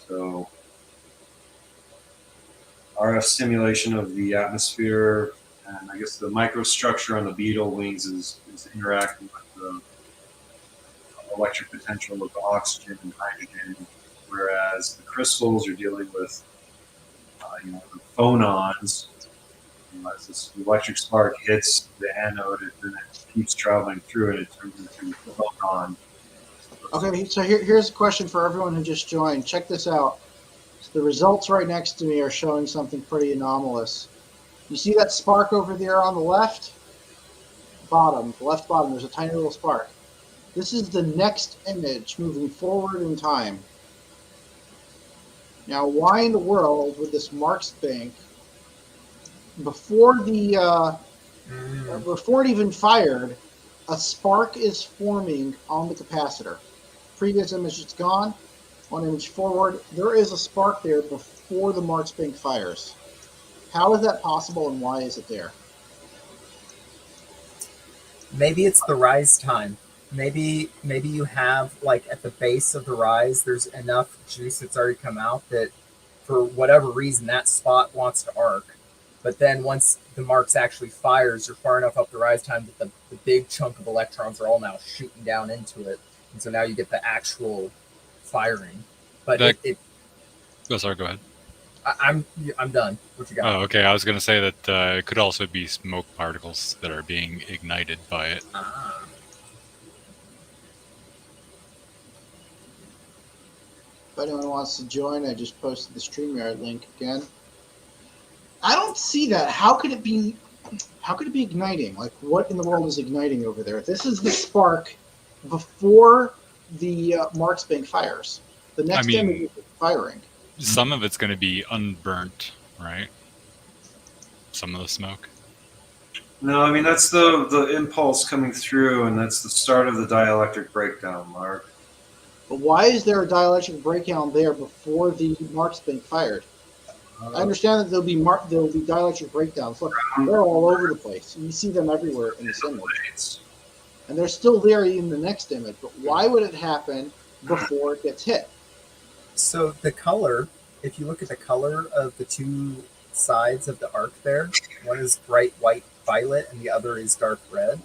so RF stimulation of the atmosphere, and I guess the microstructure on the beetle wings is interacting with the electric potential of the oxygen and hydrogen, whereas the crystals are dealing with the phonons. As this electric spark hits the anode, then it keeps traveling through it. It turns into a photon. Okay, so here's a question for everyone who just joined. Check this out. So the results right next to me are showing something pretty anomalous. You see that spark over there on the left bottom? The left bottom, there's a tiny little spark. This is the next image moving forward in time. Now, why in the world would this Marx Bank, before it even fired, a spark is forming on the capacitor? Previous image, it's gone. One image forward, there is a spark there before the Marx Bank fires. How is that possible, and why is it there? Maybe it's the rise time. Maybe you have, like, at the base of the rise, there's enough juice that's already come out that for whatever reason that spot wants to arc. But then once the Marx actually fires, you're far enough up the rise time that the big chunk of electrons are all now shooting down into it. And so now you get the actual firing. But Oh, sorry, go ahead. I'm done. What you got? Oh, okay. I was going to say that it could also be smoke particles that are being ignited by it. If anyone wants to join, I just posted the StreamYard link again. I don't see that. How could it be igniting? Like, what in the world is igniting over there? This is the spark before the Marx Bank fires. The next image is firing. Some of it's going to be unburnt, right? Some of the smoke. No, I mean that's the impulse coming through, and that's the start of the dielectric breakdown, Mark. But why is there a dielectric breakdown there before the Marx Bank fired? I understand that there'll be dielectric breakdowns. Look, they're all over the place. You see them everywhere in this image. And they're still there in the next image. But why would it happen before it gets hit? So the color, if you look at the color of the two sides of the arc there, one is bright white violet and the other is dark red.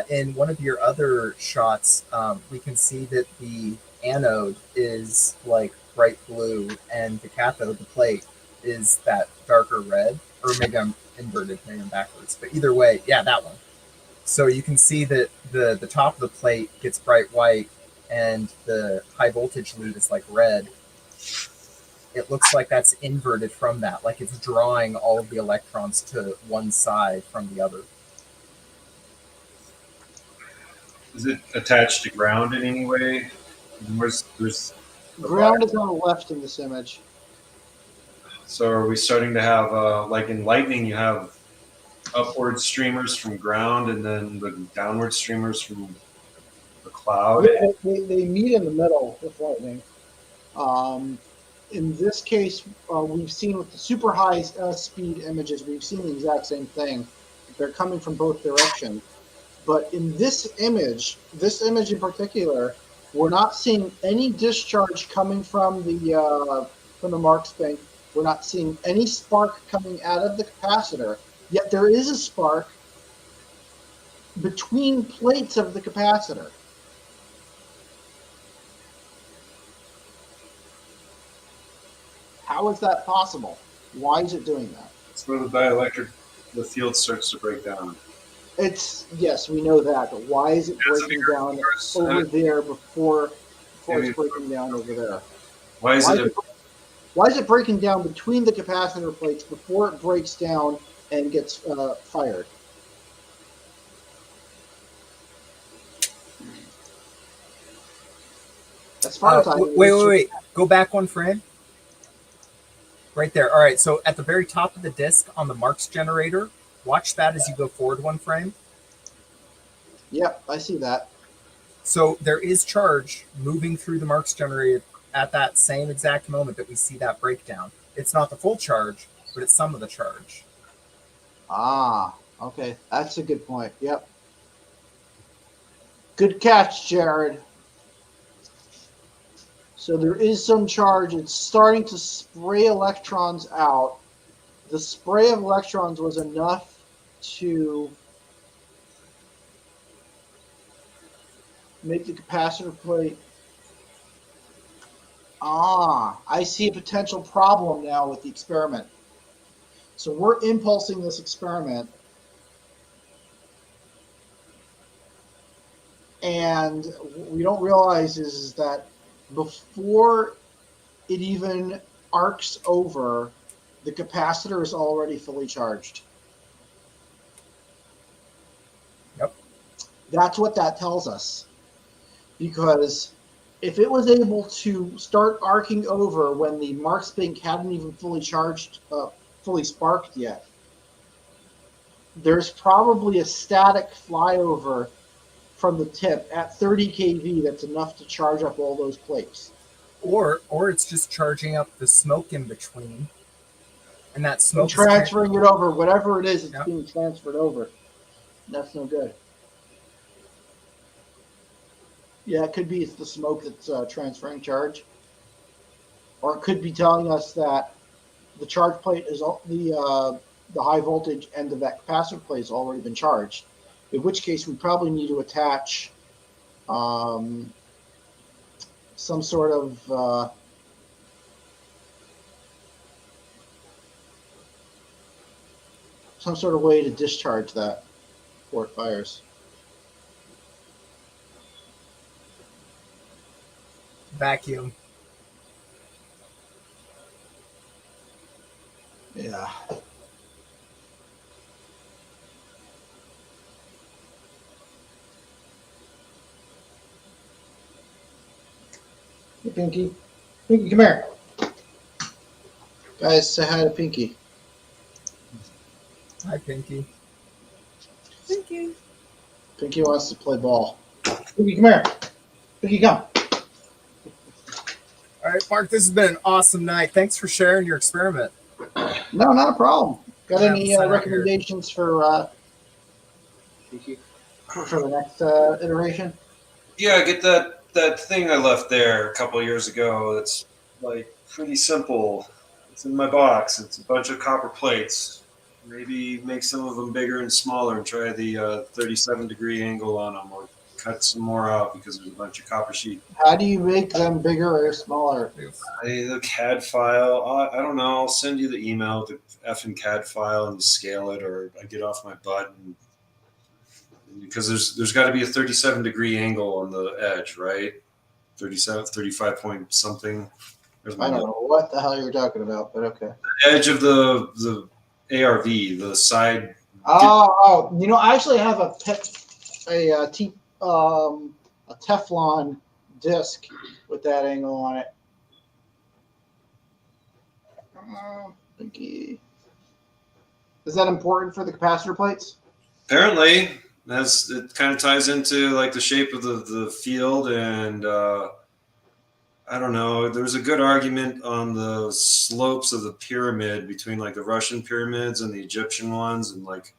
In one of your other shots, we can see that the anode is like bright blue and the cathode, the plate, is that darker red. Or maybe I'm inverted, maybe I'm backwards. But either way, yeah, that one. So you can see that the top of the plate gets bright white and the high voltage lead is like red. It looks like that's inverted from that, like it's drawing all of the electrons to one side from the other. Is it attached to ground in any way? There's Ground is on the left in this image. So are we starting to have, like in lightning, you have upward streamers from ground and then the downward streamers from the cloud? They meet in the middle with lightning. In this case, we've seen with the super high speed images, we've seen the exact same thing. They're coming from both directions. But in this image in particular, we're not seeing any discharge coming from the Marx Bank. We're not seeing any spark coming out of the capacitor. Yet there is a spark between plates of the capacitor. How is that possible? Why is it doing that? It's where the field starts to break down. Yes, we know that, but why is it breaking down over there before it's breaking down over there? Why is it breaking down between the capacitor plates before it breaks down and gets fired? As far as I know, wait. Go back one frame. Right there. All right. So at the very top of the disk on the Marx generator, watch that as you go forward one frame. Yep, I see that. So there is charge moving through the Marx generator at that same exact moment that we see that breakdown. It's not the full charge, but it's some of the charge. Ah, okay. That's a good point. Yep. Good catch, Jared. So there is some charge. It's starting to spray electrons out. The spray of electrons was enough to make the capacitor plate. Ah, I see a potential problem now with the experiment. So we're impulsing this experiment. And what we don't realize is that before it even arcs over, the capacitor is already fully charged. Yep. That's what that tells us. Because if it was able to start arcing over when the Marx Bank hadn't even fully charged, fully sparked yet, there's probably a static flyover from the tip at 30 kV that's enough to charge up all those plates. Or it's just charging up the smoke in between. And that smoke and transferring it over. Whatever it is, it's being transferred over. That's no good. Yeah, it could be it's the smoke that's transferring charge. Or it could be telling us that the charge plate is the high voltage end of that capacitor plate has already been charged. In which case, we probably need to attach some sort of way to discharge that before it fires. Vacuum. Yeah. Hey, Pinky. Pinky, come here. Guys, say hi to Pinky. Hi, Pinky. Pinky. Pinky wants to play ball. Pinky, come here. Pinky, come. All right, Mark, this has been an awesome night. Thanks for sharing your experiment. No, not a problem. Got any sign out recommendations for the next iteration? Yeah, get that thing I left there a couple years ago. It's like pretty simple. It's in my box. It's a bunch of copper plates. Maybe make some of them bigger and smaller and try the 37-degree angle on them, or cut some more out because there's a bunch of copper sheet. How do you make them bigger or smaller? The CAD file. I don't know. I'll send you the email, the effing CAD file, and scale it, or I get off my butt and because there's got to be a 37-degree angle on the edge, right? 35 point something. I don't know what the hell you're talking about, but okay. The edge of the ARV, the side. Oh, you know, I actually have a Teflon disc with that angle on it. Pinky. Is that important for the capacitor plates? Apparently, that's it. Kind of ties into like the shape of the field, and I don't know. There was a good argument on the slopes of the pyramid between like the Russian pyramids and the Egyptian ones, and like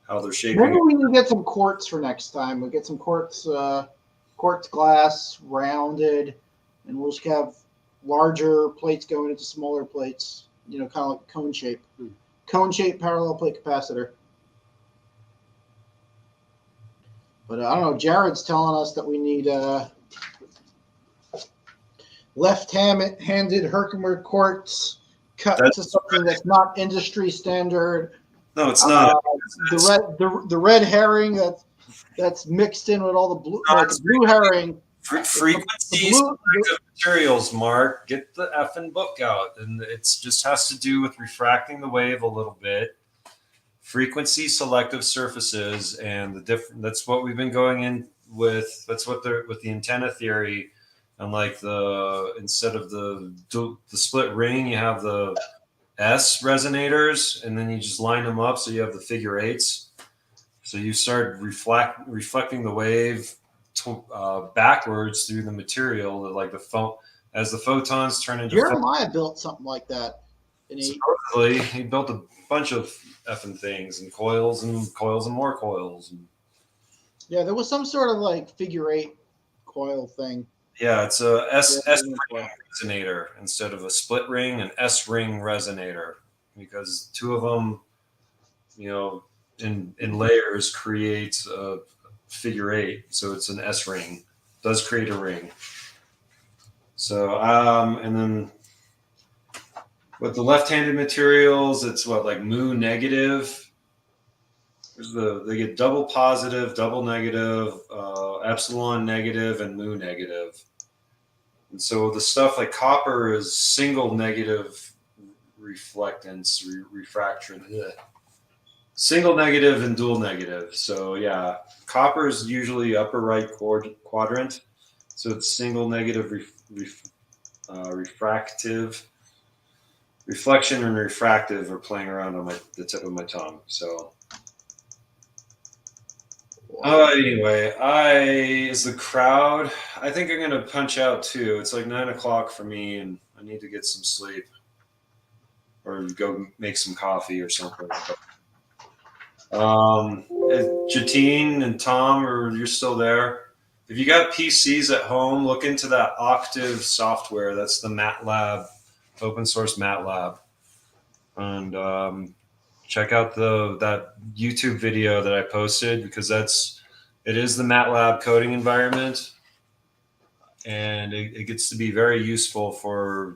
how they're shaping. Maybe we need to get some quartz for next time. We'll get some quartz glass, rounded, and we'll just have larger plates going into smaller plates. You know, kind of like cone shape. Cone shape parallel plate capacitor. But I don't know. Jared's telling us that we need left-handed Herkimer quartz cut to something that's not industry standard. No, it's not. The red herring that's mixed in with all the blue, like the blue herring. Frequency selective materials, Mark. Get the effing book out, and it just has to do with refracting the wave a little bit. Frequency selective surfaces, and the different. That's what we've been going in with. That's what they're with the antenna theory, and like instead of the split ring, you have the S resonators, and then you just line them up so you have the figure eights. So you start reflecting the wave backwards through the material, like as the photons turn into. Jeremiah built something like that. Supposedly, he built a bunch of effing things and coils and more coils. Yeah, there was some sort of like figure eight coil thing. Yeah, it's a S ring resonator instead of a split ring, an S ring resonator, because two of them, you know, in layers create a figure eight, so it's an S ring. Does create a ring. So and then with the left-handed materials, it's what, like mu negative. They get double positive, double negative, epsilon negative, and mu negative. And so the stuff like copper is single negative reflectance, refraction. Single negative and dual negative. So yeah, copper is usually upper right quadrant. So it's single negative refractive. Reflection and refractive are playing around on the tip of my tongue. So anyway, as the crowd, I think I'm gonna punch out too. It's like 9 o'clock for me, and I need to get some sleep or go make some coffee or something. Jatine and Tom, you're still there. If you got PCs at home, look into that Octave software. That's the MATLAB, open source MATLAB, and check out that YouTube video that I posted, because it is the MATLAB coding environment, and it gets to be very useful for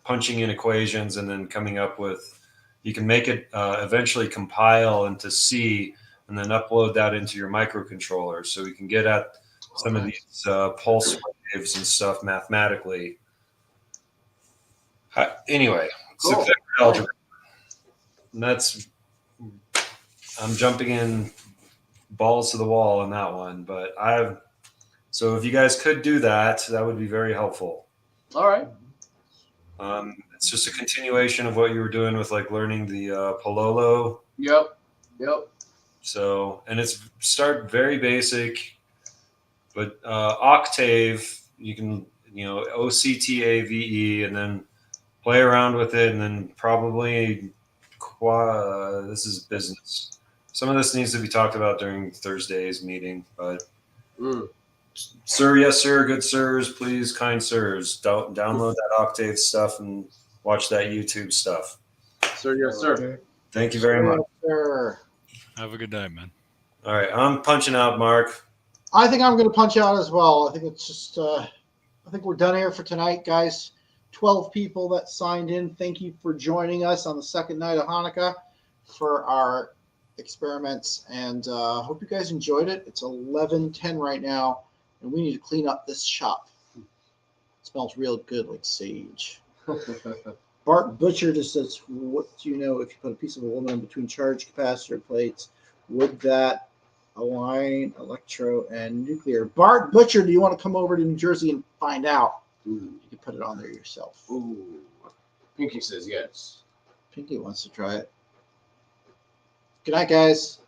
punching in equations and then coming up with. You can make it eventually compile into C and then upload that into your microcontroller, so we can get at some of these pulse waves and stuff mathematically. Anyway, Cool. algebra. And I'm jumping in balls to the wall on that one, but so if you guys could do that, that would be very helpful. All right. It's just a continuation of what you were doing with like learning the Pololo. Yep. So, and it's start very basic, but Octave, you can, OCTAVE, and then play around with it, and then probably this is business. Some of this needs to be talked about during Thursday's meeting, but sir, yes, sir, good sirs, please, kind sirs, download that Octave stuff and watch that YouTube stuff. Sir, yes, sir. Thank you very much. Sir. Have a good night, man. All right, I'm punching out, Mark. I think I'm going to punch out as well. I think it's just, I think we're done here for tonight, guys. 12 people that signed in. Thank you for joining us on the second night of Hanukkah for our experiments, and hope you guys enjoyed it. It's 11:10 right now, and we need to clean up this shop. It smells real good, like sage. Bart Butcher just says, what do you know if you put a piece of aluminum between charged capacitor plates? Would that align electro and nuclear? Bart Butcher, do you want to come over to New Jersey and find out? You can put it on there yourself. Ooh. Pinky says yes. Pinky wants to try it. Good night, guys.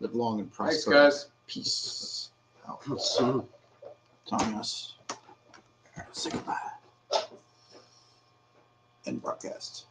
Live long and prosper. Thanks, guys. Peace out. So, Thomas. Say goodbye. End broadcast.